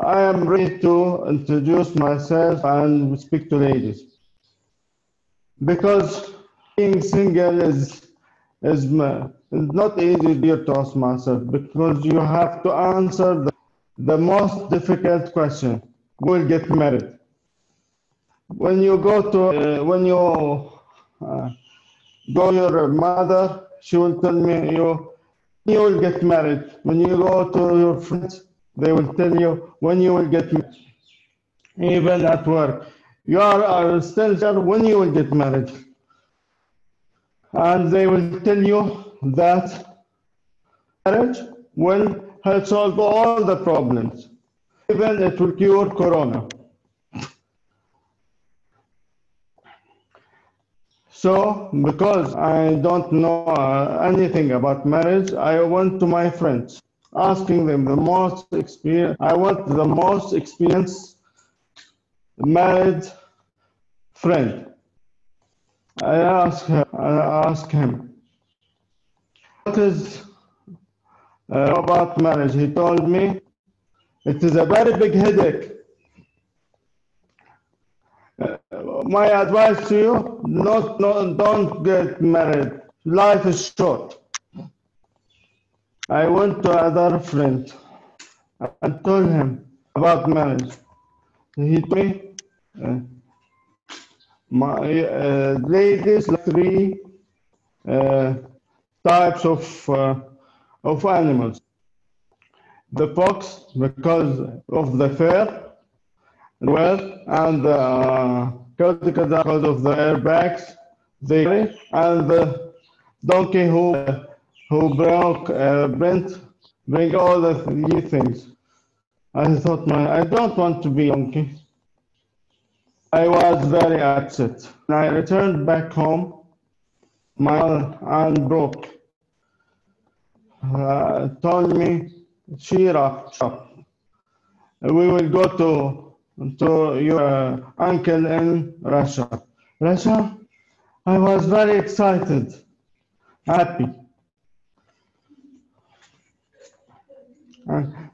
I am ready to introduce myself and speak to ladies, because being single is not easy, dear Toastmaster, because you have to answer the most difficult question: who will get married? When you go to go your mother, she will tell me you will get married. When you go to your friends, they will tell you when you will get married. Even at work, you are still sure when you will get married. And they will tell you that marriage will help solve all the problems. Even it will cure corona. So, because I don't know anything about marriage, I went to my friends, asking them the most experience. I want the most experienced married friend. I asked him, what is about marriage? He told me, it is a very big headache. My advice to you, don't get married. Life is short. I went to another friend and told him about marriage. He told me, ladies like 3 types of animals. The fox, because of the fur, and the crocodile because of the airbags they carry, and the donkey who who bring all the three things. I thought, I don't want to be a donkey. I was very upset. When I returned back home, my mother and broke told me, cheer up, shop. We will go to your uncle in Russia. Russia? I was very excited, happy,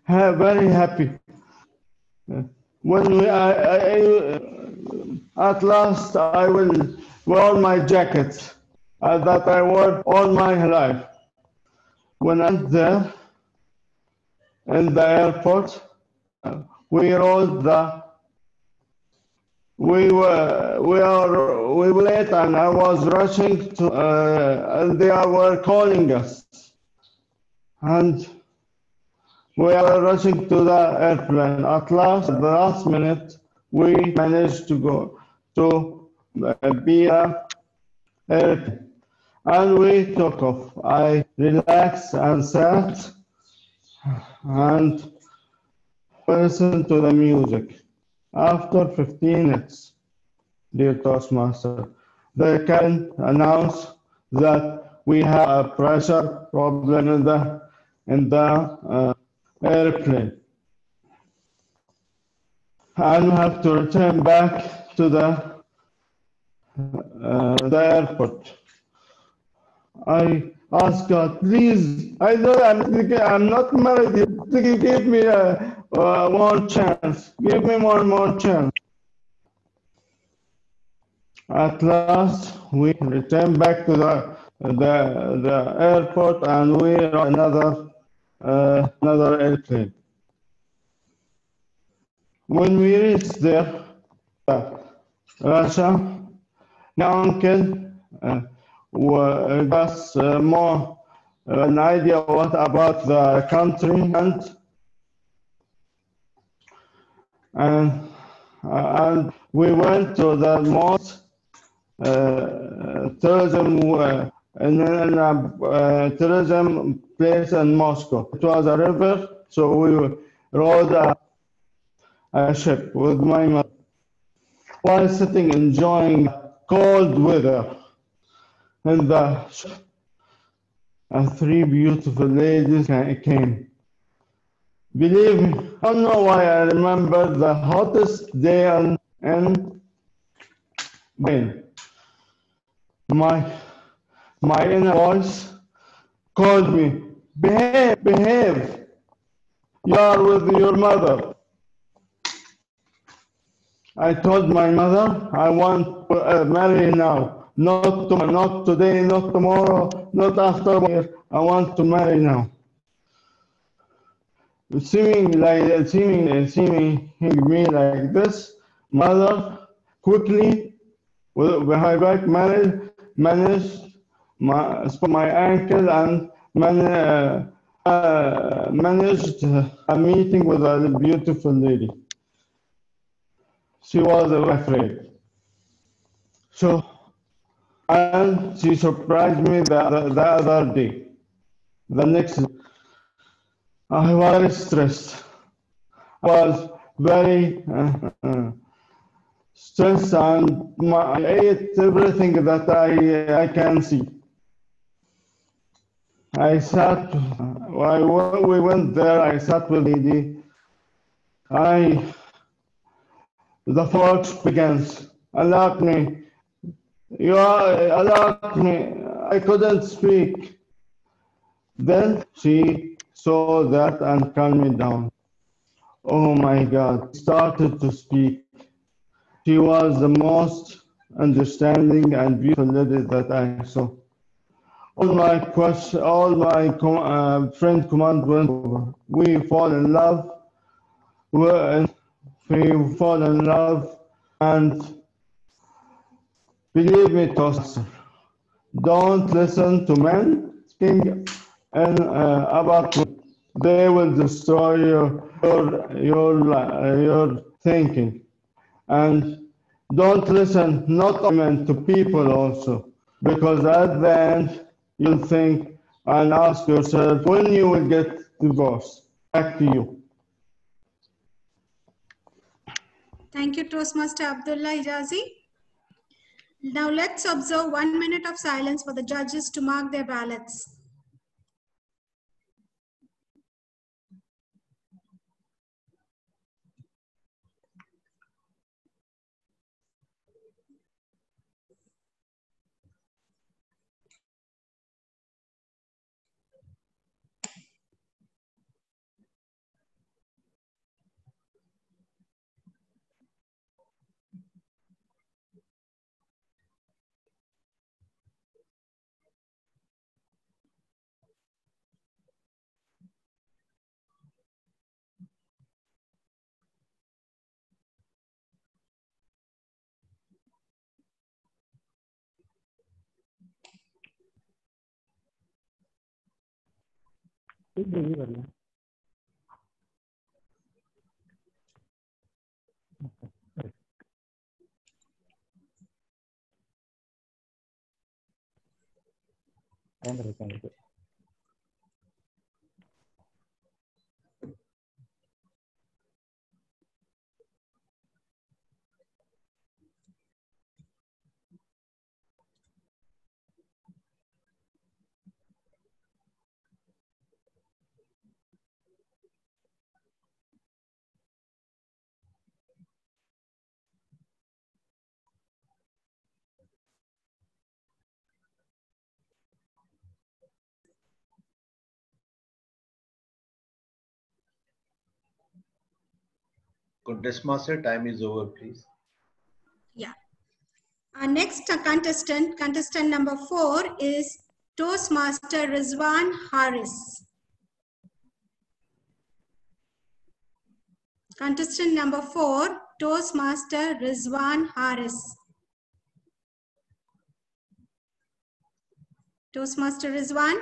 very happy. When at last I will wear my jacket that I wore all my life. When I went there in the airport, we rode we were late and I was rushing to and they were calling us and we were rushing to the airplane. At last, at the last minute, we managed to go to be a airplane and we took off. I relaxed and sat and listened to the music. After 15 minutes, dear Toastmaster, the captain announced that we have a pressure problem in the airplane, and we have to return back to the airport. I asked God, please, I'm not married. Please give me one chance. Give me one more chance. At last, we returned back to the airport and we rode another airplane. When we reached there, Russia, my uncle gave us more an idea about the country and we went to the most tourism tourism place in Moscow. It was a river, so we rode a ship with my mother. While sitting enjoying cold weather in the ship, three beautiful ladies came. Believe me, I don't know why I remember the hottest day in Bahrain. My inner voice called me, behave, behave. You are with your mother. I told my mother, I want to marry now. Not today, not tomorrow, not after a year. I want to marry now. Seeing me like this, mother quickly, with her back, managed my ankle and managed a meeting with a beautiful lady. She was afraid. So, and she surprised me the other day. The next day, I was very stressed. I was very stressed and I ate everything that I can see. I sat, when we went there, I sat with the lady. The talk begins. Allowed me. You allowed me. I couldn't speak. Then she saw that and calmed me down. Oh my God, started to speak. She was the most understanding and beautiful lady that I saw. All my friend command went over. We fall in love. We fall in love, and believe me, Toaster, don't listen to men speaking about women. They will destroy your thinking. And don't listen not only to people also, because at the end you'll think, and ask yourself when you will get divorced. Back to you. Thank you, Toastmaster Abdullah Hijazi. Now let's observe 1 minute of silence for the judges to mark their ballots. Contest Master, time is over, please. Yeah. Our next contestant number 4 is Toastmaster Rizwan Haris. Contestant number 4, Toastmaster Rizwan Haris. Toastmaster Rizwan,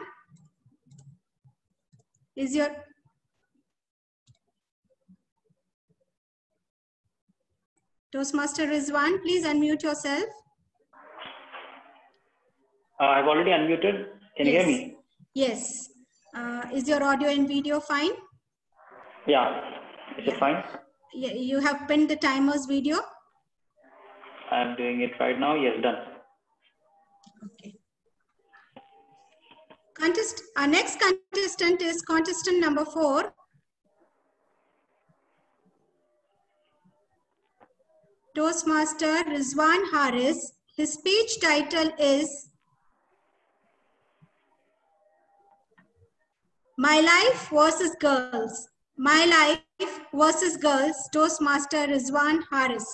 is your Toastmaster Rizwan, please unmute yourself. I've already unmuted. Can you hear me? Yes. Is your audio and video fine? Yeah. Is it fine? You have pinned the timer's video? I'm doing it right now. Yes, done. Okay. Our next contestant is contestant number 4. Toastmaster Rizwan Haris. His speech title is My Life versus Girls. My Life versus Girls. Toastmaster Rizwan Haris.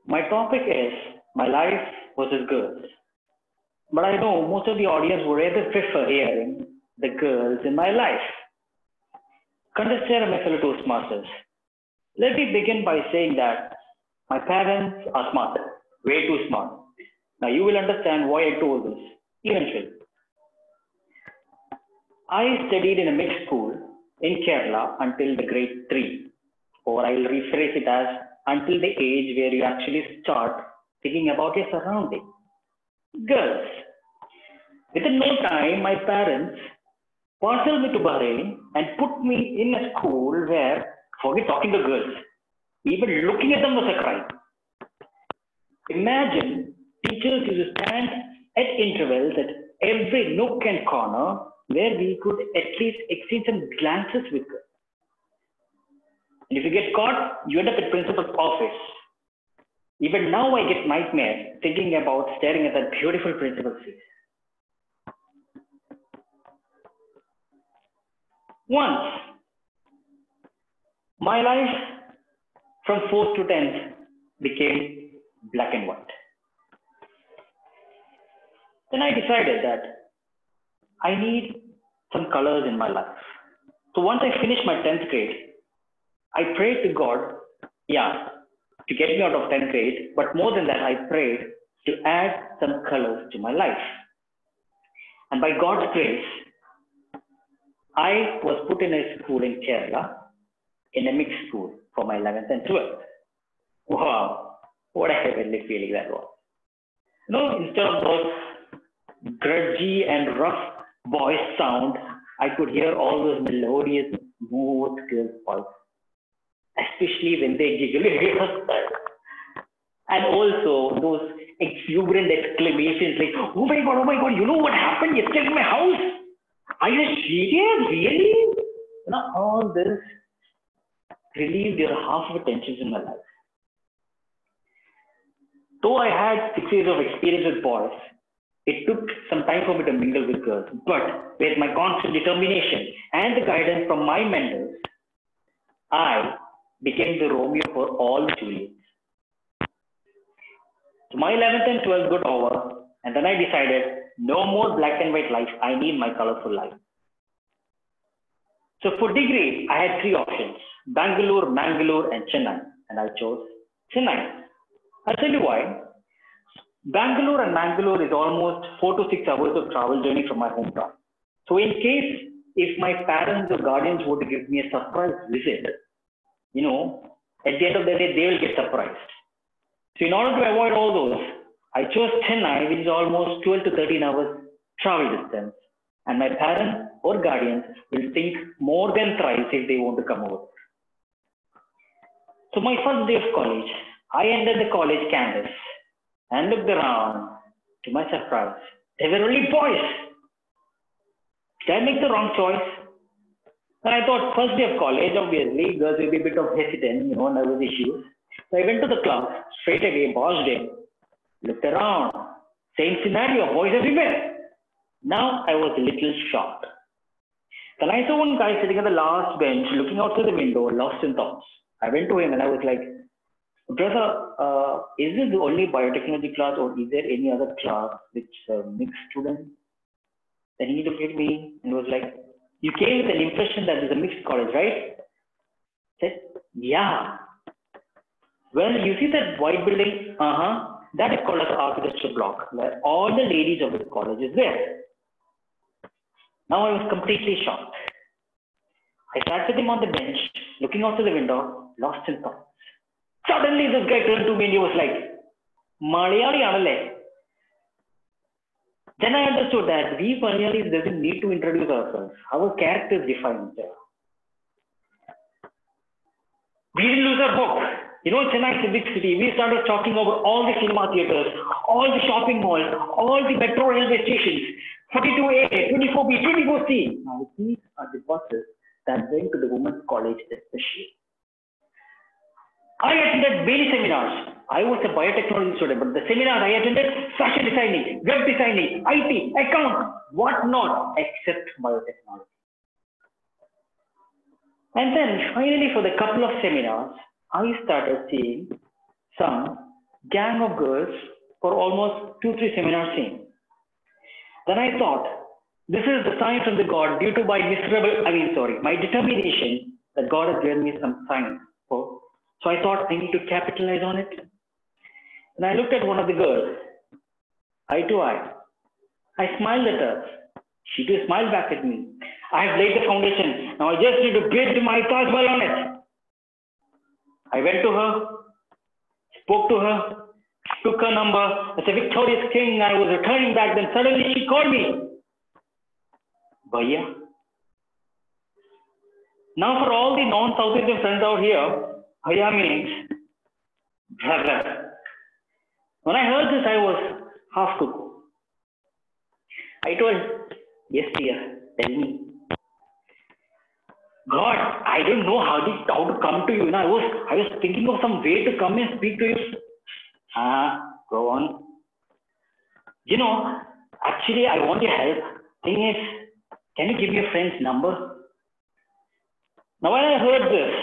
My topic is my life versus girls. But I know most of the audience would rather prefer hearing the girls in my life. Contestants and my fellow Toastmasters, let me begin by saying that my parents are smart, way too smart. Now you will understand why I told this eventually. I studied in a mixed school in Kerala until the grade 3, or I'll rephrase it as until the age where you actually start thinking about your surrounding. Girls. Within no time, my parents parceled me to Bahrain and put me in a school where, forget talking to girls, even looking at them was a crime. Imagine teachers used to stand at intervals at every nook and corner where we could at least exchange some glances with girls. And if you get caught, you end up at principal's office. Even now I get nightmares thinking about staring at that beautiful principal's face. Once, my life from 4th to 10th became black and white. Then I decided that I need some colors in my life. So once I finished my 10th grade, I prayed to God, to get me out of 10th grade, but more than that, I prayed to add some colors to my life. And by God's grace, I was put in a school in Kerala, in a mixed school for my 11th and 12th. Wow, what a heavenly feeling that was. Instead of those grudgy and rough voice sound, I could hear all those melodious, smooth girls' voice, especially when they giggle. And also those exuberant exclamations like, oh my God, you know what happened yesterday in my house? Are you serious? Really? All this relieved your half of the tensions in my life. Though I had 6 years of experience with boys, it took some time for me to mingle with girls. But with my constant determination and the guidance from my mentors, I became the Romeo for all Juliets. So my 11th and 12th got over, and then I decided no more black and white life. I need my colorful life. So for degree, I had 3 options: Bangalore, Mangalore, and Chennai, and I chose Chennai. I'll tell you why. Bangalore and Mangalore is almost 4 to 6 hours of travel journey from my hometown. So in case if my parents or guardians were to give me a surprise visit, at the end of the day, they will get surprised. So in order to avoid all those, I chose Chennai, which is almost 12 to 13 hours travel distance. And my parents or guardians will think more than thrice if they want to come over. So my first day of college, I entered the college campus and looked around. To my surprise, there were only boys. Did I make the wrong choice? And I thought first day of college, obviously, girls will be a bit of hesitant, nervous issues. So I went to the class, straight away, barged in, looked around, same scenario, boys everywhere. Now I was a little shocked. Then I saw one guy sitting on the last bench, looking out through the window, lost in thoughts. I went to him and I was like, brother, is this the only biotechnology class or is there any other class which mixed students? Then he looked at me and was like, you came with an impression that it's a mixed college, right? I said, yeah. Well, you see that white building? That is called as architecture block, where all the ladies of the college is there. Now I was completely shocked. I sat with him on the bench, looking out to the window, lost in thoughts. Suddenly this guy turned to me and he was like, Malayali Anale. Then I understood that we Malayalis doesn't need to introduce ourselves. Our character is defined. We didn't lose our hope. Chennai is a big city. We started talking about all the cinema theaters, all the shopping malls, all the metro railway stations, 42A, 24B, 24C. Now these are the buses that went to the women's college especially. I attended many seminars. I was a biotechnology student, but the seminars I attended, fashion designing, web designing, IT, account, what not, except biotechnology. And then finally for the couple of seminars, I started seeing some gang of girls for almost 2-3 seminars in. Then I thought, this is the sign from the God due to my determination that God has given me some sign for. So I thought I need to capitalize on it. And I looked at one of the girls, eye to eye. I smiled at her. She too smiled back at me. I have laid the foundation. Now I just need to build my Taj Mahal on it. I went to her, spoke to her, took her number. As a victorious king, I was returning back. Then suddenly she called me. Bhaiya. Now for all the non-South Indian friends out here, Bhaiya means brother. When I heard this, I was half cuckoo. I told, yes dear, tell me. God, I don't know how to come to you. I was thinking of some way to come and speak to you. Go on. Actually, I want your help. Thing is, can you give me your friend's number? Now, when I heard this,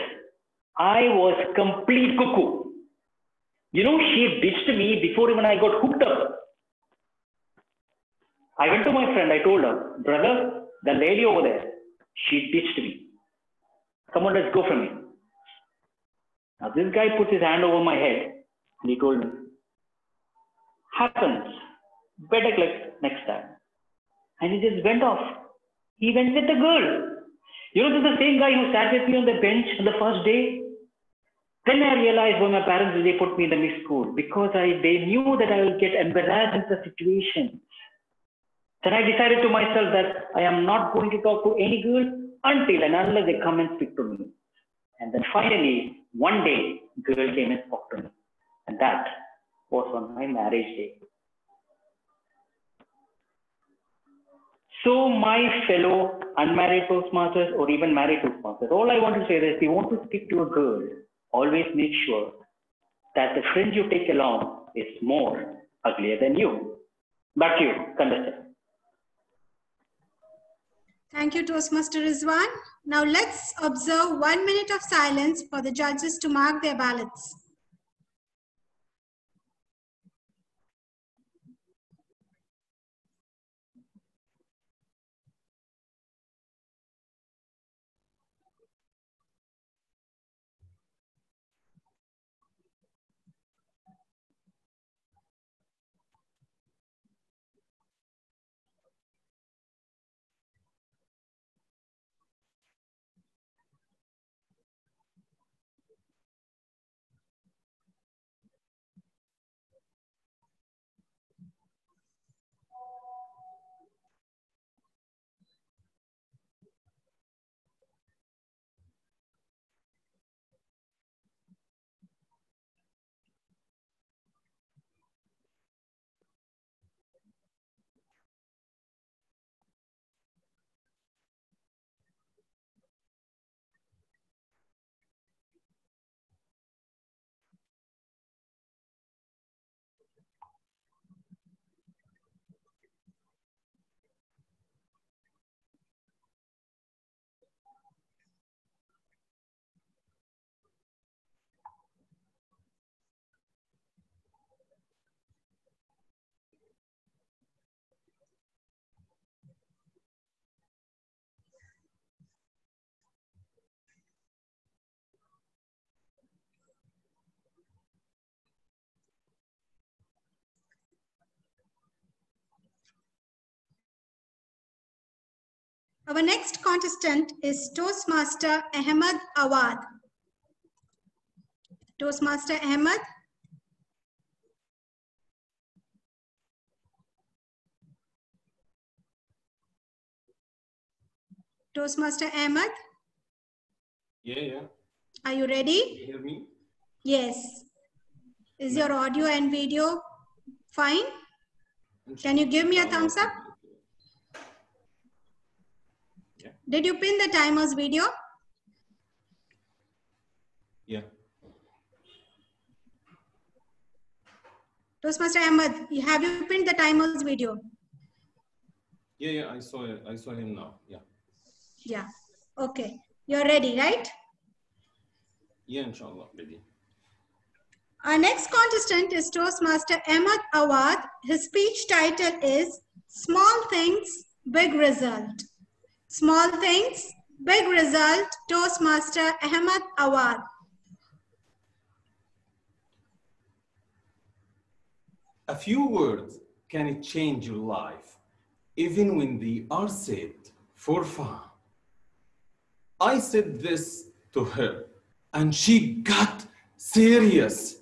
I was complete cuckoo. She ditched me before even I got hooked up. I went to my friend. I told her, brother, the lady over there, she ditched me. Come on, let's go from here. Now this guy puts his hand over my head and he told me, happens, better click next time. And he just went off. He went with the girl. This is the same guy who sat with me on the bench on the first day. Then I realized why my parents really put me in the mixed school, because they knew that I will get embarrassed in the situation. Then I decided to myself that I am not going to talk to any girl until and unless they come and speak to me. And then finally, one day, girl came and spoke to me. And that was on my marriage day. So my fellow unmarried Toastmasters or even married Toastmasters, all I want to say is if you want to speak to a girl, always make sure that the friend you take along is more uglier than you. Back to you, contestant. Thank you, Toastmaster Rizwan. Now let's observe 1 minute of silence for the judges to mark their ballots. Our next contestant is Toastmaster Ahmed Awad. Toastmaster Ahmed. Toastmaster Ahmed. Yeah. Are you ready? You hear me? Yes. Is your audio and video fine? Can you give me a thumbs up? Yeah. Did you pin the timer's video? Yeah. Toastmaster Ahmed, have you pinned the timer's video? Yeah, I saw it. I saw him now. Yeah. Yeah. Okay. You're ready, right? Yeah, inshallah, ready. Our next contestant is Toastmaster Ahmed Awad. His speech title is Small Things, Big Result. Small Things, Big Result, Toastmaster Ahmed Awad. A few words can change your life, even when they are said for fun. I said this to her, and she got serious.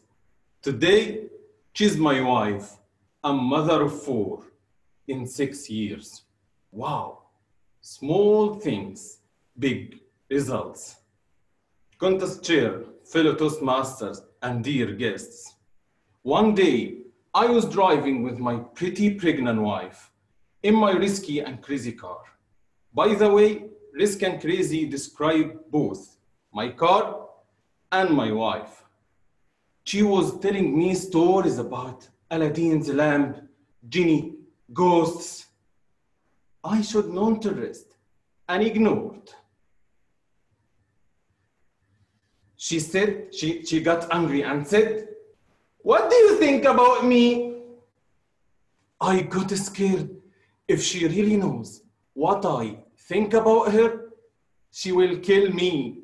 Today, she's my wife, a mother of 4 in 6 years. Wow, small things, big results. Contest chair, fellow Toastmasters, and dear guests. One day, I was driving with my pretty pregnant wife in my risky and crazy car. By the way, risk and crazy describe both my car and my wife. She was telling me stories about Aladdin's lamp, genie, ghosts. I showed no interest and ignored. She said, she got angry and said, "What do you think about me?" I got scared. If she really knows what I think about her, she will kill me.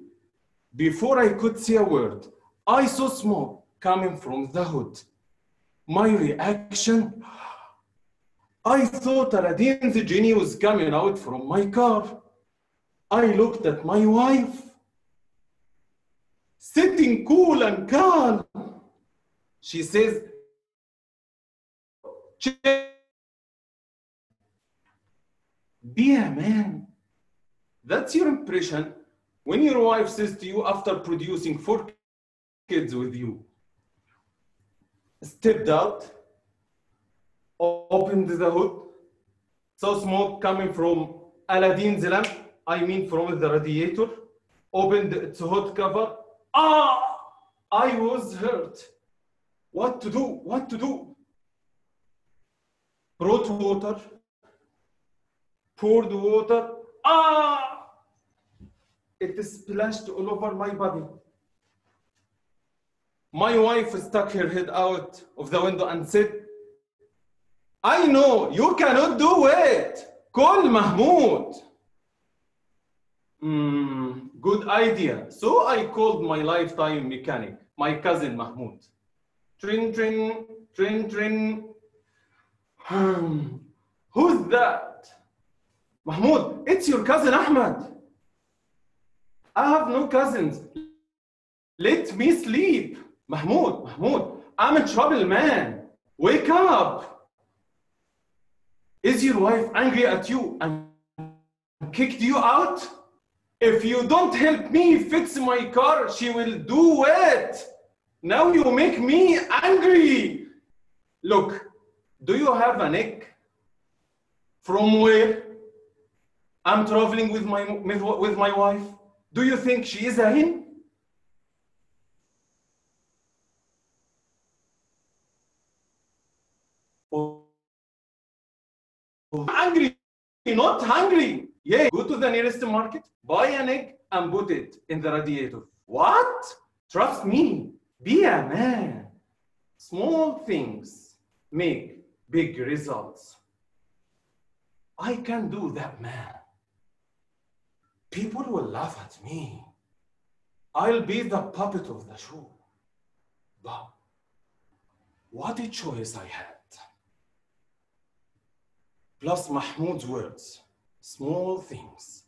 Before I could say a word, I saw smoke coming from the hood. My reaction, I thought Aladdin's genie was coming out from my car. I looked at my wife. sitting cool and calm. She says, be a man. That's your impression when your wife says to you after producing 4 kids with you. Stepped out, opened the hood, saw smoke coming from Aladdin's lamp, I mean from the radiator, opened its hood cover. I was hurt. What to do? What to do? Brought water, poured water. It splashed all over my body. My wife stuck her head out of the window and said, I know, you cannot do it. Call Mahmoud. Good idea. So I called my lifetime mechanic, my cousin Mahmoud. Trin, trin, trin, trin. Who's that? Mahmoud, it's your cousin Ahmed. I have no cousins. Let me sleep. Mahmoud, I'm in trouble, man. Wake up. Is your wife angry at you and kicked you out? If you don't help me fix my car, she will do it. Now you make me angry. Look, do you have an egg? From where? I'm traveling with my wife. Do you think she is a hen? Angry, not hungry. Yeah, go to the nearest market, buy an egg, and put it in the radiator. What? Trust me, be a man. Small things make big results. I can do that, man. People will laugh at me. I'll be the puppet of the show. But what a choice I had. Plus Mahmoud's words, small things,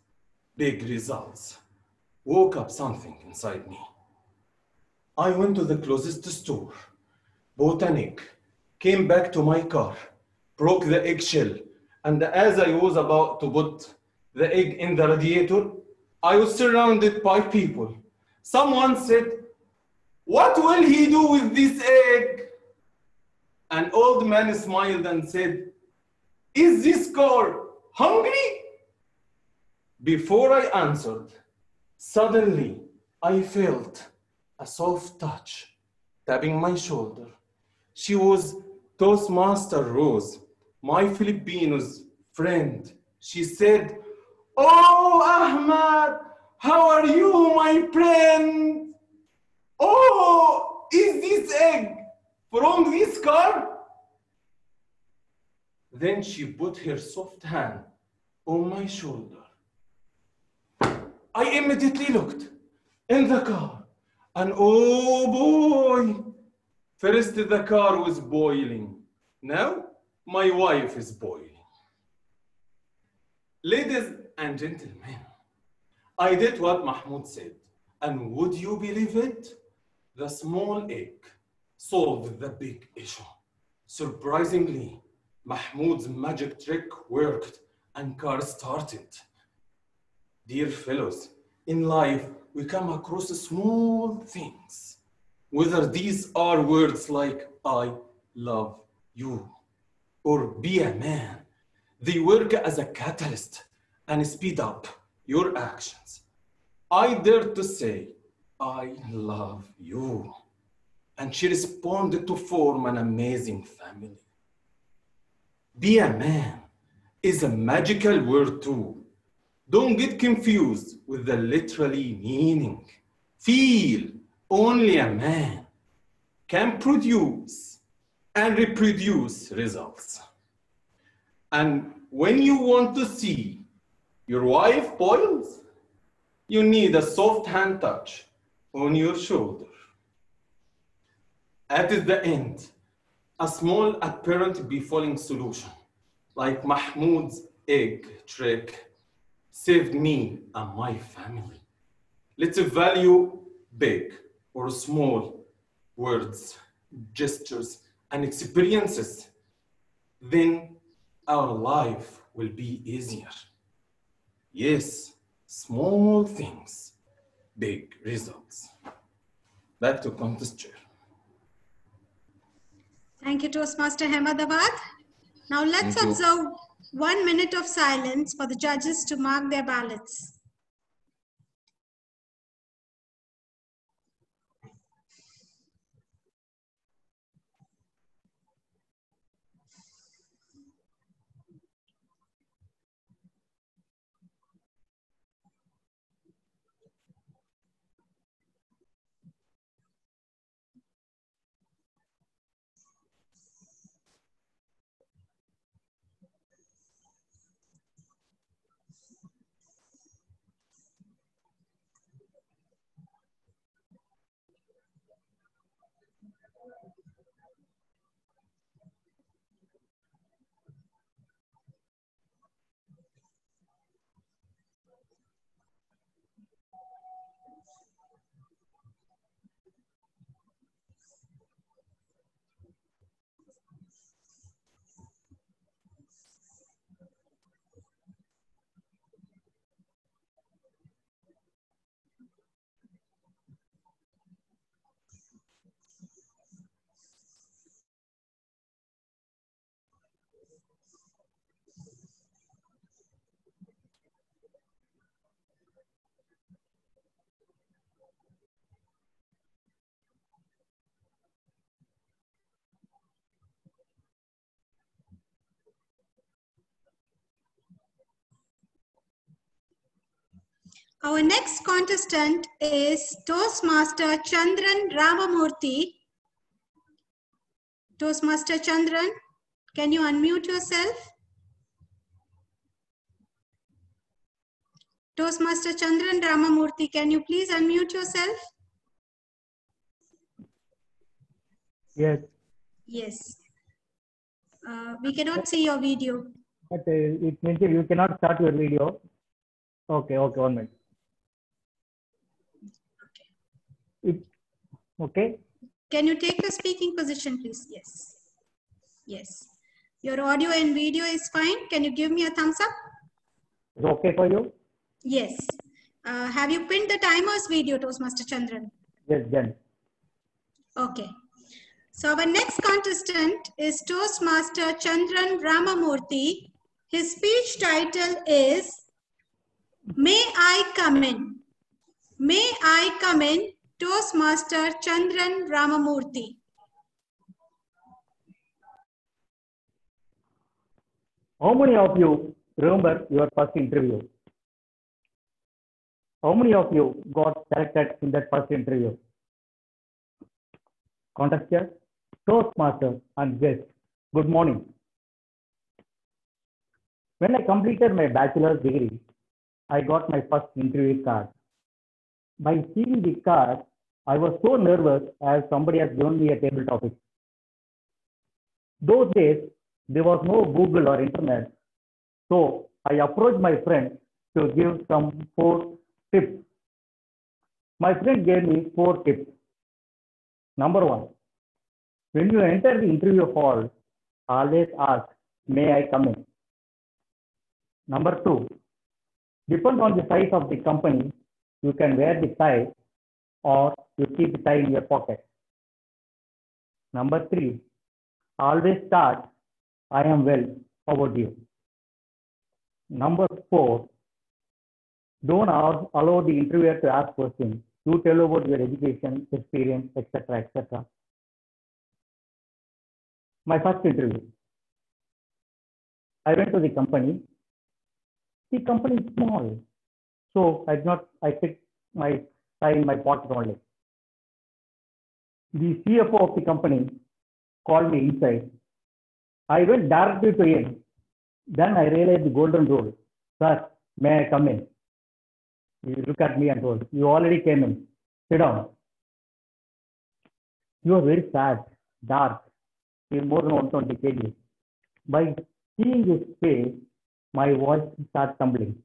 big results, woke up something inside me. I went to the closest store, bought an egg, came back to my car, broke the eggshell, and as I was about to put the egg in the radiator, I was surrounded by people. Someone said, "What will he do with this egg?" An old man smiled and said, "Is this car hungry?" Before I answered, suddenly I felt a soft touch tapping my shoulder. She was Toastmaster Rose, my Filipino's friend. She said, "Oh, Ahmad, how are you, my friend? Oh, is this egg from this car?" Then she put her soft hand on my shoulder. I immediately looked in the car, and oh boy, first the car was boiling. Now my wife is boiling. Ladies and gentlemen, I did what Mahmoud said, and would you believe it? The small egg solved the big issue. Surprisingly, Mahmoud's magic trick worked and car started. Dear fellows, in life we come across small things. Whether these are words like "I love you" or "be a man," they work as a catalyst and speed up your actions. I dare to say, "I love you." And she responded to form an amazing family. Be a man is a magical word too. Don't get confused with the literally meaning. Feel only a man can produce and reproduce results. And when you want to see your wife boils, you need a soft hand touch on your shoulder. At the end, a small apparent befalling solution, like Mahmoud's egg trick, saved me and my family. Let's value big or small words, gestures, and experiences, then our life will be easier. Yes, small things, big results. Back to contest chair. Thank you, Toastmaster Ahmedabad. Now let's Thank you. observe 1 minute of silence for the judges to mark their ballots. Our next contestant is Toastmaster Chandran Ramamurthy. Toastmaster Chandran, can you unmute yourself? Toastmaster Chandran Ramamurthy, can you please unmute yourself? Yes, Yes. We cannot see your video. but it means you cannot start your video. Okay, 1 minute. Okay. Can you take your speaking position, please? Yes. Yes. Your audio and video is fine. Can you give me a thumbs up? Is it okay for you? Yes. Have you pinned the timer's video, Toastmaster Chandran? Yes, done. Okay. So our next contestant is Toastmaster Chandran Ramamurthy. His speech title is May I Come In? May I Come In? Toastmaster Chandran Ramamurthy. How many of you remember your first interview? How many of you got selected in that first interview? Contestant, Toastmaster, and guest. Good morning. When I completed my bachelor's degree, I got my first interview card. By seeing the card, I was so nervous as somebody has given me a table topic. Those days, there was no Google or internet, so I approached my friend to give some 4 tips. My friend gave me 4 tips. Number 1, when you enter the interview hall, always ask, may I come in? Number 2, depends on the size of the company, you can wear the tie or you keep the tie in your pocket. Number 3, always start, I am well, how about you? Number 4, don't allow the interviewer to ask questions. You tell about your education, experience, etc., etc. My first interview. I went to the company. The company is small, so I kept my tie in my pocket only. The CFO of the company called me inside. I went directly to him. Then I realized the golden rule. Sir, may I come in? He looked at me and told, you already came in. Sit down. He was very sad, dark, more than 120 kg. By seeing his face, my voice started tumbling.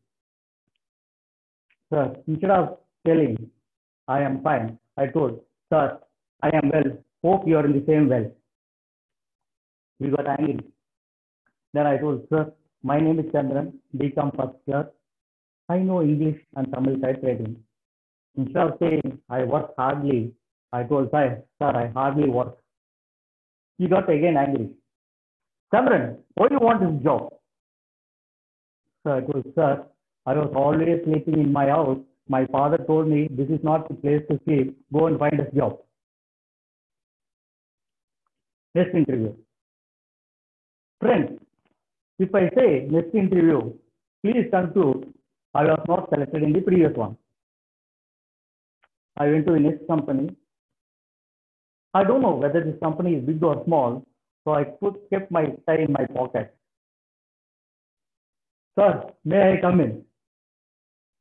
Sir, instead of telling, I am fine, I told, Sir, I am well. Hope you are in the same well. He got angry. Then I told, sir, my name is Chandran, BCom first class. I know English and Tamil typewriting. Instead of saying I work hardly, I told, sir, I hardly work. He got again angry. Chandran, why do you want this job? So I told, sir, I was always sleeping in my house. My father told me this is not the place to sleep. Go and find a job. Next interview. Friends, if I say next interview, please conclude I was not selected in the previous one. I went to the next company. I don't know whether this company is big or small, so I kept my tie in my pocket. Sir, may I come in?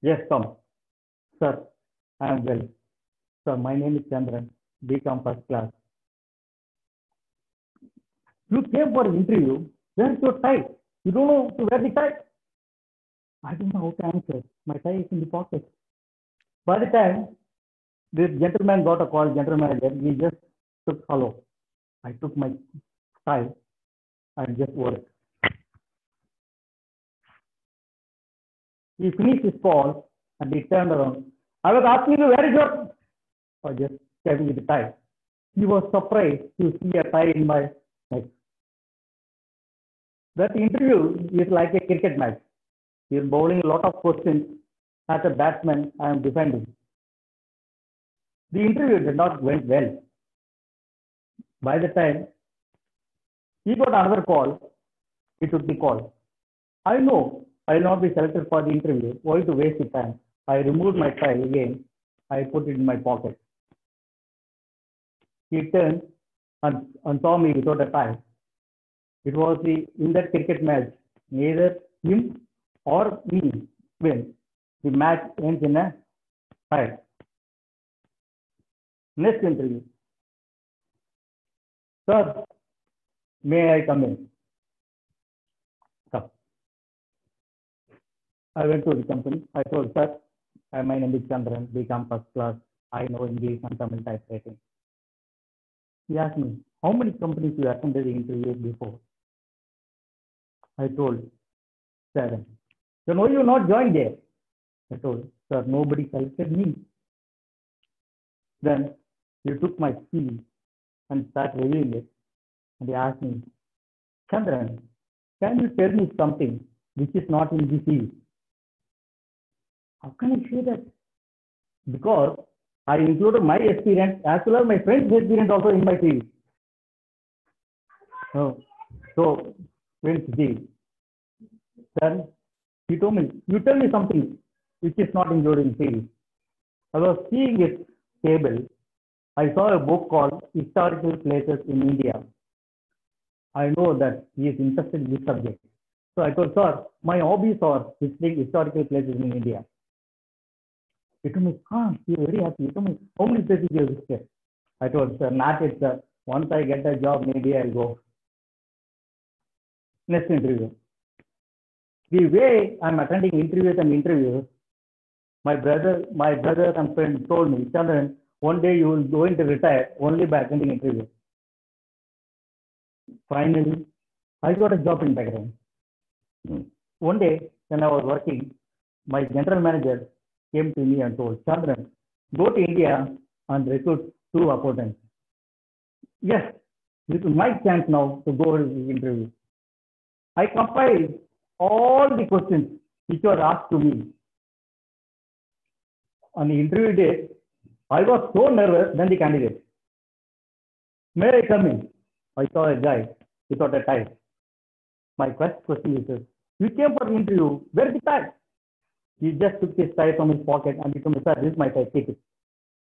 Yes, come. Sir, I am well. Sir, my name is Chandran, BCom first class. You came for an interview. Where is your tie? You don't know to wear the tie? I don't know how to answer. My tie is in the pocket. By the time this gentleman got a call, general manager, he just took hello. I took my tie and just wore it. He finished his call and he turned around. I was asking you, where is your? I just gave me the tie. He was surprised to see a tie in my neck. That interview is like a cricket match. He is bowling a lot of questions. As a batsman, I am defending. The interview did not went well. By the time he got another call, he took the call. I know I will not be selected for the interview. Why to waste the time? I removed my tie again. I put it in my pocket. He turned and saw me without a tie. It was in that cricket match, neither him or me win. The match ends in a tie. Next interview. Sir, may I come in? Come. I went to the company. I told, sir, my name is Chandran, BCom first class. I know English and Tamil typewriting. He asked me, how many companies you attended the interview before? I told, 7. So no, you not joined there. I told, sir, nobody selected me. Then he took my CV and started reviewing it. And he asked me, Chandran, can you tell me something which is not in the CV? How can I say that? Because I included my experience as well as my friend's experience also in my CV. So when then he told me, you tell me something which is not included in CV. I was seeing his table. I saw a book called Historical Places in India. I know that he is interested in this subject. So I told, sir, my hobbies are visiting historical places in India. He told me, he is very happy. He told me, how many places you have visited? I told, sir, not it, sir. Once I get a job, maybe I'll go. Next interview. The way I'm attending interviews, my brothers and friends told me, Chandran, one day you will going to retire only by attending interviews. Finally, I got a job in Bahrain. One day, when I was working, my general manager came to me and told, Chandran, go to India and recruit 2 accountants. Yes, this is my chance now to go to the interview. I compiled all the questions which were asked to me. On the interview day, I was so nervous than the candidate. May I come in? I saw a guy without a tie. My first question is, you came for the interview, where's the tie? He just took his tie from his pocket and he told me, sir, this is my tie, take it.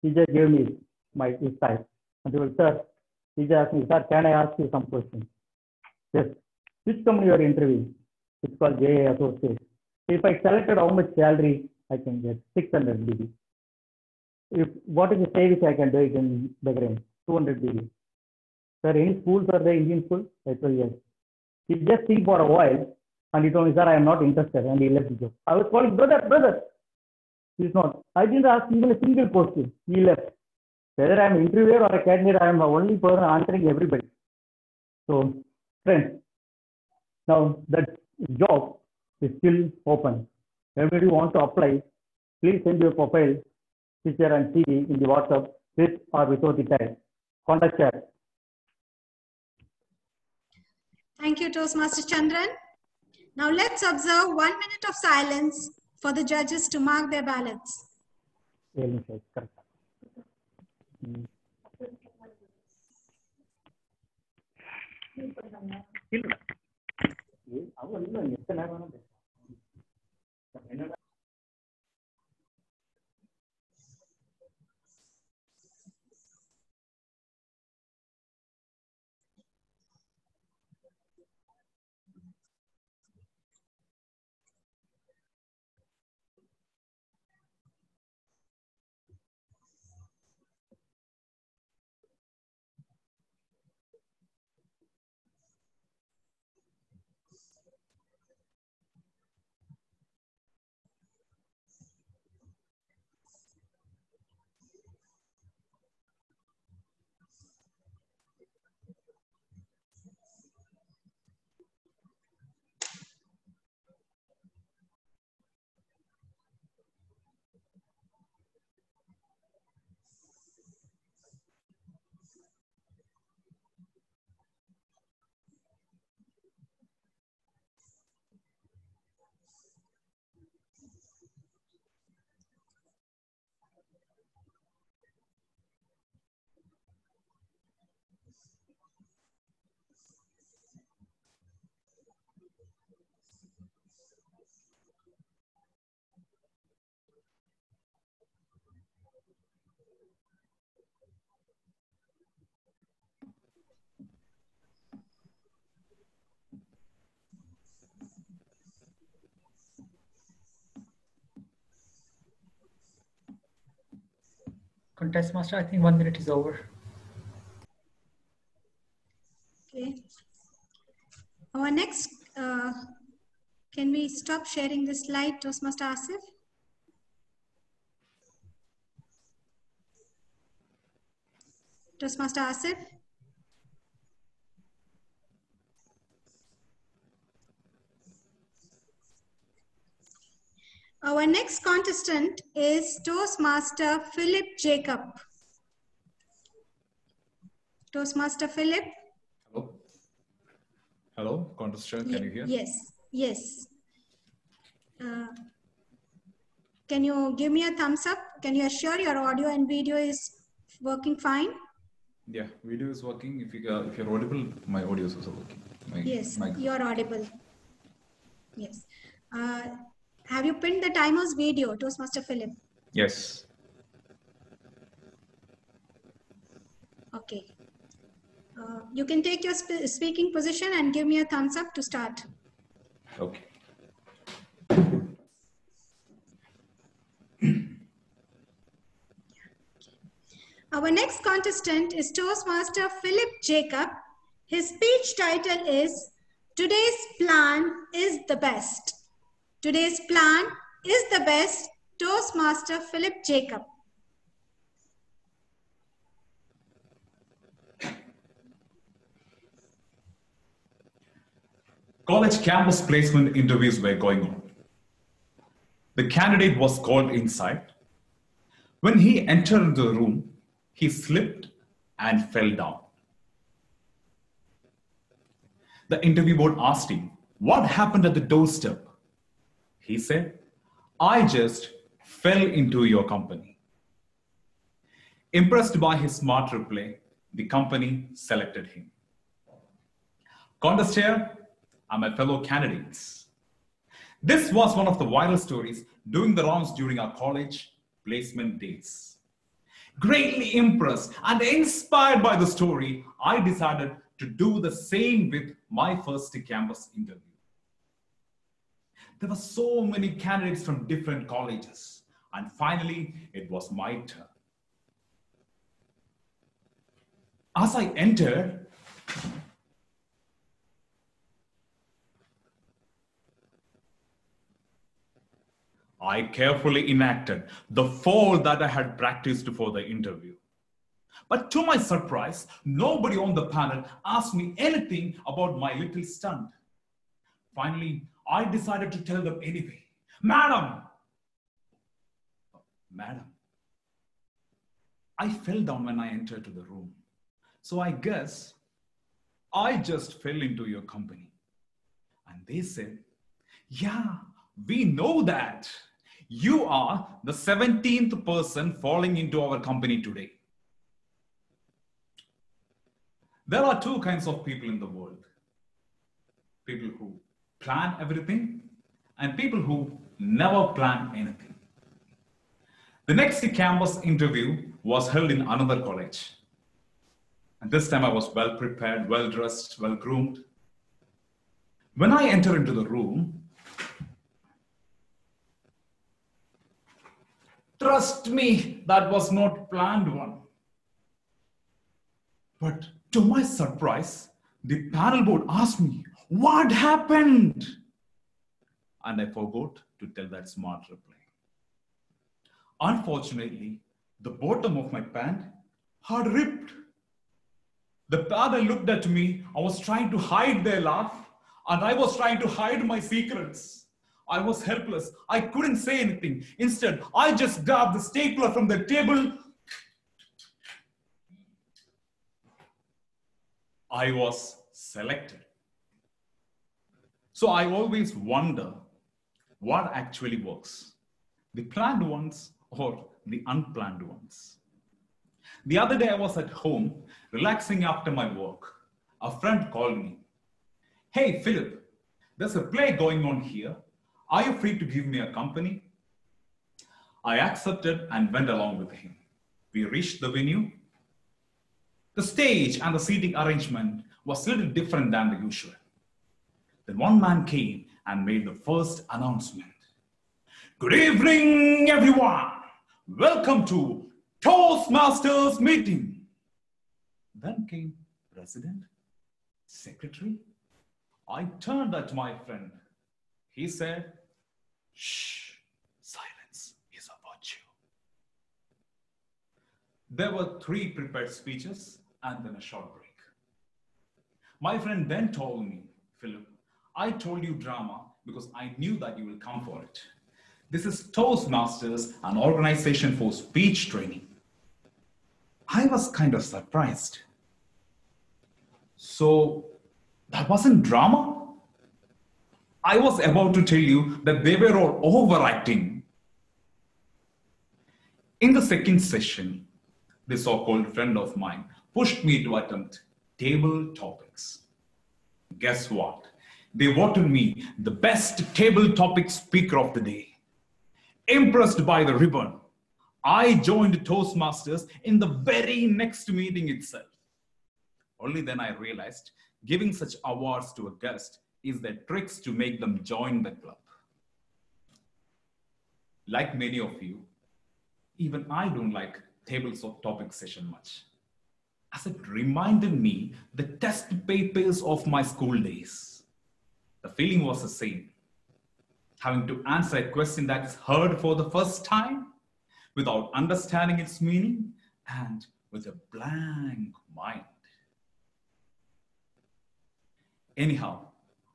He just gave me his tie. And he told, sir, he just asked me, sir, can I ask you some questions? Yes. Which company you are interviewing? It's called JA Associates. If I selected how much salary I can get, 600 BD. What is the pay which I can do it in Bahrain? 200 BD. Sir, any schools are there, Indian schools? I told yes. He just think for a while and he told me, sir, I am not interested, and he left the job. I was calling, brother. He's not. I didn't ask even a single question. He left. Whether I'm an interviewer or a candidate, I'm the only person answering everybody. So, friends, now that job is still open. Whenever you want to apply, please send your profile, picture and CV in the WhatsApp with or without the tag. Contact chat. Thank you, Toastmaster Chandran. Now let's observe 1 minute of silence for the judges to mark their ballots. Contest master, I think 1 minute is over. Okay. Our next, can we stop sharing this slide, Toastmaster Asif? Toastmaster Asif? Our next contestant is Toastmaster Philip Jacob. Toastmaster Philip? Hello? Hello, contestant, can you hear? Yes, yes. Can you give me a thumbs up? Can you assure your audio and video is working fine? Yeah, video is working. If you're audible, my audio is also working. Yes, you're audible. Yes. Have you pinned the timer's video, Toastmaster Philip? Yes. Okay. You can take your speaking position and give me a thumbs up to start. Okay. Our next contestant is Toastmaster Philip Jacob. His speech title is Today's Plan is the Best. Today's Plan is the Best, Toastmaster Philip Jacob. College campus placement interviews were going on. The candidate was called inside. When he entered the room, he slipped and fell down. The interview board asked him, "What happened at the doorstep?" He said, "I just fell into your company." Impressed by his smart reply, the company selected him. Contestant and my fellow candidates, this was one of the viral stories doing the rounds during our college placement days. Greatly impressed and inspired by the story, I decided to do the same with my first campus interview. There were so many candidates from different colleges, and finally, it was my turn. As I entered, I carefully enacted the fall that I had practiced for the interview. But to my surprise, nobody on the panel asked me anything about my little stunt. Finally, I decided to tell them anyway. Madam, I fell down when I entered to the room. So I guess I just fell into your company. And they said, yeah, we know that. You are the 17th person falling into our company today. There are two kinds of people in the world. People who plan everything and people who never plan anything. The next campus interview was held in another college. And this time I was well prepared, well dressed, well groomed. When I entered into the room, trust me, that was not planned one. But to my surprise, the panel board asked me, what happened? And I forgot to tell that smart reply. Unfortunately, the bottom of my pant had ripped. The panel looked at me. I was trying to hide their laugh, and I was trying to hide my secrets. I was helpless. I couldn't say anything. Instead, I just grabbed the stapler from the table. I was selected. So I always wonder what actually works, the planned ones or the unplanned ones. The other day I was at home, relaxing after my work. A friend called me. Hey, Philip, there's a play going on here. Are you free to give me a company? I accepted and went along with him. We reached the venue. The stage and the seating arrangement was a little different than the usual. Then one man came and made the first announcement. Good evening, everyone. Welcome to Toastmasters meeting. Then came president, secretary. I turned at my friend. He said, shh, silence is a virtue. There were 3 prepared speeches and then a short break. My friend then told me, Philip, I told you drama because I knew that you will come for it. This is Toastmasters, an organization for speech training. I was kind of surprised. So that wasn't drama? I was about to tell you that they were all overacting. In the second session, the so-called friend of mine pushed me to attempt table topics. Guess what? They voted me the best table topic speaker of the day. Impressed by the ribbon, I joined Toastmasters in the very next meeting itself. Only then I realized giving such awards to a guest is the tricks to make them join the club. Like many of you, even I don't like table topic session much, as it reminded me the test papers of my school days. The feeling was the same. Having to answer a question that is heard for the first time without understanding its meaning and with a blank mind. Anyhow,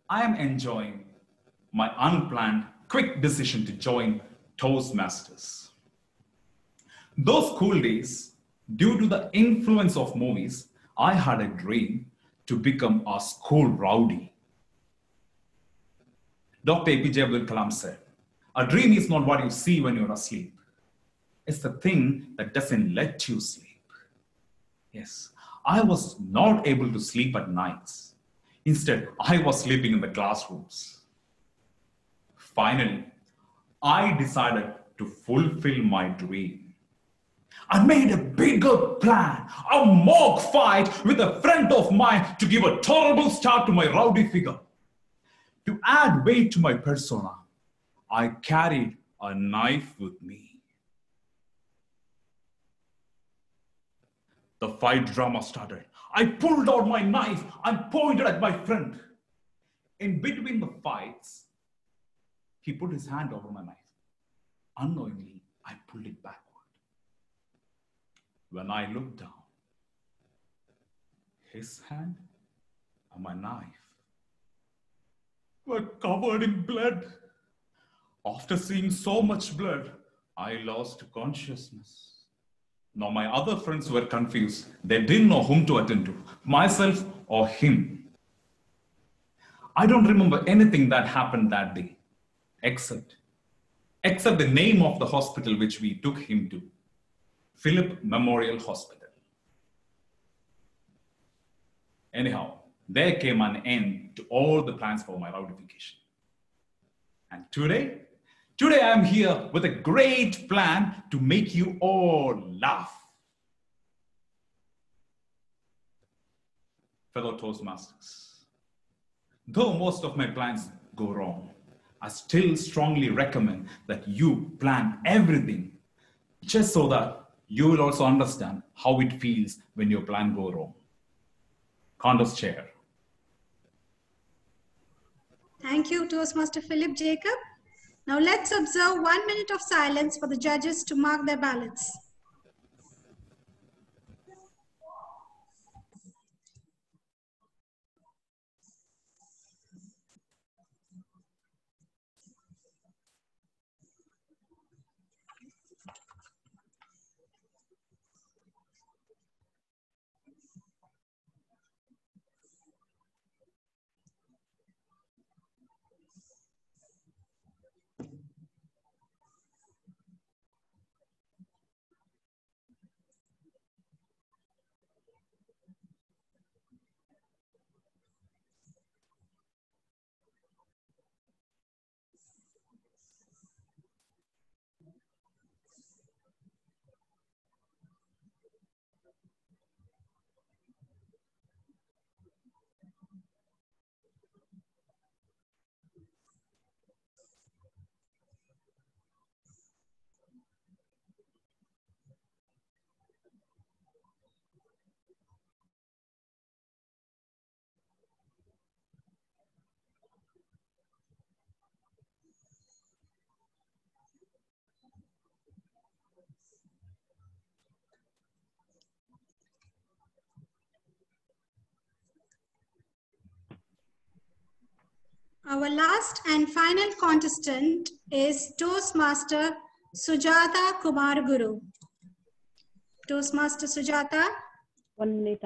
I am enjoying my unplanned, quick decision to join Toastmasters. Those school days, due to the influence of movies, I had a dream to become a school rowdy. Dr. APJ Abdul Kalam said, a dream is not what you see when you're asleep. It's the thing that doesn't let you sleep. Yes, I was not able to sleep at nights. Instead, I was sleeping in the classrooms. Finally, I decided to fulfill my dream. I made a bigger plan, a mock fight with a friend of mine to give a tolerable start to my rowdy figure. To add weight to my persona, I carried a knife with me. The fight drama started. I pulled out my knife and pointed at my friend. In between the fights, he put his hand over my knife. Unknowingly, I pulled it backward. When I looked down, his hand and my knife were covered in blood. After seeing so much blood, I lost consciousness. Now my other friends were confused. They didn't know whom to attend to, myself or him. I don't remember anything that happened that day, except the name of the hospital which we took him to, Philip Memorial Hospital. Anyhow, there came an end to all the plans for my rowdification. And today I am here with a great plan to make you all laugh. Fellow Toastmasters, though most of my plans go wrong, I still strongly recommend that you plan everything just so that you will also understand how it feels when your plan goes wrong. Condos chair. Thank you, Toastmaster Philip Jacob. Now let's observe 1 minute of silence for the judges to mark their ballots. Our last and final contestant is Toastmaster Sujata Kumar Guru. Toastmaster Sujata. 1 minute.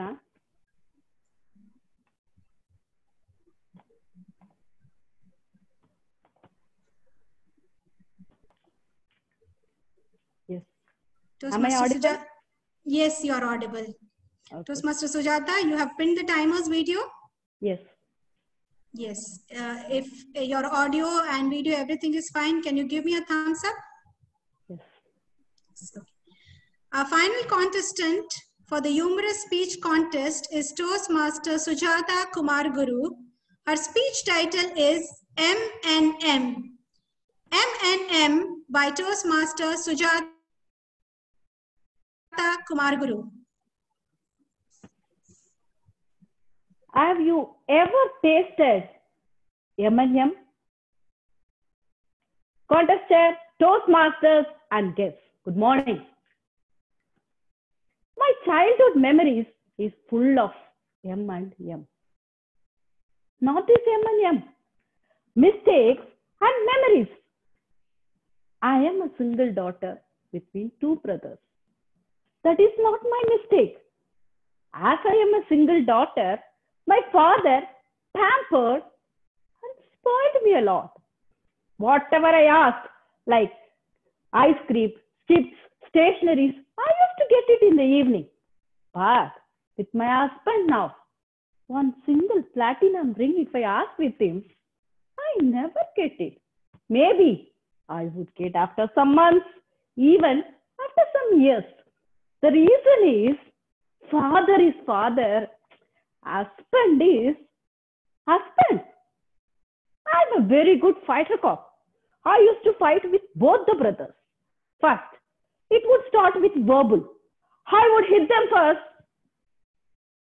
Yes. Am I audible? Yes, you are audible. Okay. Toastmaster Sujata, you have pinned the timer's video? Yes. Yes. If your audio and video, everything is fine, can you give me a thumbs up? Yes. So, our final contestant for the humorous speech contest is Toastmaster Sujata Kumar Guru. Her speech title is M&M. M&M by Toastmaster Sujata Kumar Guru. Have you ever tasted M&M? Contestant, Toastmasters and guests, good morning. My childhood memories is full of M&M. Not this M&M, mistakes and memories. I am a single daughter between two brothers. That is not my mistake. As I am a single daughter, my father pampered and spoiled me a lot. Whatever I asked, like ice cream, chips, stationeries, I used to get it in the evening. But with my husband now, one single platinum ring, if I ask with him, I never get it. Maybe I would get after some months, even after some years. The reason is father is father, husband is husband. I'm a very good fighter cop. I used to fight with both the brothers. First, it would start with verbal. I would hit them first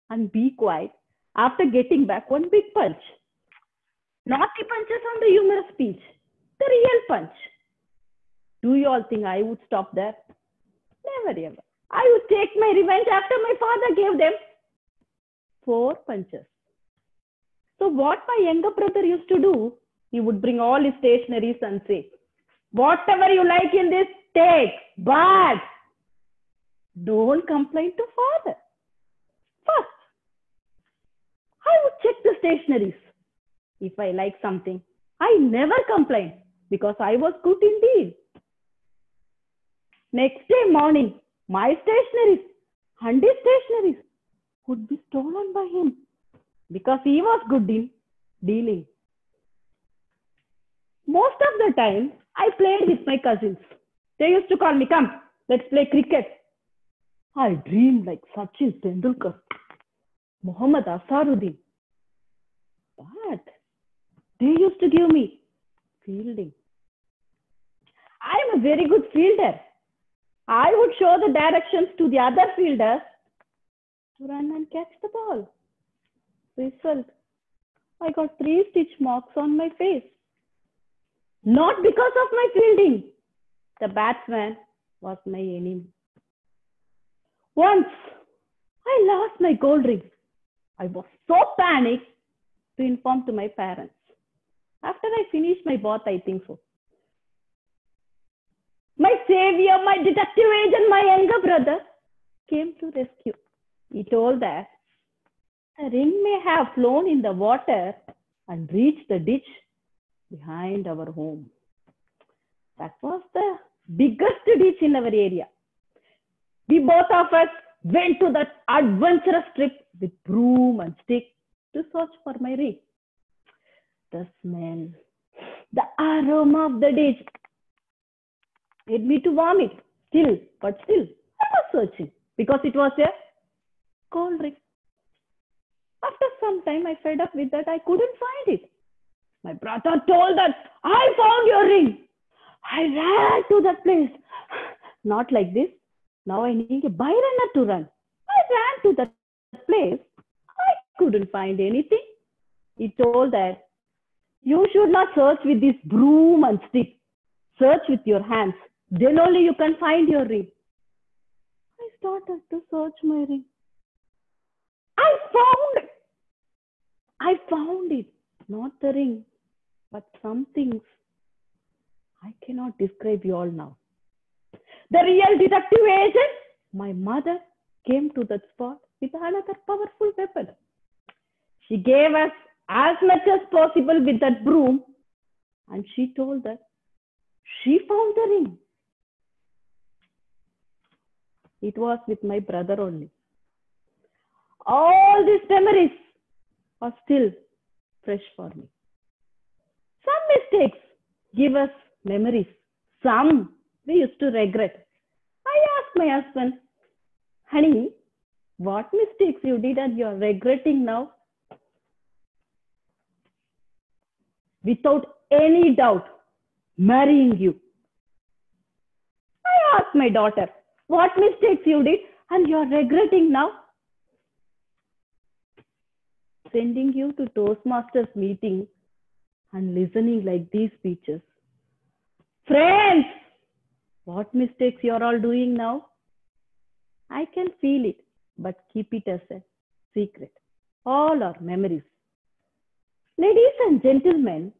and be quiet after getting back one big punch. Naughty punches on the humorous speech, the real punch. Do you all think I would stop there? Never ever. I would take my revenge after my father gave them 4 punches. So what my younger brother used to do, he would bring all his stationeries and say, whatever you like in this, take, but don't complain to father. First, I would check the stationeries. If I like something, I never complained because I was good indeed. Next day morning, my stationeries and his stationeries would be stolen by him because he was good in dealing. Most of the time, I played with my cousins. They used to call me, come, let's play cricket. I dreamed like Sachin Tendulkar, Muhammad Asaruddin. But they used to give me fielding. I am a very good fielder. I would show the directions to the other fielders to run and catch the ball. Result, I got 3 stitch marks on my face. Not because of my fielding. The batsman was my enemy. Once, I lost my gold ring. I was so panicked to inform to my parents. After I finished my bath, I think so. My savior, my detective agent, my younger brother came to rescue. He told that the ring may have flown in the water and reached the ditch behind our home. That was the biggest ditch in our area. We both of us went to that adventurous trip with broom and stick to search for my ring. The smell, the aroma of the ditch made me to vomit. But still, I was searching because it was a gold ring. After some time, I fed up with that. I couldn't find it. My brother told that, I found your ring. I ran to that place. Not like this. Now I need a byrunner to run. I ran to that place. I couldn't find anything. He told that, you should not search with this broom and stick. Search with your hands. Then only you can find your ring. I started to search my ring. I found it. Not the ring, but some things I cannot describe you all now. The real detective agent, my mother, came to that spot with another powerful weapon. She gave us as much as possible with that broom, and she told that she found the ring. It was with my brother only. All these memories are still fresh for me. Some mistakes give us memories. Some we used to regret. I asked my husband, honey, what mistakes you did and you are regretting now? Without any doubt, marrying you. I asked my daughter, what mistakes you did and you are regretting now? Sending you to Toastmasters meeting and listening like these speeches. Friends, what mistakes you are all doing now? I can feel it, but keep it as a secret. All are memories. Ladies and gentlemen,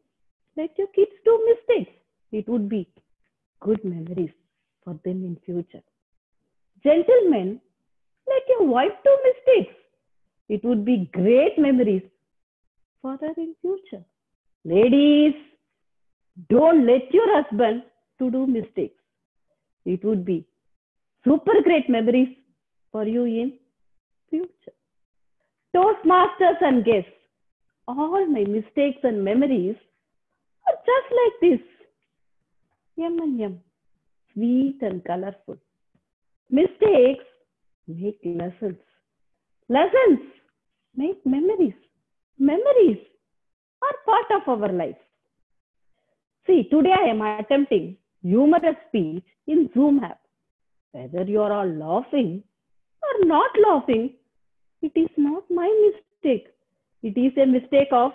let your kids do mistakes. It would be good memories for them in future. Gentlemen, let your wife do mistakes. It would be great memories for her in future. Ladies, don't let your husband to do mistakes. It would be super great memories for you in future. Toastmasters and guests, all my mistakes and memories are just like this. Yum and yum, sweet and colorful. Mistakes make lessons. Lessons make memories. Memories are part of our life. See, today I am attempting humorous speech in Zoom app. Whether you are all laughing or not laughing, it is not my mistake. It is a mistake of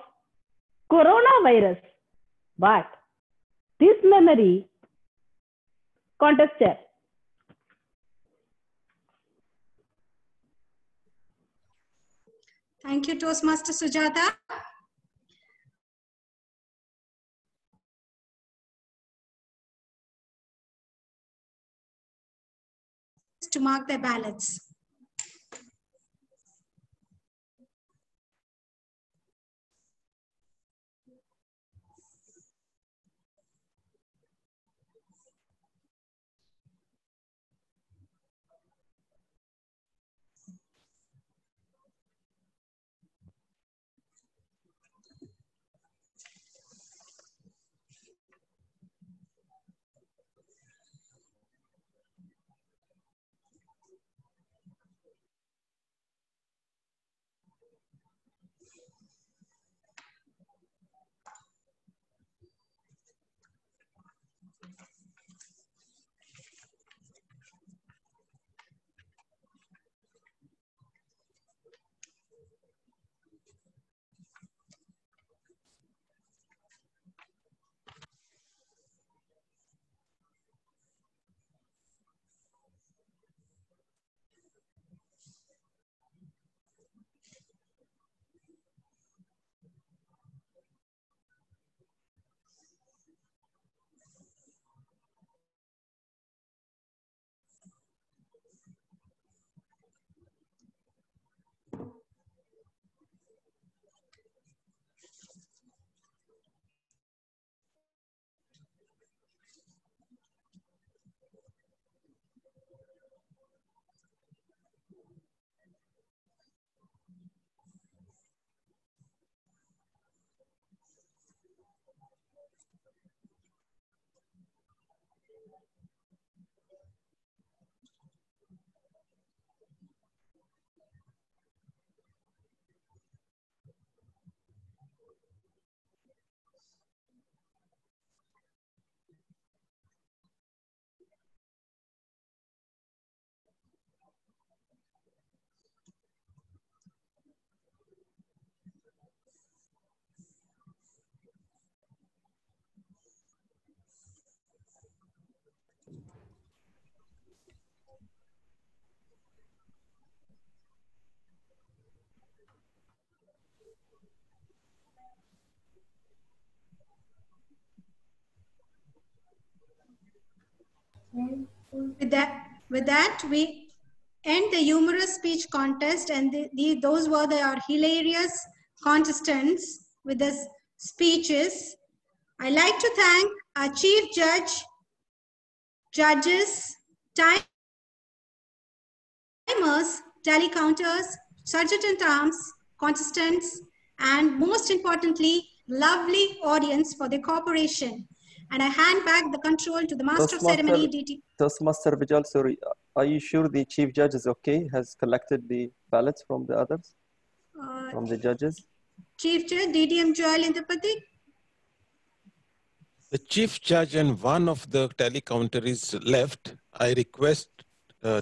coronavirus. But this memory, contest chair. Thank you, Toastmaster Sujata. To mark their ballots. With that, we end the humorous speech contest, and those were our hilarious contestants with the speeches. I'd like to thank our chief judge, judges, timers, tally counters, sergeant at arms, contestants, and most importantly, lovely audience for their cooperation. And I hand back the control to the master of ceremony, DT. Toastmaster Vijal, sorry, are you sure the chief judge is okay? Has collected the ballots from the others, from the judges? Chief Judge, DDM Joel Indapati. The chief judge and one of the tally counter is left. I request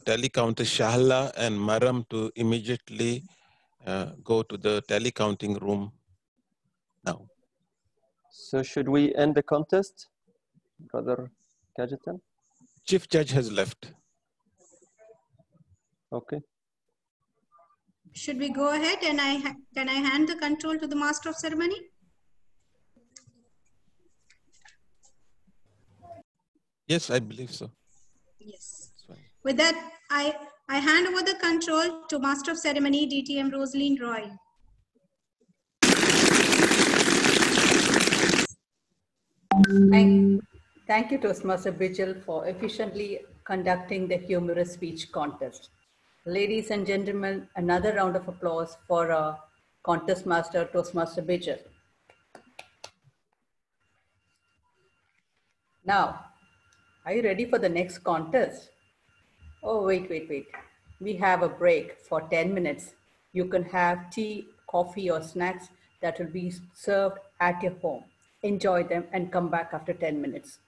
tally counter Shahla and Maram to immediately go to the tally counting room now. So should we end the contest, Brother Kajetan? Chief judge has left. Okay. Should we go ahead and can I hand the control to the master of ceremony? Yes, I believe so. Yes. With that, I hand over the control to master of ceremony, DTM Rosaline Roy. Thank you, Toastmaster Bijal, for efficiently conducting the humorous speech contest. Ladies and gentlemen, another round of applause for our contest master, Toastmaster Bijal. Now, are you ready for the next contest? Oh, wait. We have a break for 10 minutes. You can have tea, coffee, or snacks that will be served at your home. Enjoy them and come back after 10 minutes.